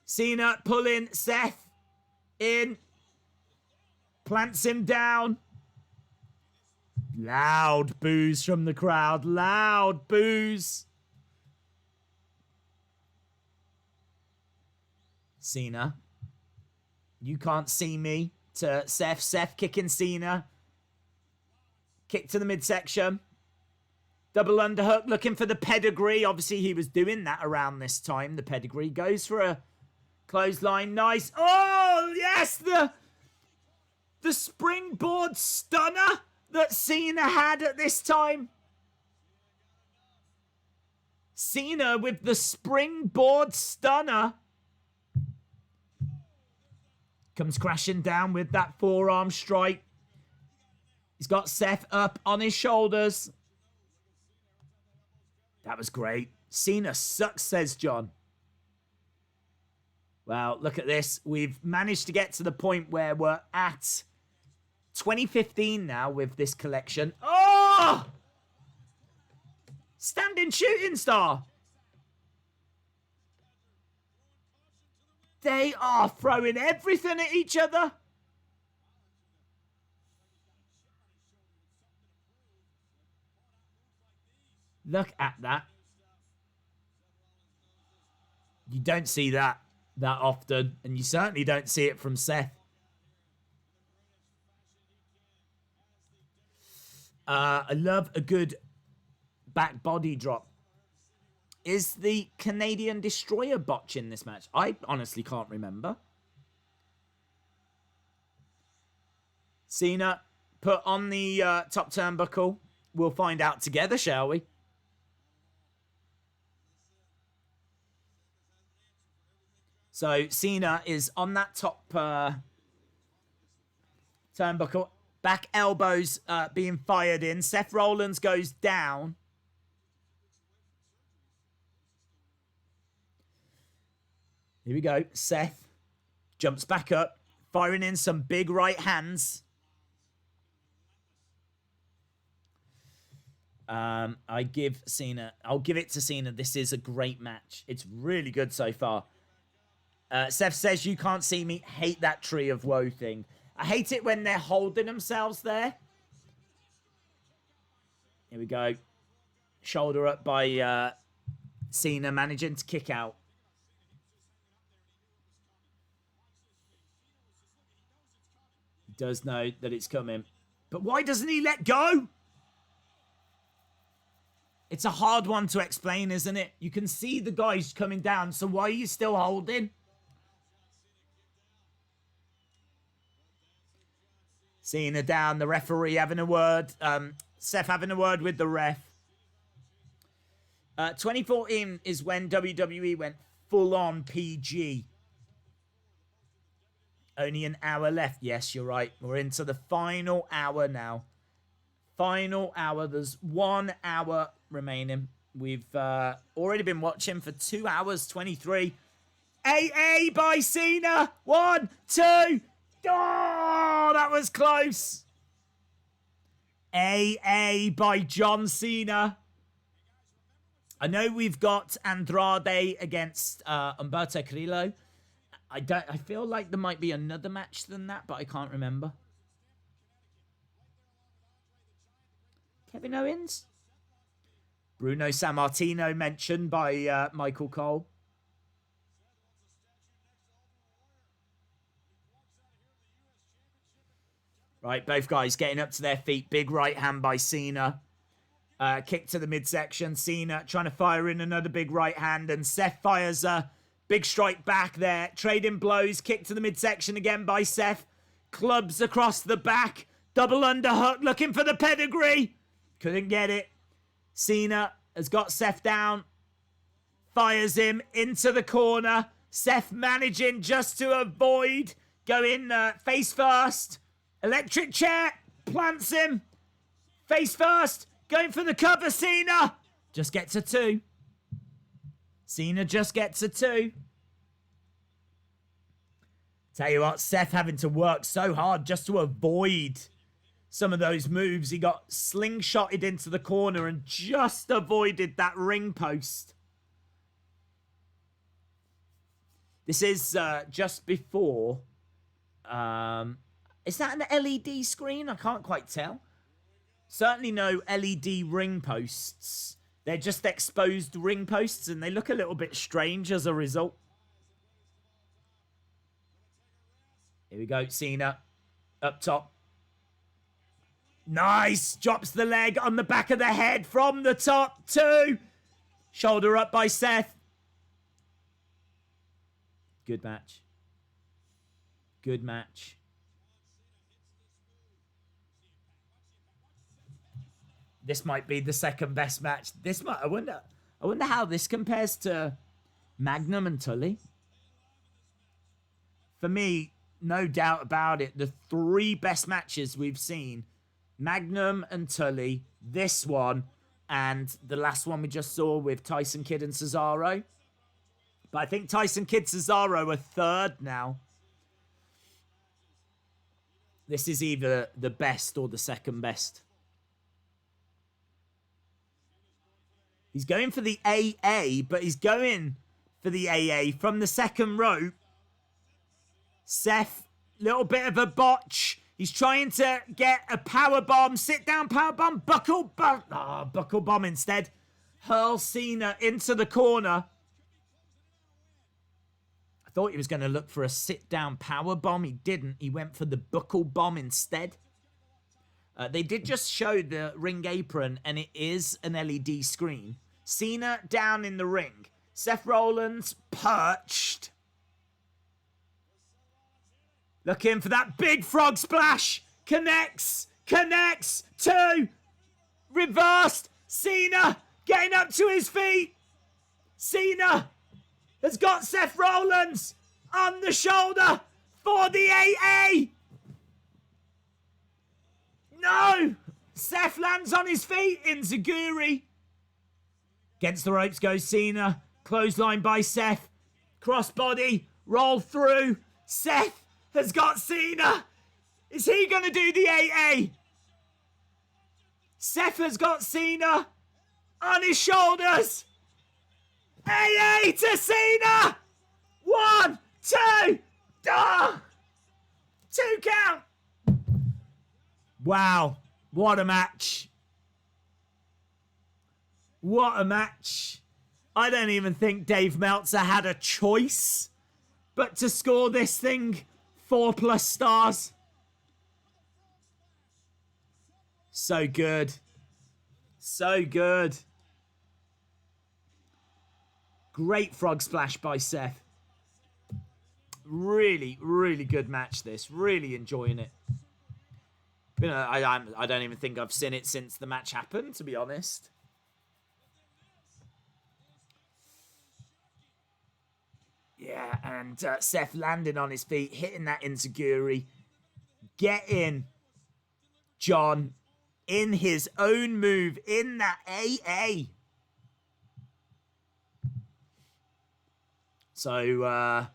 Cena pulling Seth in. Plants him down. Loud boos from the crowd. Loud boos. Cena. You can't see me. To Seth. Seth kicking Cena. Kick to the midsection. Double underhook, looking for the pedigree. Obviously, he was doing that around this time. The pedigree goes for a clothesline. Nice. Oh, yes! The springboard stunner that Cena had at this time? Cena with the springboard stunner. Comes crashing down with that forearm strike. He's got Seth up on his shoulders. That was great. Cena sucks, says John. Well, look at this. We've managed to get to the point where we're at 2015 now with this collection. Oh! Standing shooting star. They are throwing everything at each other. Look at that. You don't see that often, and you certainly don't see it from Seth. I love a good back body drop. Is the Canadian Destroyer botch in this match? I honestly can't remember. Cena put on the top turnbuckle. We'll find out together, shall we? So Cena is on that top turnbuckle. Back elbows being fired in. Seth Rollins goes down. Here we go. Seth jumps back up, firing in some big right hands. I'll give it to Cena. This is a great match. It's really good so far. Seth says, you can't see me. Hate that tree of woe thing. I hate it when they're holding themselves there. Here we go. Shoulder up by Cena, managing to kick out. He does know that it's coming. But why doesn't he let go? It's a hard one to explain, isn't it? You can see the guys coming down, so why are you still holding? Cena down, the referee having a word. Seth having a word with the ref. 2014 is when WWE went full-on PG. Only an hour left. Yes, you're right. We're into the final hour now. Final hour. There's 1 hour remaining. We've already been watching for 2 hours 23. AA by Cena. 1, 2. Oh, that was close. AA by John Cena. I know we've got Andrade against Humberto Carrillo. I feel like there might be another match than that, but I can't remember. Kevin Owens? Bruno Sammartino mentioned by Michael Cole. Right, both guys getting up to their feet. Big right hand by Cena. Kick to the midsection. Cena trying to fire in another big right hand. And Seth fires a big strike back there. Trading blows. Kick to the midsection again by Seth. Clubs across the back. Double underhook. Looking for the pedigree. Couldn't get it. Cena has got Seth down. Fires him into the corner. Seth managing just to avoid going face first. Electric chair. Plants him. Face first. Going for the cover. Cena. Just gets a 2. Cena just gets a 2. Tell you what, Seth having to work so hard just to avoid some of those moves. He got slingshotted into the corner and just avoided that ring post. This is just before... is that an LED screen? I can't quite tell. Certainly no LED ring posts. They're just exposed ring posts and they look a little bit strange as a result. Here we go, Cena. Up top. Nice! Drops the leg on the back of the head from the top. 2. Shoulder up by Seth. Good match. Good match. This might be the second best match. I wonder how this compares to Magnum and Tully. For me, no doubt about it, the 3 best matches we've seen, Magnum and Tully, this one, and the last one we just saw with Tyson Kidd and Cesaro. But I think Tyson Kidd, Cesaro are third now. This is either the best or the second best. He's going for the AA, but he's going for the AA from the second rope. Seth, little bit of a botch. He's trying to get a power bomb, sit down power bomb, buckle bomb instead. Hurl Cena into the corner. I thought he was going to look for a sit down power bomb. He didn't. He went for the buckle bomb instead. They did just show the ring apron, and it is an LED screen. Cena down in the ring. Seth Rollins perched. Looking for that big frog splash. Connects. 2. Reversed. Cena getting up to his feet. Cena has got Seth Rollins on the shoulder for the AA. No. Seth lands on his feet in Zaguri. Against the ropes goes Cena. Clothesline by Seth. Crossbody. Roll through. Seth has got Cena. Is he going to do the AA? Seth has got Cena on his shoulders. AA to Cena. 1, 2. 2 count. Wow. What a match. What a match. I don't even think Dave Meltzer had a choice but to score this thing 4+ stars. So good. So good. Great frog splash by Seth. Really, really good match this. Really enjoying it. You know, I don't even think I've seen it since the match happened, to be honest. Yeah, and Seth landing on his feet, hitting that enziguri. Getting John in his own move in that AA. So,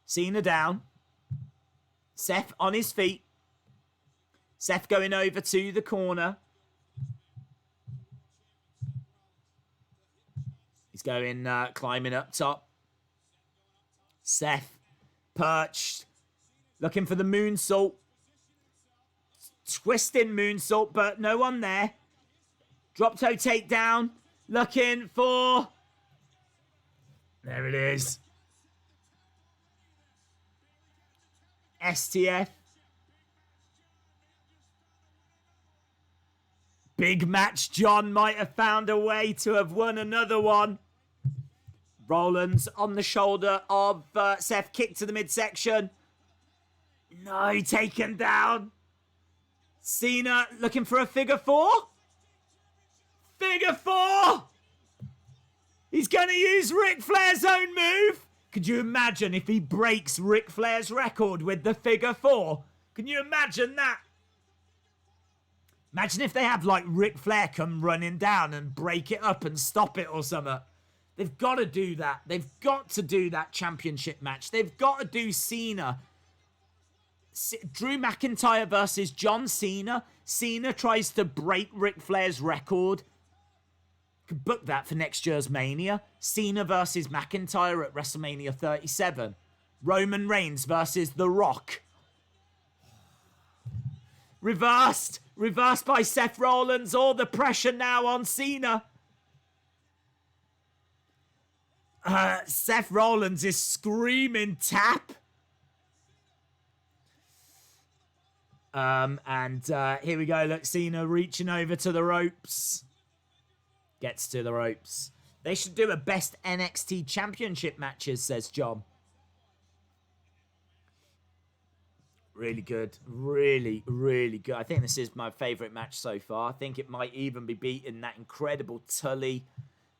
Cena down. Seth on his feet. Seth going over to the corner. He's going, climbing up top. Seth perched. Looking for the moonsault. Twisting moonsault, but no one there. Drop toe takedown. Looking for... There it is. STF. Big match. John might have found a way to have won another one. Rollins on the shoulder of Seth. Kick to the midsection. No, taken down. Cena looking for a figure 4. Figure 4. He's going to use Ric Flair's own move. Could you imagine if he breaks Ric Flair's record with the figure 4? Can you imagine that? Imagine if they have, like, Ric Flair come running down and break it up and stop it or something. They've got to do that. They've got to do that championship match. They've got to do Cena. Drew McIntyre versus John Cena. Cena tries to break Ric Flair's record. Could book that for next year's Mania. Cena versus McIntyre at WrestleMania 37. Roman Reigns versus The Rock. Reversed by Seth Rollins. All the pressure now on Cena. Seth Rollins is screaming tap. And here we go. Look, Cena reaching over to the ropes. Gets to the ropes. They should do a best NXT championship matches, says John. Really good. Really, really good. I think this is my favourite match so far. I think it might even be beating that incredible Tully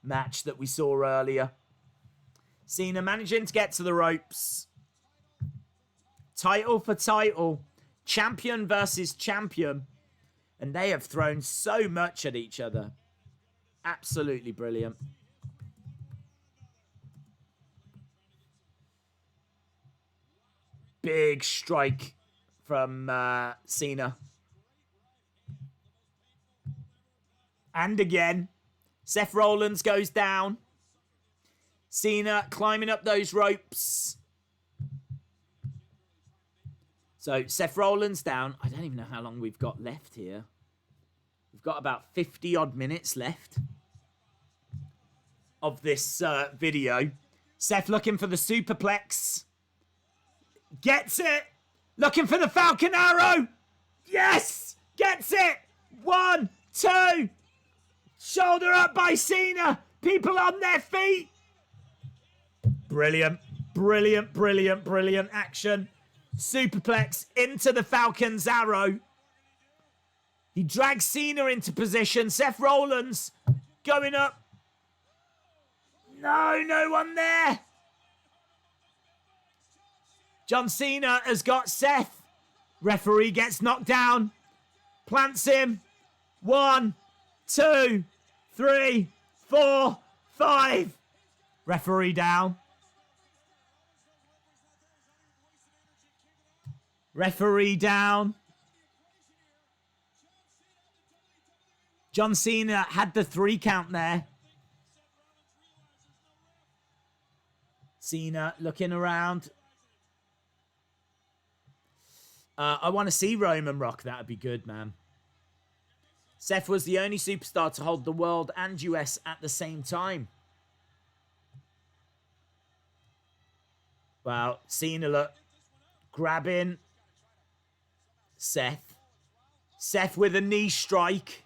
match that we saw earlier. Cena managing to get to the ropes. Title for title. Champion versus champion. And they have thrown so much at each other. Absolutely brilliant. Big strike from Cena. And again, Seth Rollins goes down. Cena climbing up those ropes. So Seth Rollins down. I don't even know how long we've got left here. We've got about 50 odd minutes left of this video. Seth looking for the superplex. Gets it. Looking for the Falcon Arrow. Yes. Gets it. 1, 2. Shoulder up by Cena. People on their feet. Brilliant. Brilliant, brilliant, brilliant action. Superplex into the Falcon's Arrow. He drags Cena into position. Seth Rollins going up. No one there. John Cena has got Seth. Referee gets knocked down. Plants him. 1, 2, 3, 4, 5. Referee down. Referee down. John Cena had the 3 count there. Cena looking around. I want to see Roman Rock. That would be good, man. Seth was the only superstar to hold the world and US at the same time. Well, Cena, look, grabbing Seth. Seth with a knee strike.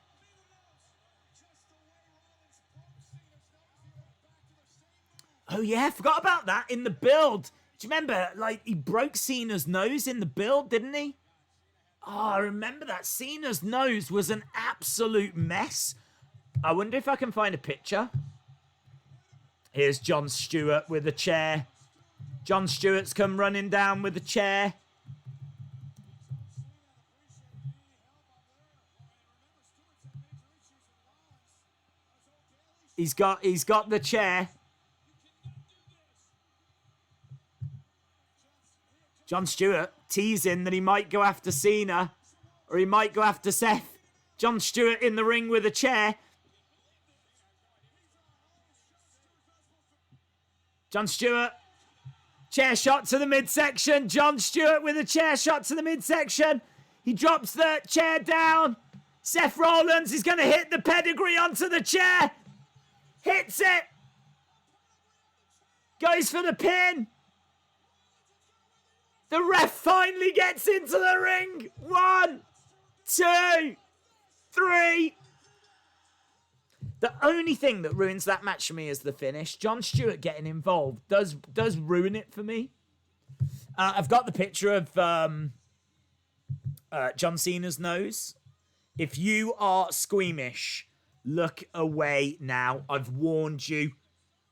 Oh, yeah, forgot about that in the build. Do you remember, like, he broke Cena's nose in the build, didn't he? Oh, I remember that. Cena's nose was an absolute mess. I wonder if I can find a picture. Here's Jon Stewart with a chair. Jon Stewart's come running down with a chair. He's got the chair. Jon Stewart teasing that he might go after Cena or he might go after Seth. Jon Stewart in the ring with a chair. Jon Stewart, chair shot to the midsection. Jon Stewart with a chair shot to the midsection. He drops the chair down. Seth Rollins is going to hit the pedigree onto the chair. Hits it. Goes for the pin. The ref finally gets into the ring. 1, 2, 3. The only thing that ruins that match for me is the finish. Jon Stewart getting involved does ruin it for me. I've got the picture of John Cena's nose. If you are squeamish, look away now. I've warned you.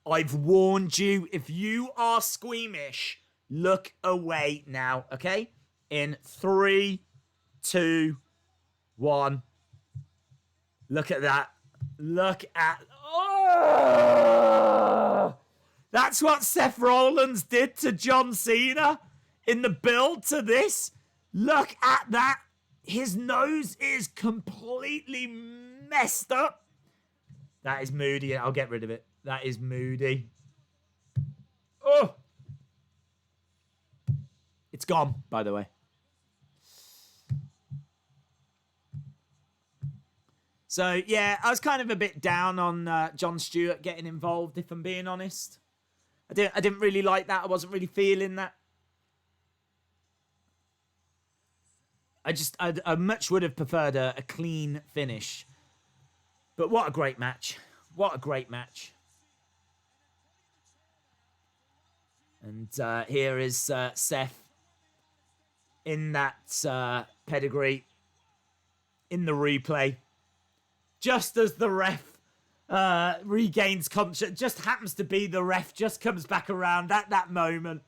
I've warned you. If you are squeamish, look away now, okay? In 3, 2, 1. Look at that. Look at... Oh! That's what Seth Rollins did to John Cena in the build to this. Look at that. His nose is completely messed up. That is moody. I'll get rid of it. That is moody. Oh! It's gone, by the way. So, yeah, I was kind of a bit down on Jon Stewart getting involved, if I'm being honest. I didn't really like that. I wasn't really feeling that. I much would have preferred a clean finish. But what a great match. What a great match. And here is Seth in that pedigree, in the replay, just as the ref regains conscience, just happens to be the ref, just comes back around at that moment.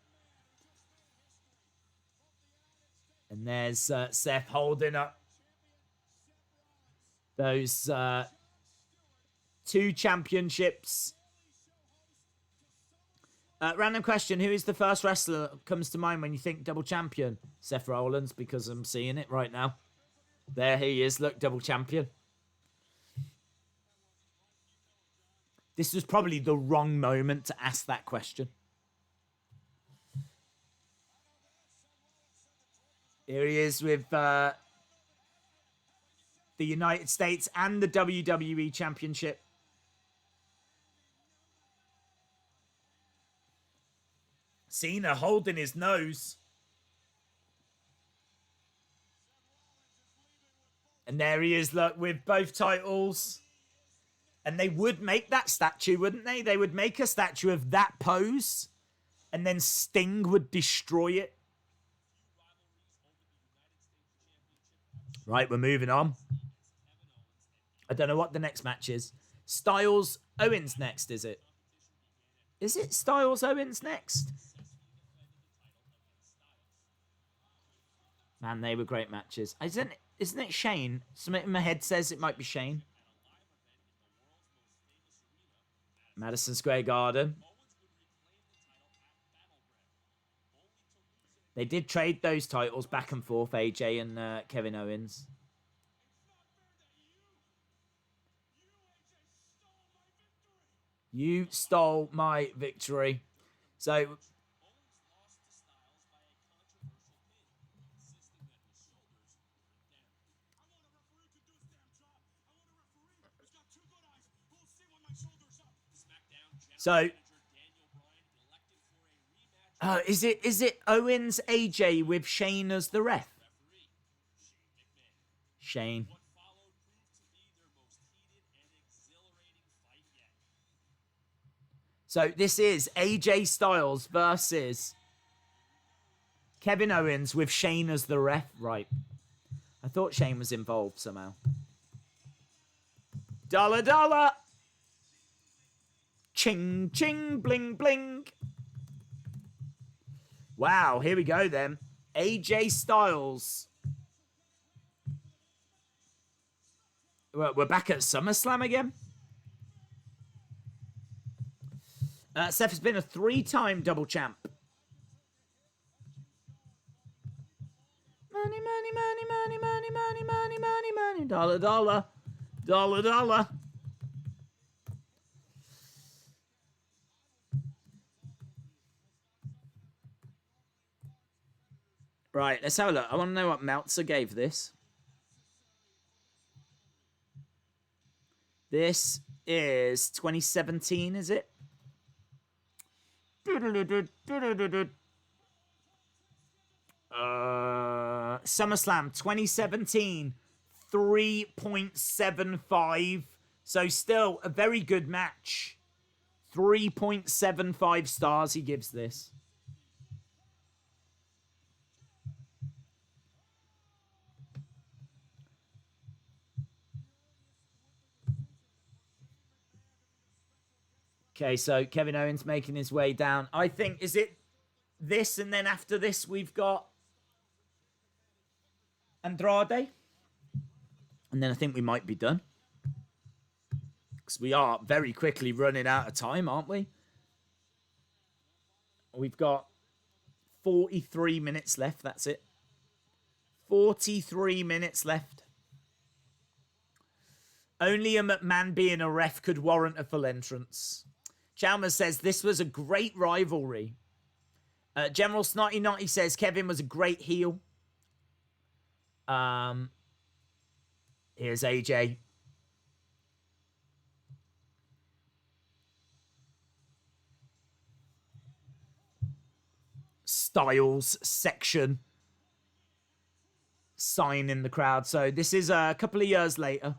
And there's Seth holding up those 2 championships. Random question, who is the first wrestler that comes to mind when you think double champion? Seth Rollins, because I'm seeing it right now. There he is, look, double champion. This was probably the wrong moment to ask that question. Here he is with the United States and the WWE Championship. Cena holding his nose. And there he is, look, with both titles. And they would make that statue, wouldn't they? They would make a statue of that pose. And then Sting would destroy it. Right, we're moving on. I don't know what the next match is. Styles Owens next, is it? Is it Styles Owens next? Man, they were great matches. Isn't it Shane? Something in my head says it might be Shane. Madison Square Garden. They did trade those titles back and forth, AJ and Kevin Owens. You stole my victory. So is it Owens AJ with Shane as the ref? Shane. So this is AJ Styles versus Kevin Owens with Shane as the ref. Right. I thought Shane was involved somehow. Dollar, dollar. Ching, ching, bling, bling. Wow, here we go then. AJ Styles. We're back at SummerSlam again. Seth has been a 3-time double champ. Money, money, money, money, money, money, money, money, money. Dollar, dollar. Dollar, dollar. Right, let's have a look. I want to know what Meltzer gave this. This is 2017, is it? SummerSlam 2017, 3.75. So still a very good match. 3.75 stars he gives this. Okay, so Kevin Owens making his way down. I think, is it this, and then after this we've got Andrade? And then I think we might be done. Because we are very quickly running out of time, aren't we? We've got 43 minutes left, that's it. 43 minutes left. Only a McMahon being a ref could warrant a full entrance. Chalmers says, this was a great rivalry. General Snotty Notty says, Kevin was a great heel. Here's AJ. Styles section. Sign in the crowd. So this is a couple of years later.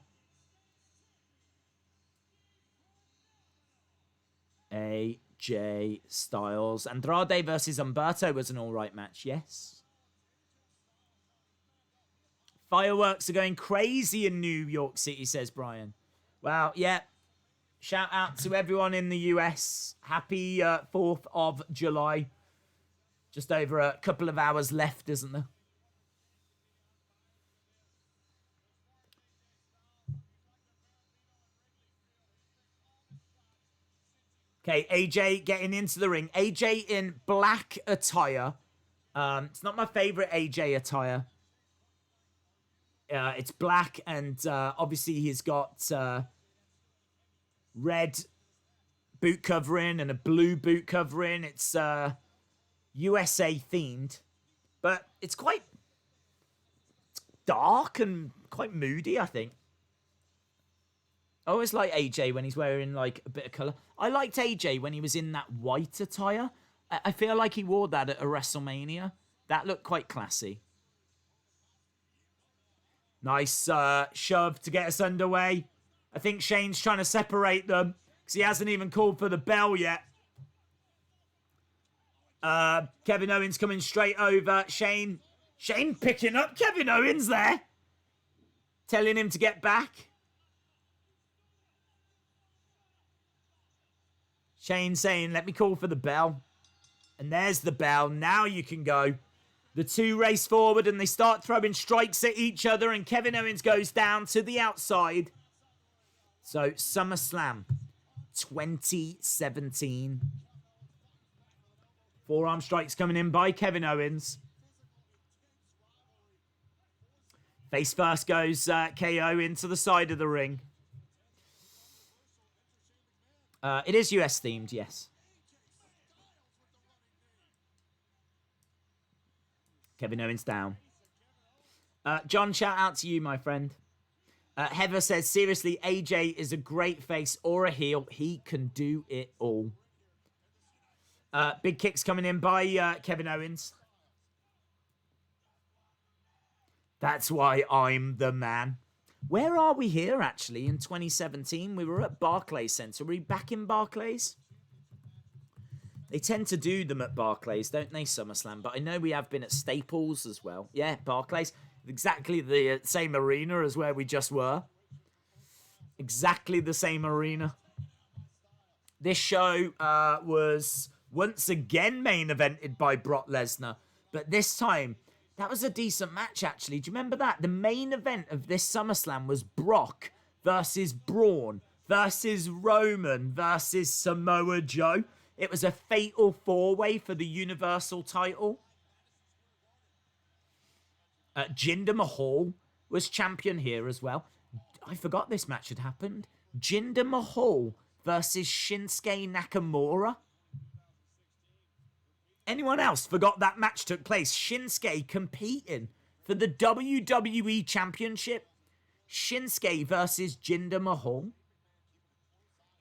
AJ Styles. Andrade versus Humberto was an alright match, yes. Fireworks are going crazy in New York City, says Bryan. Well, yeah. Shout out to everyone in the US. Happy 4th of July. Just over a couple of hours left, isn't there? Okay, AJ getting into the ring. AJ in black attire. It's not my favorite AJ attire. It's black, and obviously he's got red boot covering and a blue boot covering. It's USA themed, but it's quite dark and quite moody, I think. I always like AJ when he's wearing like a bit of colour. I liked AJ when he was in that white attire. I feel like he wore that at a WrestleMania. That looked quite classy. Nice shove to get us underway. I think Shane's trying to separate them because he hasn't even called for the bell yet. Kevin Owens coming straight over. Shane picking up Kevin Owens there. Telling him to get back. Shane saying, let me call for the bell. And there's the bell. Now you can go. The two race forward and they start throwing strikes at each other. And Kevin Owens goes down to the outside. So, SummerSlam 2017. Forearm strikes coming in by Kevin Owens. Face first goes KO into the side of the ring. It is US themed, yes. Kevin Owens down. John, shout out to you, my friend. Heather says, seriously, AJ is a great face or a heel. He can do it all. Big kicks coming in by Kevin Owens. That's why I'm the man. Where are we here, actually, in 2017? We were at Barclays Center. Are we back in Barclays? They tend to do them at Barclays, don't they, SummerSlam? But I know we have been at Staples as well. Yeah, Barclays. Exactly the same arena as where we just were. Exactly the same arena. This show was once again main evented by Brock Lesnar. But this time, that was a decent match, actually. Do you remember that? The main event of this SummerSlam was Brock versus Braun versus Roman versus Samoa Joe. It was a fatal four-way for the Universal title. Jinder Mahal was champion here as well. I forgot this match had happened. Jinder Mahal versus Shinsuke Nakamura. Anyone else forgot that match took place? Shinsuke competing for the WWE Championship. Shinsuke versus Jinder Mahal.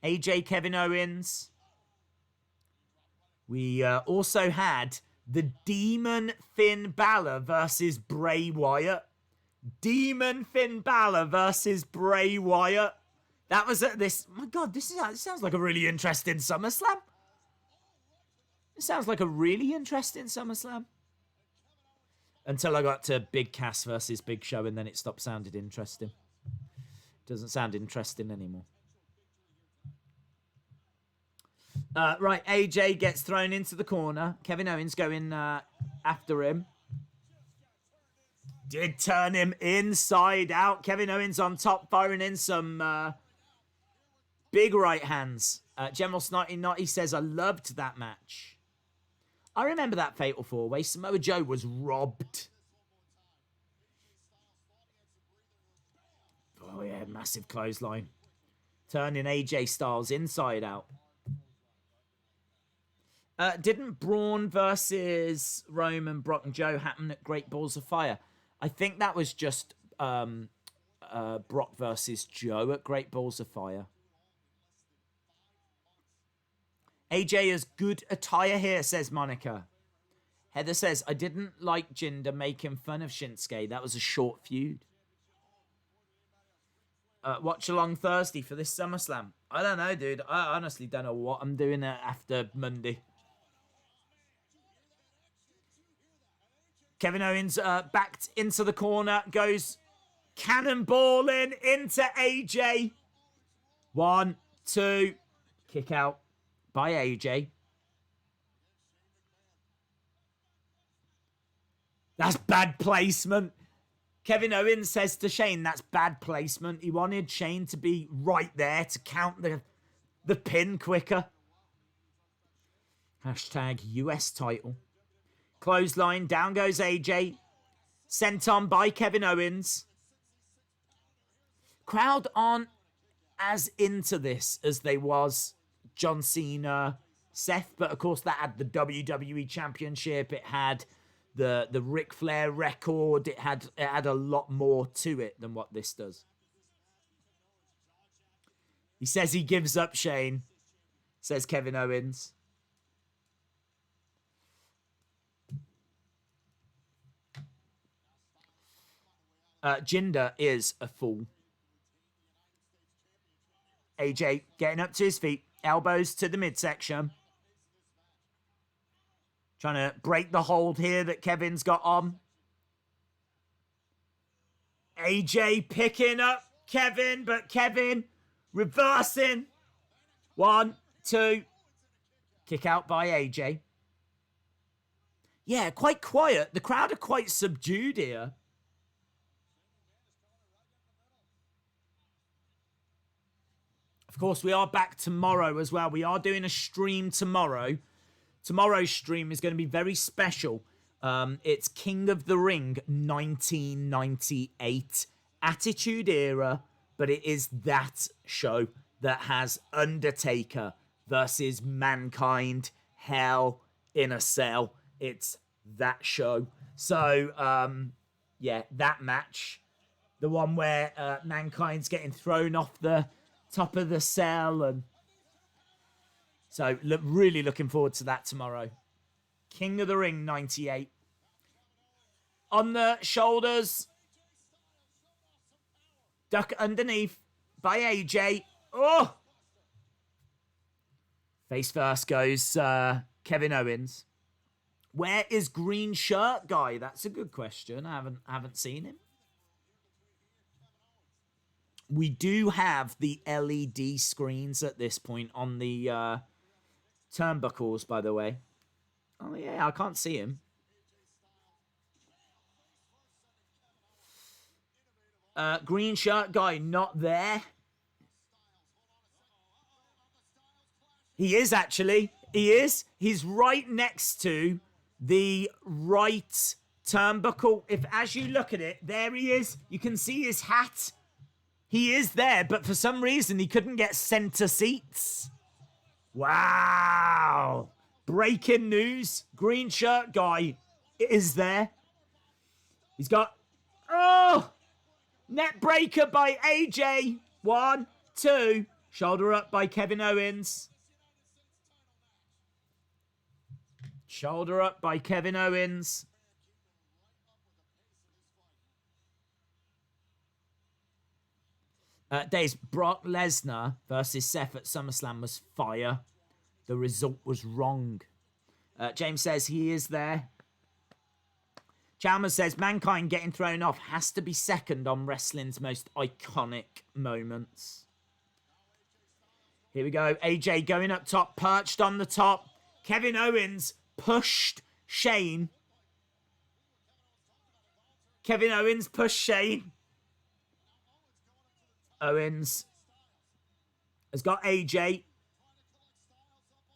AJ Kevin Owens. We also had the Demon Finn Balor versus Bray Wyatt. Demon Finn Balor versus Bray Wyatt. That was this. My God, this sounds like a really interesting SummerSlam. It sounds like a really interesting SummerSlam. Until I got to Big Cass versus Big Show, and then it stopped sounding interesting. Doesn't sound interesting anymore. Right, AJ gets thrown into the corner. Kevin Owens going after him. Did turn him inside out. Kevin Owens on top, firing in some big right hands. General Snotty Notty says, I loved that match. I remember that fatal four-way. Samoa Joe was robbed. Oh, yeah, massive clothesline. Turning AJ Styles inside out. Didn't Braun versus Roman, Brock and Joe happen at Great Balls of Fire? I think that was just Brock versus Joe at Great Balls of Fire. AJ has good attire here, says Monica. Heather says, I didn't like Jinder making fun of Shinsuke. That was a short feud. Watch along Thursday for this SummerSlam. I don't know, dude. I honestly don't know what I'm doing after Monday. Kevin Owens backed into the corner, goes cannonballing into AJ. 1, 2, kick out by AJ. That's bad placement. Kevin Owens says to Shane, that's bad placement. He wanted Shane to be right there to count the pin quicker. Hashtag US title. Clothesline, down goes AJ. Sent on by Kevin Owens. Crowd aren't as into this as they was John Cena, Seth, but of course that had the WWE Championship. It had the Ric Flair record. It had a lot more to it than what this does. He says he gives up, Shane, says Kevin Owens. Jinder is a fool. AJ getting up to his feet. Elbows to the midsection. Trying to break the hold here that Kevin's got on. AJ picking up Kevin, but Kevin reversing. 1, 2. Kick out by AJ. Yeah, quite quiet. The crowd are quite subdued here. Of course, we are back tomorrow as well. We are doing a stream tomorrow. Tomorrow's stream is going to be very special. It's King of the Ring 1998 Attitude Era, but it is that show that has Undertaker versus Mankind, Hell in a Cell. It's that show. So, yeah, that match, the one where Mankind's getting thrown off the top of the cell, and so really looking forward to that tomorrow. King of the Ring 98. On the shoulders. Duck underneath by AJ. Oh! Face first goes Kevin Owens. Where is green shirt guy? That's a good question. I haven't seen him. We do have the LED screens at this point on the turnbuckles, by the way. Oh, yeah, I can't see him. Green shirt guy, not there. He is, actually. He is. He's right next to the right turnbuckle. As you look at it, there he is. You can see his hat. He is there, but for some reason, he couldn't get center seats. Wow. Breaking news. Green shirt guy is there. He's got... Oh! Net breaker by AJ. 1, 2. Shoulder up by Kevin Owens. Shoulder up by Kevin Owens. Days, Brock Lesnar versus Seth at SummerSlam was fire. The result was wrong. James says he is there. Chalmers says Mankind getting thrown off has to be second on wrestling's most iconic moments. Here we go. AJ going up top, perched on the top. Kevin Owens pushed Shane. Kevin Owens pushed Shane. Owens has got AJ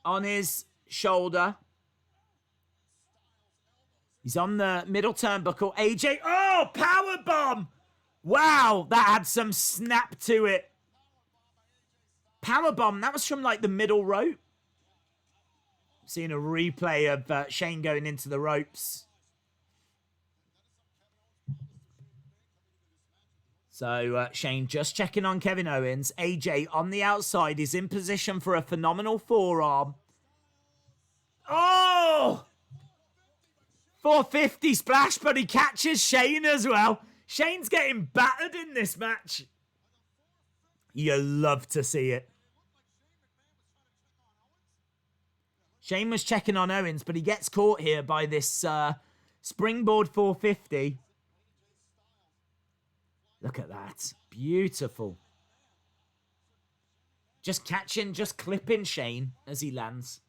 on his shoulder. He's on the middle turnbuckle. AJ, oh, powerbomb! Wow, that had some snap to it. Powerbomb, that was from like the middle rope. Seeing a replay of Shane going into the ropes. So Shane just checking on Kevin Owens. AJ on the outside is in position for a phenomenal forearm. Oh! 450 splash, but he catches Shane as well. Shane's getting battered in this match. You love to see it. Shane was checking on Owens, but he gets caught here by this Springboard 450. Look at that. Beautiful. Just catching, just clipping Shane as he lands.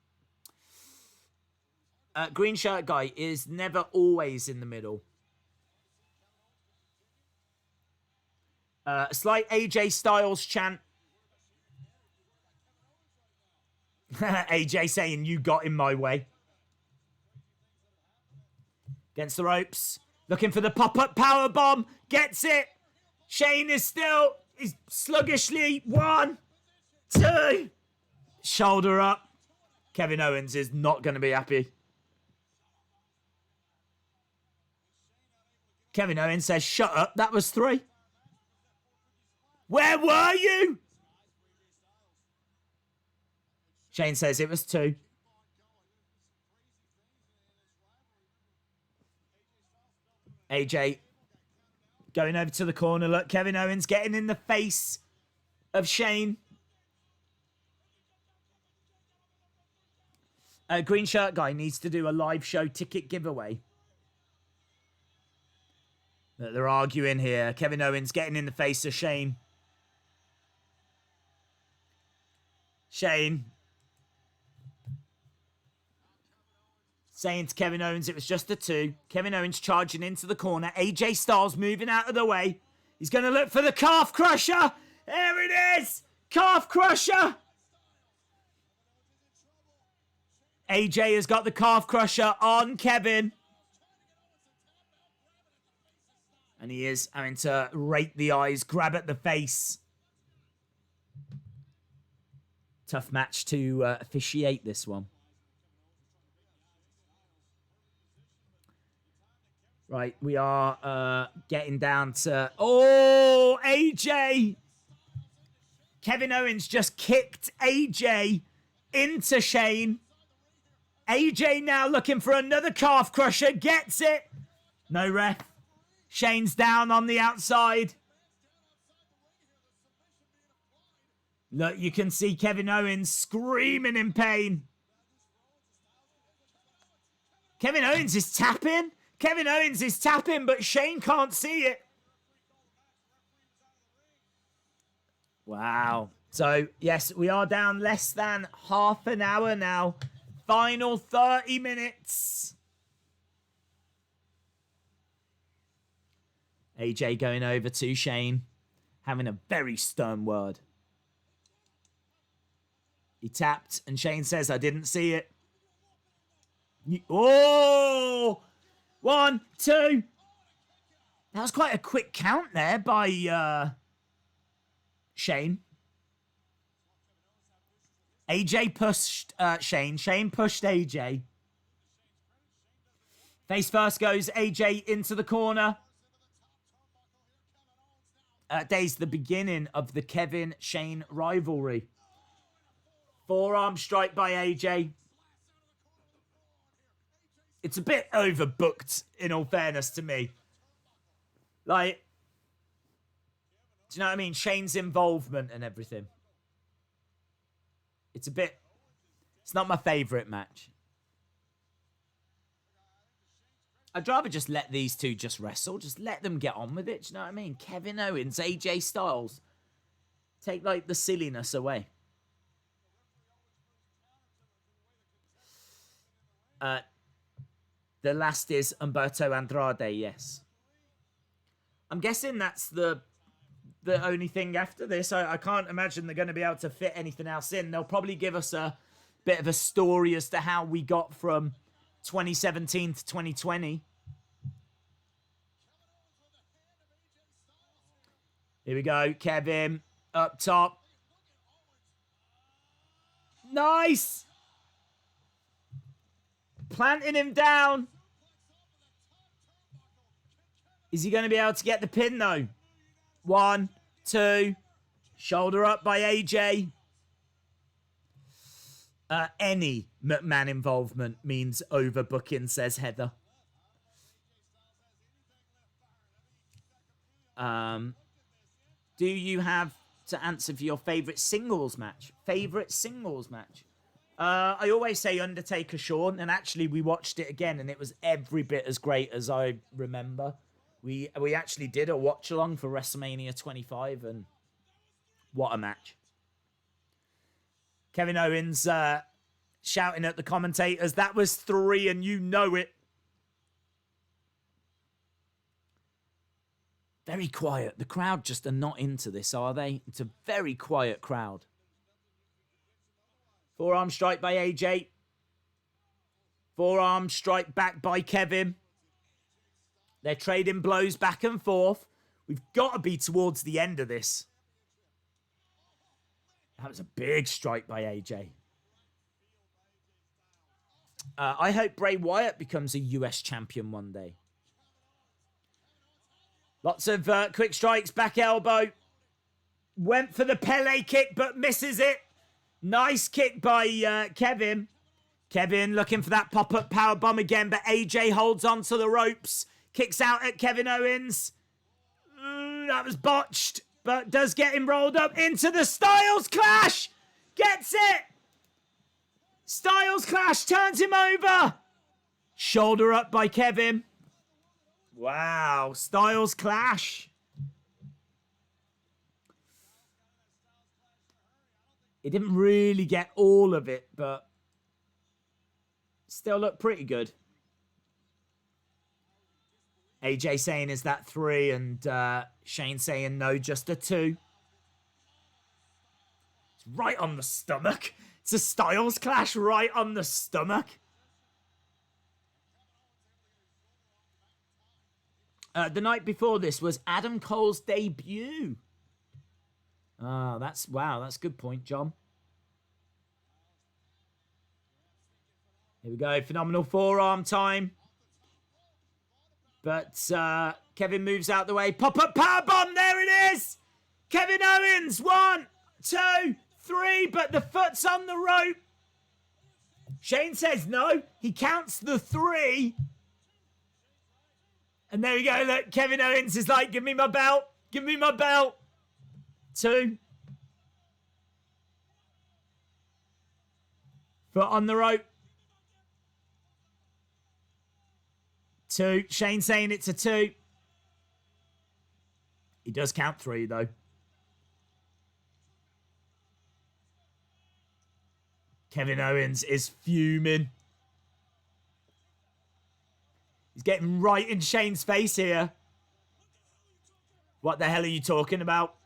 Green shirt guy is never always in the middle. Slight AJ Styles chant. AJ saying, you got in my way. Against the ropes. Looking for the pop-up power bomb. Gets it. Shane is still... He's sluggishly... 1, 2. Shoulder up. Kevin Owens is not going to be happy. Kevin Owens says, shut up. That was 3. Where were you? Shane says it was 2. AJ going over to the corner. Look, Kevin Owens getting in the face of Shane. Green shirt guy needs to do a live show ticket giveaway. They're arguing here. Kevin Owens getting in the face of Shane. Shane saying to Kevin Owens it was just a 2. Kevin Owens charging into the corner. AJ Styles moving out of the way. He's going to look for the calf crusher. There it is. Calf crusher. AJ has got the calf crusher on Kevin. And he is having to rake the eyes, grab at the face. Tough match to officiate this one. Right, we are getting down to... Oh, AJ! Kevin Owens just kicked AJ into Shane. AJ now looking for another calf crusher. Gets it. No ref. Shane's down on the outside. Look, you can see Kevin Owens screaming in pain. Kevin Owens is tapping. Kevin Owens is tapping, but Shane can't see it. Wow. So, yes, we are down less than half an hour now. Final 30 minutes. AJ going over to Shane, having a very stern word. He tapped, and Shane says, I didn't see it. Oh! 1, 2. That was quite a quick count there by Shane. AJ pushed Shane. Shane pushed AJ. Face first goes AJ into the corner. Day's the beginning of the Kevin-Shane rivalry. Forearm strike by AJ. It's a bit overbooked, in all fairness to me. Like, do you know what I mean? Shane's involvement and everything. It's a bit... It's not my favourite match. I'd rather just let these two just wrestle. Just let them get on with it. Do you know what I mean? Kevin Owens, AJ Styles. Take, like, the silliness away. The last is Humberto Andrade, yes. I'm guessing that's the only thing after this. I can't imagine they're going to be able to fit anything else in. They'll probably give us a bit of a story as to how we got from 2017 to 2020. Here we go. Kevin up top. Nice. Planting him down. Is he going to be able to get the pin, though? 1, 2. Shoulder up by AJ. Any McMahon involvement means overbooking, says Heather. Do you have to answer for your favourite singles match? Favourite singles match? I always say Undertaker Shawn, and actually we watched it again, and it was every bit as great as I remember. We actually did a watch along for WrestleMania 25, and what a match! Kevin Owens shouting at the commentators, "That was 3, and you know it." Very quiet. The crowd just are not into this, are they? It's a very quiet crowd. Forearm strike by AJ. Forearm strike back by Kevin. They're trading blows back and forth. We've got to be towards the end of this. That was a big strike by AJ. I hope Bray Wyatt becomes a US champion one day. Lots of quick strikes, back elbow. Went for the Pele kick, but misses it. Nice kick by Kevin. Kevin looking for that pop-up powerbomb again, but AJ holds on to the ropes. Kicks out at Kevin Owens. That was botched, but does get him rolled up into the Styles Clash. Gets it. Styles Clash turns him over. Shoulder up by Kevin. Wow, Styles Clash. It didn't really get all of it, but still looked pretty good. AJ saying, "Is that 3?" And Shane saying, "No, just a 2." It's right on the stomach. It's a Styles Clash right on the stomach. The night before this was Adam Cole's debut. Wow, that's a good point, John. Here we go, phenomenal forearm time. But Kevin moves out the way. Pop-up powerbomb, there it is! Kevin Owens, 1, 2, 3, but the foot's on the rope. Shane says no, he counts the 3. And there we go, look, Kevin Owens is like, "Give me my belt, give me my belt." 2. Foot on the rope. 2. Shane saying it's a 2. He does count 3, though. Kevin Owens is fuming. He's getting right in Shane's face here. "What the hell are you talking about?"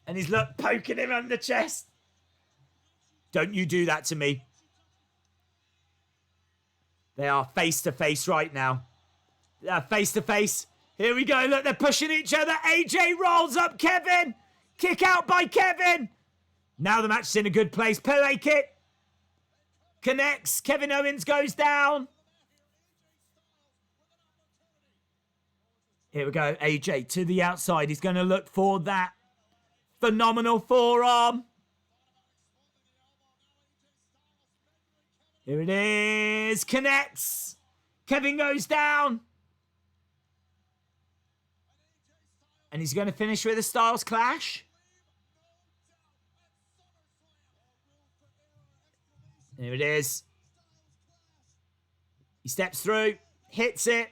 And he's poking him on the chest. "Don't you do that to me." They are face to face right now. They are face to face. Here we go. Look, they're pushing each other. AJ rolls up Kevin. Kick out by Kevin. Now the match is in a good place. Pele kick. Connects. Kevin Owens goes down. Here we go. AJ to the outside. He's going to look for that phenomenal forearm. Here it is. Connects. Kevin goes down. And he's going to finish with a Styles Clash. Here it is. He steps through. Hits it.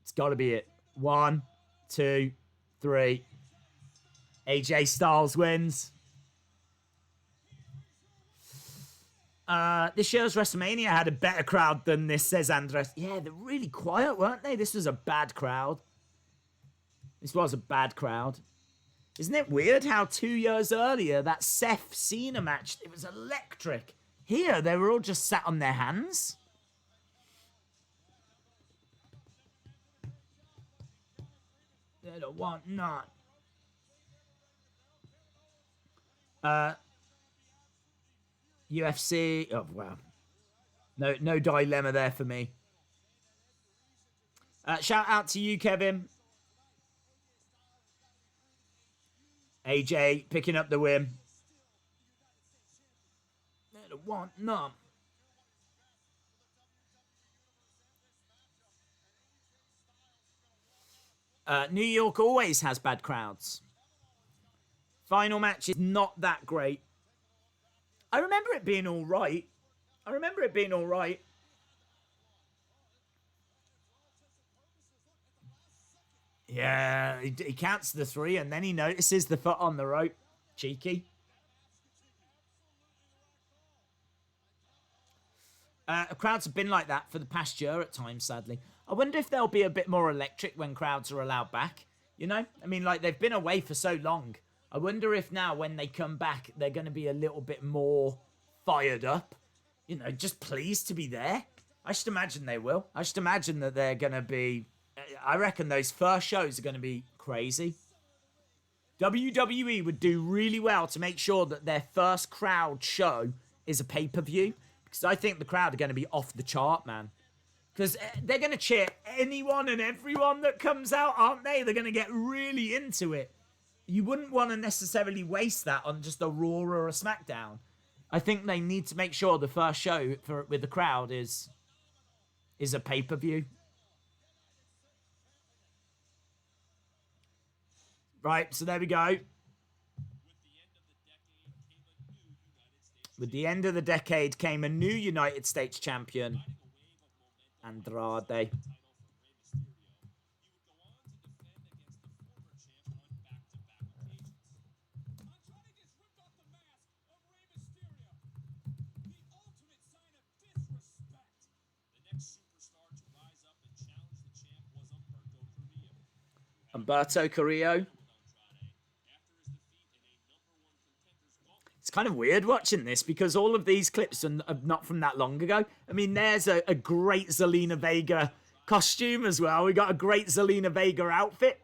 It's got to be it. 1, 2, 3. AJ Styles wins. This year's WrestleMania had a better crowd than this, says Andres. Yeah, they're really quiet, weren't they? This was a bad crowd. This was a bad crowd. Isn't it weird how 2 years earlier, that Seth Cena match, it was electric. Here, they were all just sat on their hands. They don't want not. UFC. Oh, wow. No dilemma there for me. Shout out to you, Kevin. AJ picking up the win. They don't want none. New York always has bad crowds. Final match is not that great. I remember it being all right. I remember it being all right. Yeah, he counts the 3 and then he notices the foot on the rope. Cheeky. Crowds have been like that for the past year at times, sadly. I wonder if they'll be a bit more electric when crowds are allowed back. You know? I mean, like, they've been away for so long. I wonder if now, when they come back, they're going to be a little bit more fired up. You know, just pleased to be there. I just imagine they will. I just imagine that they're going to be... I reckon those first shows are going to be crazy. WWE would do really well to make sure that their first crowd show is a pay-per-view. Because I think the crowd are going to be off the chart, man. Because they're going to cheer anyone and everyone that comes out, aren't they? They're going to get really into it. You wouldn't want to necessarily waste that on just a Raw or a SmackDown. I think they need to make sure the first show with the crowd is a pay-per-view. Right, so there we go. With the end of the decade came a new United States champion, Andrade. Humberto Carrillo. It's kind of weird watching this because all of these clips are not from that long ago. I mean, there's a great Zelina Vega costume as well. We got a great Zelina Vega outfit.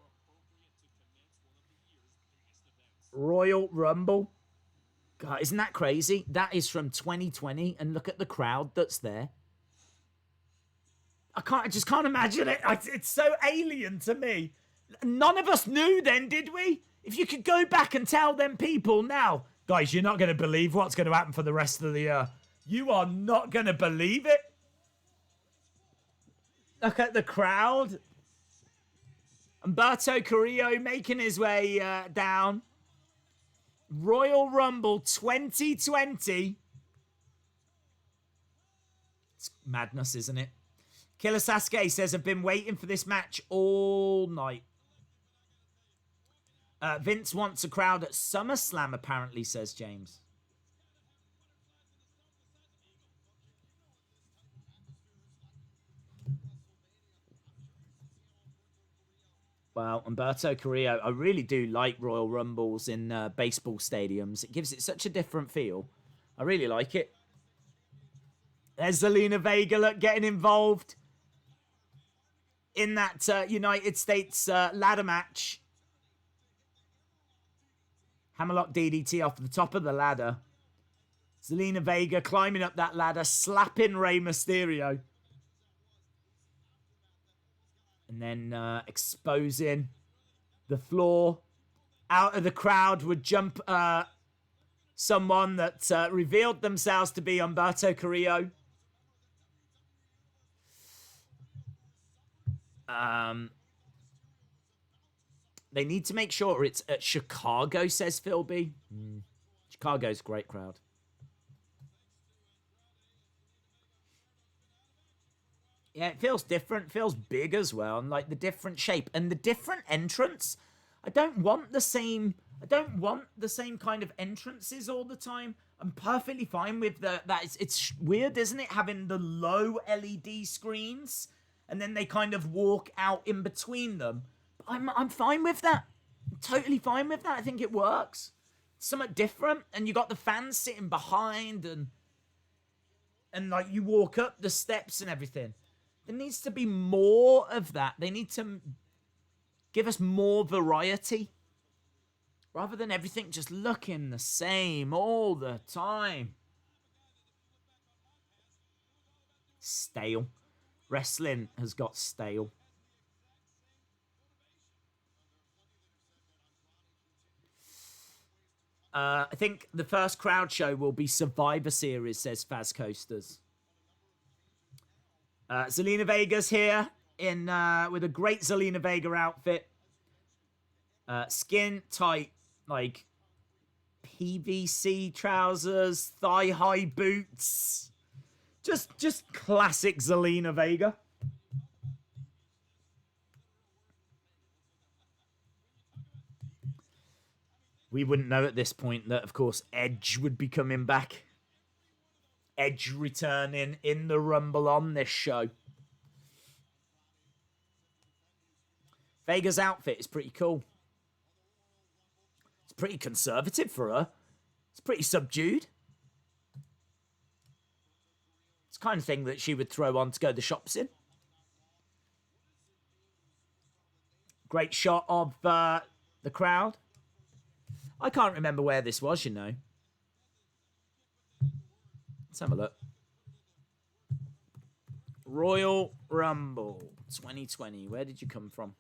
Royal Rumble. God, isn't that crazy? That is from 2020, and look at the crowd that's there. I just can't imagine it. It's so alien to me. None of us knew then, did we? If you could go back and tell them people now, guys, you're not going to believe what's going to happen for the rest of the year. You are not going to believe it. Look at the crowd. Humberto Carrillo making his way down. Royal Rumble 2020. It's madness, isn't it? Killer Sasuke says, I've been waiting for this match all night. Vince wants a crowd at SummerSlam, apparently, says James. Well, Humberto Carrillo, I really do like Royal Rumbles in baseball stadiums. It gives it such a different feel. I really like it. There's Zelina Vega getting involved in that United States ladder match. Hammerlock DDT off the top of the ladder. Zelina Vega climbing up that ladder, slapping Rey Mysterio. And then exposing the floor. Out of the crowd would jump someone that revealed themselves to be Humberto Carrillo. They need to make sure it's at Chicago, says Phil B. Chicago's a great crowd. Yeah, it feels different. It feels big as well. And like the different shape and the different entrance. I don't want the same kind of entrances all the time. I'm perfectly fine with that. It's weird, isn't it? Having the low LED screens and then they kind of walk out in between them. I'm fine with that. I'm totally fine with that. I think it works. It's something different, and you got the fans sitting behind, and like you walk up the steps and everything. There needs to be more of that. They need to give us more variety, rather than everything just looking the same all the time. Stale. Wrestling has got stale. I think the first crowd show will be Survivor Series, says Faz Coasters. Zelina Vega's here in with a great Zelina Vega outfit. Skin tight, like PVC trousers, thigh-high boots. Just classic Zelina Vega. We wouldn't know at this point that, of course, Edge would be coming back. Edge returning in the Rumble on this show. Vega's outfit is pretty cool. It's pretty conservative for her. It's pretty subdued. It's the kind of thing that she would throw on to go to the shops in. Great shot of the crowd. I can't remember where this was, you know. Let's have a look. Royal Rumble 2020. Where did you come from?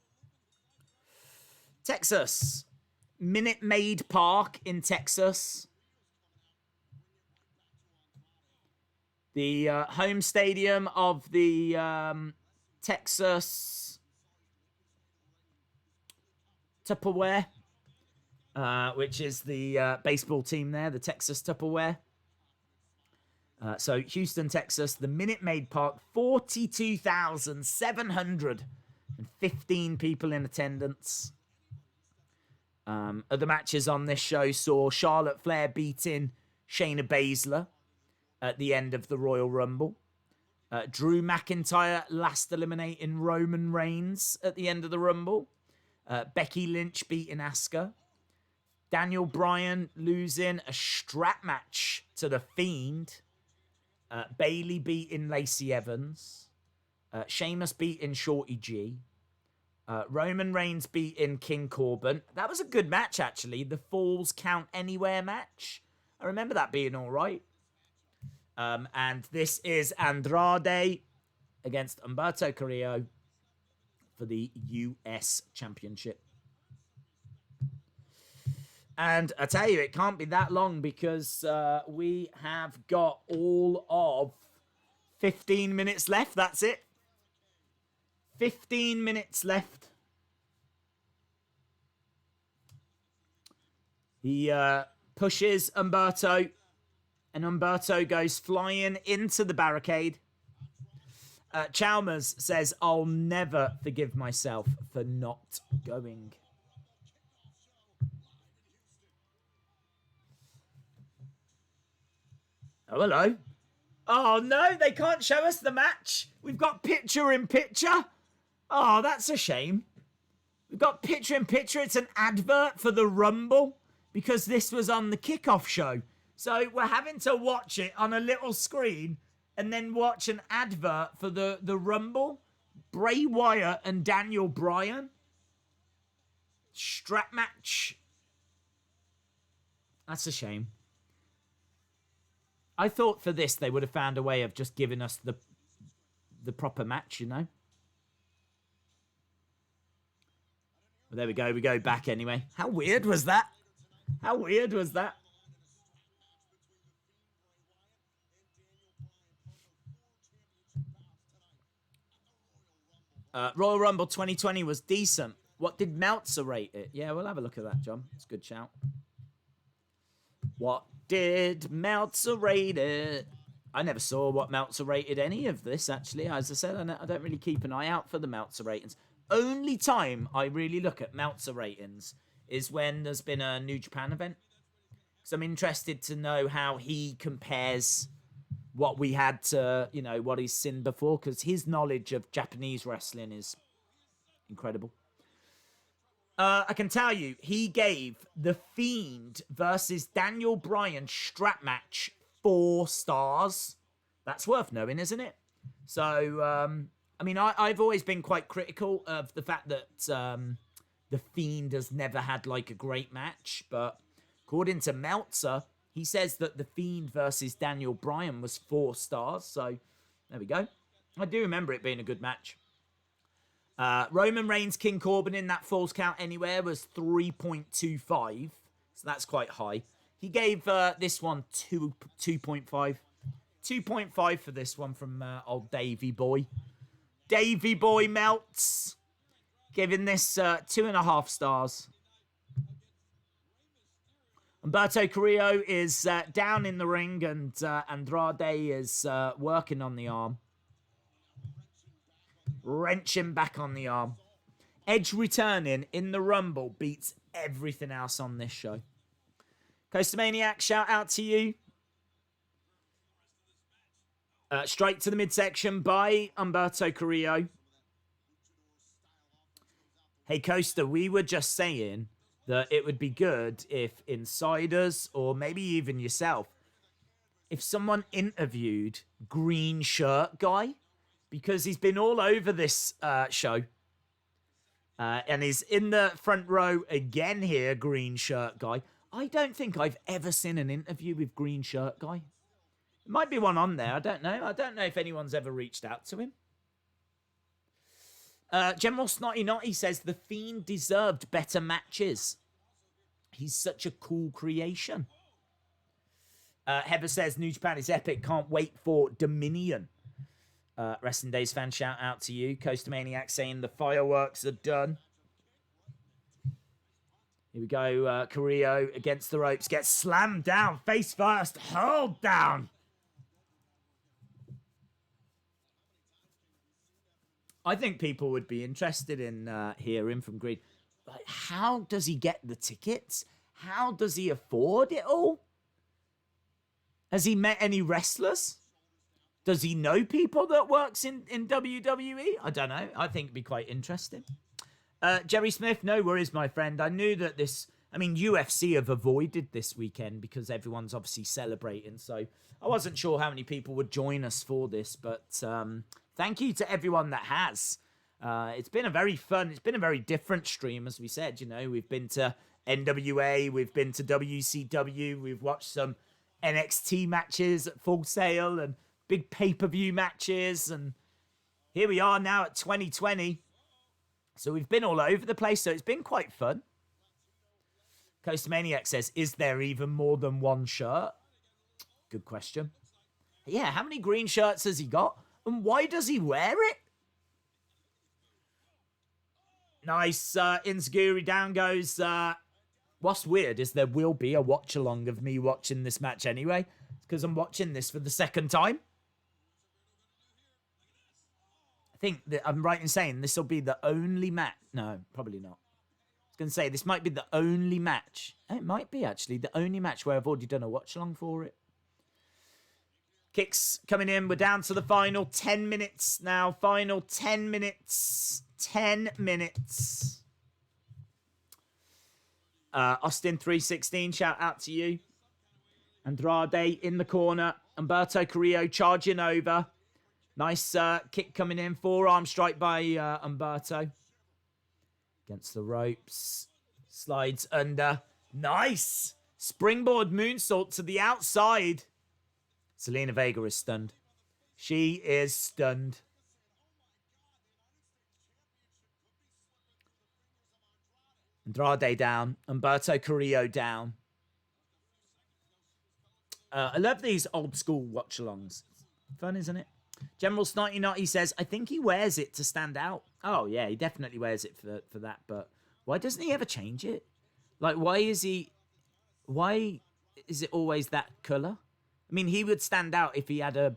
Texas. Minute Maid Park in Texas. The home stadium of the Texas Tupperware, which is the baseball team there, the Texas Tupperware. So Houston, Texas, the Minute Maid Park, 42,715 people in attendance. Other matches on this show saw Charlotte Flair beating Shayna Baszler at the end of the Royal Rumble. Drew McIntyre last eliminating Roman Reigns at the end of the Rumble. Becky Lynch beating Asuka. Daniel Bryan losing a strap match to The Fiend. Bayley beating Lacey Evans. Sheamus beating Shorty G. Roman Reigns beating King Corbin. That was a good match, actually. The Falls Count Anywhere match. I remember that being all right. And this is Andrade against Humberto Carrillo for the US Championship. And I tell you, it can't be that long because we have got all of 15 minutes left. That's it. 15 minutes left. He pushes Humberto, and Humberto goes flying into the barricade. Chalmers says, "I'll never forgive myself for not going." Oh, hello. Oh, no, they can't show us the match. We've got picture-in-picture. Oh, that's a shame. We've got picture-in-picture. It's an advert for the Rumble because this was on the kickoff show. So we're having to watch it on a little screen and then watch an advert for the Rumble. Bray Wyatt and Daniel Bryan. Strap match. That's a shame. I thought for this they would have found a way of just giving us the proper match, you know? Well, there we go. We go back anyway. How weird was that? How weird was that? Royal Rumble 2020 was decent. What did Meltzer rate it? Yeah, we'll have a look at that, John. It's a good shout. What did Meltzer rate it? I never saw what Meltzer rated any of this, actually. As I said, I don't really keep an eye out for the Meltzer ratings. Only time I really look at Meltzer ratings is when there's been a New Japan event. Because I'm interested to know how he compares what we had to, you know, what he's seen before. Because his knowledge of Japanese wrestling is incredible. I can tell you, he gave The Fiend versus Daniel Bryan strap match 4 stars. That's worth knowing, isn't it? So, I mean, I've always been quite critical of the fact that The Fiend has never had, like, a great match. But according to Meltzer, he says that The Fiend versus Daniel Bryan was 4 stars. So, there we go. I do remember it being a good match. Roman Reigns, King Corbin in that Falls Count Anywhere was 3.25. So that's quite high. He gave this one 2.5. 2.5 for this one from old Davey Boy. Davey Boy Melts. Giving this 2.5 stars. Humberto Carrillo is down in the ring, and Andrade is working on the arm. Wrenching back on the arm. Edge returning in the Rumble beats everything else on this show. Coastamaniac, shout out to you. Straight to the midsection by Humberto Carrillo. Hey, Coaster, we were just saying that it would be good if insiders, or maybe even yourself, if someone interviewed Green Shirt Guy, because he's been all over this show. And he's in the front row again here, Green Shirt Guy. I don't think I've ever seen an interview with Green Shirt Guy. There might be one on there. I don't know. I don't know if anyone's ever reached out to him. General Snotty Notty says The Fiend deserved better matches. He's such a cool creation. Heather says New Japan is epic. Can't wait for Dominion. Wrestling Days fan, shout out to you. Coastamaniac saying the fireworks are done. Here we go. Carrillo against the ropes. Gets slammed down. Face first. Hurled down. I think people would be interested in hearing from Green. Like, how does he get the tickets? How does he afford it all? Has he met any wrestlers? Does he know people that works in WWE? I don't know. I think it'd be quite interesting. Jerry Smith, no worries, my friend. I knew that this... I mean, UFC have avoided this weekend because everyone's obviously celebrating. So I wasn't sure how many people would join us for this, but... thank you to everyone that has. It's been a very fun, it's been a very different stream, as we said. You know, we've been to NWA, we've been to WCW, we've watched some NXT matches at Full Sail and big pay-per-view matches. And here we are now at 2020. So we've been all over the place. So it's been quite fun. Coastamaniac says, is there even more than one shirt? Good question. Yeah, how many green shirts has he got? And why does he wear it? Nice. Inzaguri down goes. What's weird is there will be a watch-along of me watching this match anyway. Because I'm watching this for the second time. I think that I'm right in saying this will be the only match. No, probably not. I was going to say this might be the only match. It might be actually the only match where I've already done a watch-along for it. Kicks coming in. We're down to the final 10 minutes now. Final 10 minutes. 10 minutes. Austin 316, shout out to you. Andrade in the corner. Humberto Carrillo charging over. Nice kick coming in. Forearm strike by Humberto. Against the ropes. Slides under. Nice. Springboard moonsault to the outside. Zelina Vega is stunned. She is stunned. Andrade down. Humberto Carrillo down. I love these old school watch-alongs. Fun, isn't it? General Snotty Notty says, I think he wears it to stand out. Oh, yeah, he definitely wears it for that. But why doesn't he ever change it? Like, why is it always that colour? I mean, he would stand out if he had a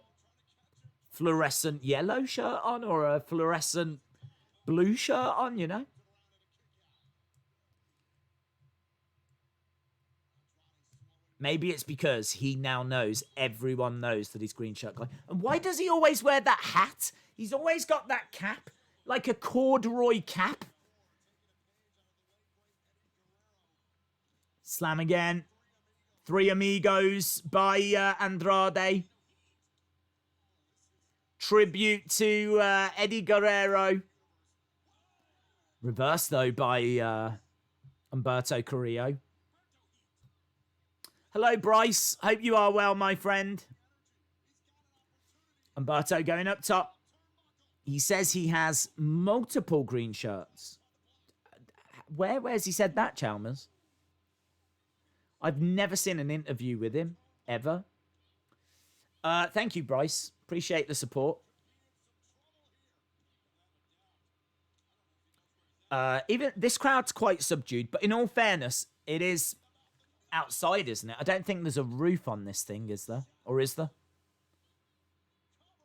fluorescent yellow shirt on or a fluorescent blue shirt on, you know? Maybe it's because he now knows, everyone knows that he's Green Shirt Guy. And why does he always wear that hat? He's always got that cap, like a corduroy cap. Slam again. Three Amigos by Andrade. Tribute to Eddie Guerrero. Reverse, though, by Humberto Carrillo. Hello, Bryce. Hope you are well, my friend. Humberto going up top. He says he has multiple green shirts. Where's he said that, Chalmers? I've never seen an interview with him, ever. Thank you, Bryce. Appreciate the support. Even this crowd's quite subdued, but in all fairness, it is outside, isn't it? I don't think there's a roof on this thing, is there? Or is there?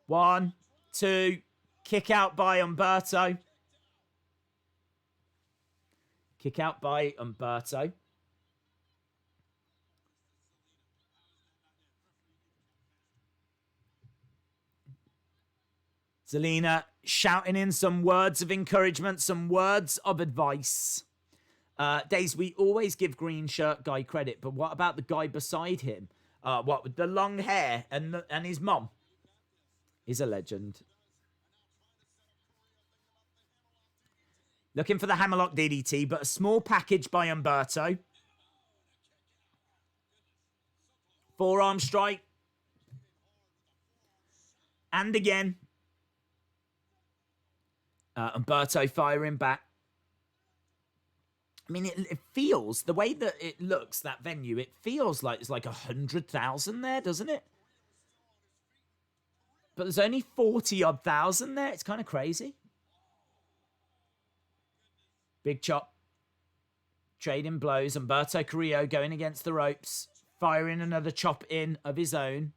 1, 2, kick out by Umberto. Kick out by Umberto. Zelina shouting in some words of encouragement, some words of advice. Days, we always give green shirt guy credit, but what about the guy beside him? What with the long hair and his mom? He's a legend. Looking for the hammerlock DDT, but a small package by Umberto. Forearm strike. And again. Umberto firing back. I mean, it feels, the way that it looks, that venue, it feels like it's like 100,000 there, doesn't it? But there's only 40-odd thousand there. It's kind of crazy. Big chop. Trading blows. Umberto Carrillo going against the ropes. Firing another chop in of his own.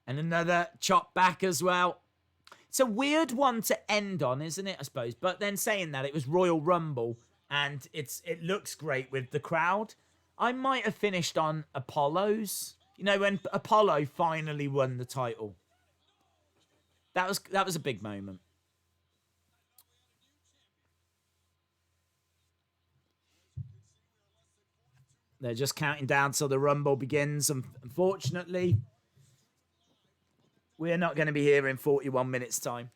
And another chop back as well. It's a weird one to end on, isn't it, I suppose? But then saying that, it was Royal Rumble. And it looks great with the crowd. I might have finished on Apollo's. You know, when Apollo finally won the title. That was a big moment. They're just counting down till the Rumble begins. And unfortunately, we're not going to be here in 41 minutes' time.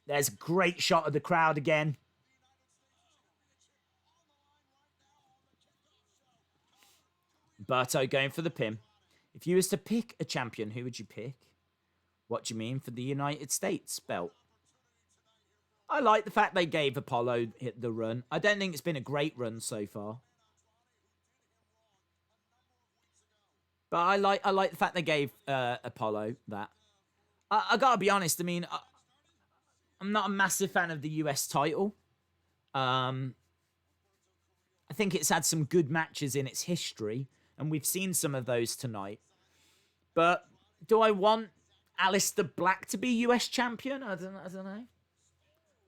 There's a great shot of the crowd again. Berto going for the pin. If you was to pick a champion, who would you pick? What do you mean for the United States belt? I like the fact they gave Apollo the run. I don't think it's been a great run so far. But I like the fact they gave Apollo that. I gotta be honest, I mean, I'm not a massive fan of the US title. I think it's had some good matches in its history, and we've seen some of those tonight. But do I want Aleister Black to be US champion? I don't know.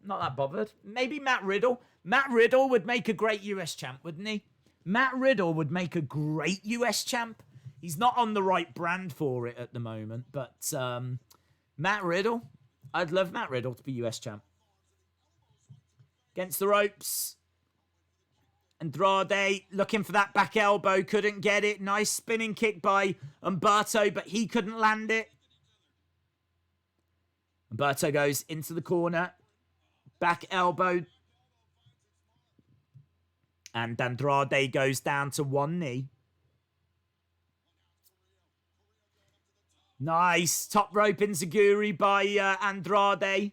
Not that bothered. Maybe Matt Riddle. Matt Riddle would make a great US champ, wouldn't he? Matt Riddle would make a great US champ. He's not on the right brand for it at the moment, but Matt Riddle, I'd love Matt Riddle to be US champ. Against the ropes. Andrade looking for that back elbow, couldn't get it. Nice spinning kick by Umberto, but he couldn't land it. Umberto goes into the corner. Back elbow. And Andrade goes down to one knee. Nice. Top rope enziguri by Andrade.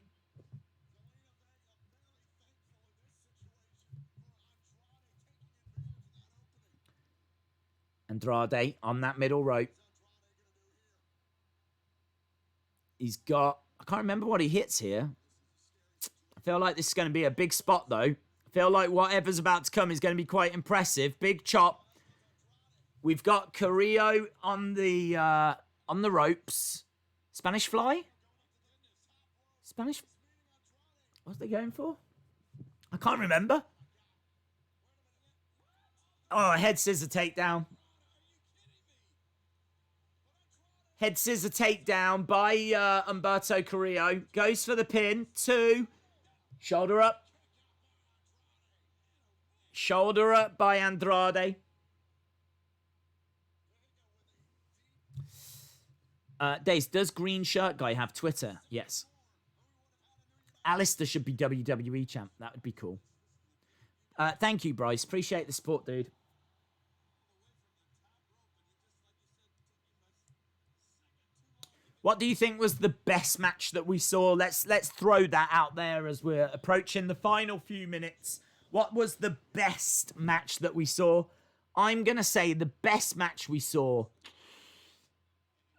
Andrade on that middle rope. He's got... I can't remember what he hits here. I feel like this is going to be a big spot, though. I feel like whatever's about to come is going to be quite impressive. Big chop. We've got Carrillo on the ropes. Spanish fly? Spanish... What are they going for? I can't remember. Oh, head scissor takedown. Head scissor takedown by Umberto Carrillo. Goes for the pin. 2. Shoulder up. Shoulder up by Andrade. Days, does Green Shirt Guy have Twitter? Yes. Aleister should be WWE champ. That would be cool. Thank you, Bryce. Appreciate the support, dude. What do you think was the best match that we saw? Let's throw that out there as we're approaching the final few minutes. What was the best match that we saw? I'm going to say the best match we saw,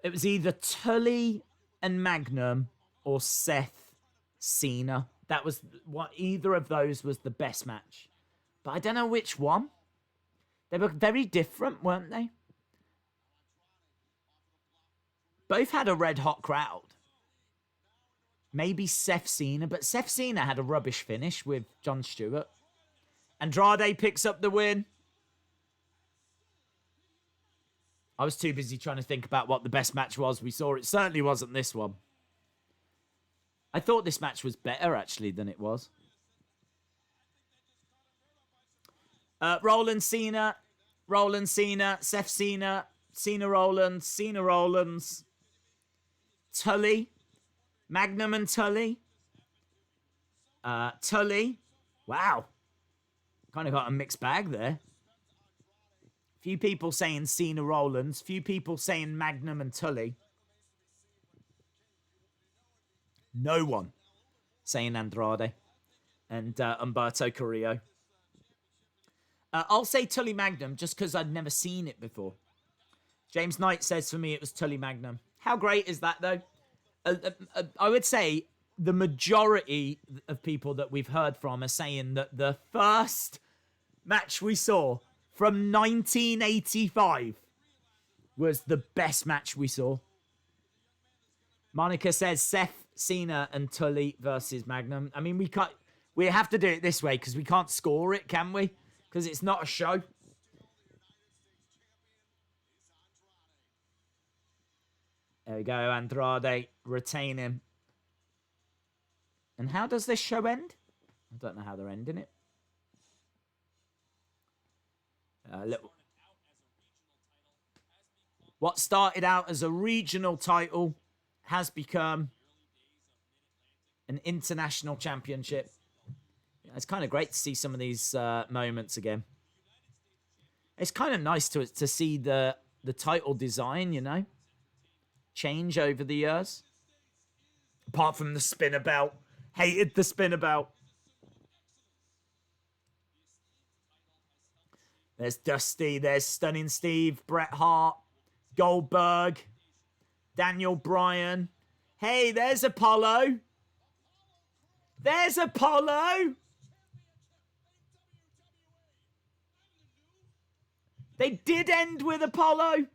it was either Tully and Magnum or Seth, Cena. that was what either of those was the best match. But I don't know which one. They were very different, weren't they? Both had a red hot crowd. Maybe Seth Cena, but Seth Cena had a rubbish finish with Jon Stewart. Andrade picks up the win. I was too busy trying to think about what the best match was we saw. It certainly wasn't this one. I thought this match was better, actually, than it was. Rollins, Cena, Seth Cena, Cena Rollins, Tully, Magnum and Tully. Tully, wow. Kind of got a mixed bag there. Few people saying Cena Rollins, few people saying Magnum and Tully. No one saying Andrade and Humberto Carrillo. I'll say Tully Magnum just because I'd never seen it before. James Knight says for me it was Tully Magnum. How great is that, though? I would say the majority of people that we've heard from are saying that the first match we saw from 1985 was the best match we saw. Monica says Seth, Cena, and Tully versus Magnum. I mean, we have to do it this way because we can't score it, can we? Because it's not a show. There we go, Andrade retaining. And how does this show end? I don't know how they're ending it. What started out as a regional title has become an international championship. It's kind of great to see some of these moments again. It's kind of nice to see the title design, you know, change over the years. Apart from the spinner belt. Hated the spinner belt. There's Dusty. There's Stunning Steve. Bret Hart. Goldberg. Daniel Bryan. Hey, there's Apollo. There's Apollo. They did end with Apollo.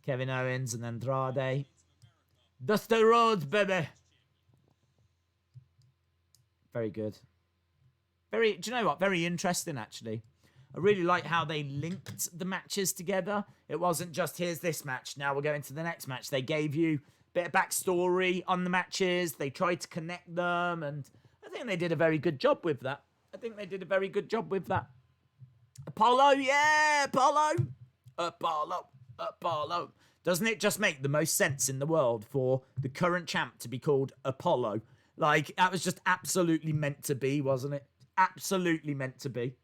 Kevin Owens and Andrade. Dusty Rhodes, baby. Very good. Do you know what? Very interesting, actually. I really like how they linked the matches together. It wasn't just, here's this match, now we're going to the next match. They gave you a bit of backstory on the matches. They tried to connect them, and I think they did a very good job with that. Apollo, yeah, Apollo. Apollo. Doesn't it just make the most sense in the world for the current champ to be called Apollo? Like, that was just absolutely meant to be, wasn't it? Absolutely meant to be.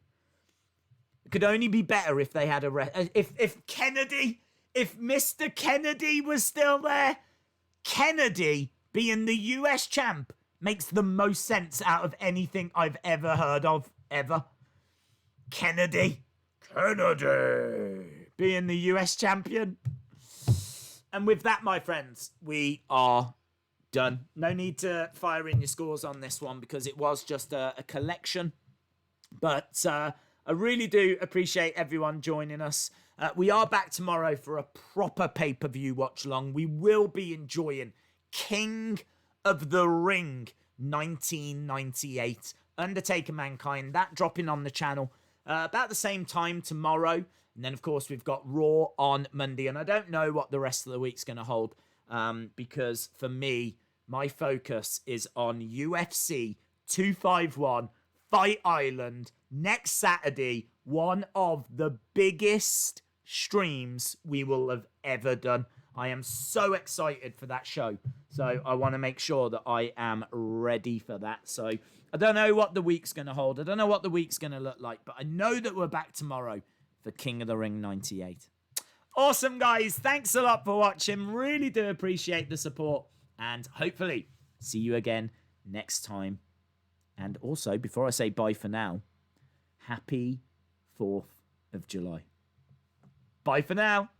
It could only be better if they had if Mr. Kennedy was still there. Kennedy being the US champ makes the most sense out of anything I've ever heard of, ever. Kennedy being the US champion. And with that, my friends, we are done. No need to fire in your scores on this one because it was just a collection. But I really do appreciate everyone joining us. We are back tomorrow for a proper pay-per-view watch-along. We will be enjoying King of the Ring 1998. Undertaker Mankind. That dropping on the channel about the same time tomorrow. And then, of course, we've got Raw on Monday. And I don't know what the rest of the week's going to hold because, for me, my focus is on UFC 251 Fight Island next Saturday. One of the biggest streams we will have ever done. I am so excited for that show. So I want to make sure that I am ready for that. So I don't know what the week's going to hold. I don't know what the week's going to look like. But I know that we're back tomorrow for King of the Ring 98. Awesome, guys. Thanks a lot for watching. Really do appreciate the support. And hopefully see you again next time. And also, before I say bye for now, happy 4th of July. Bye for now.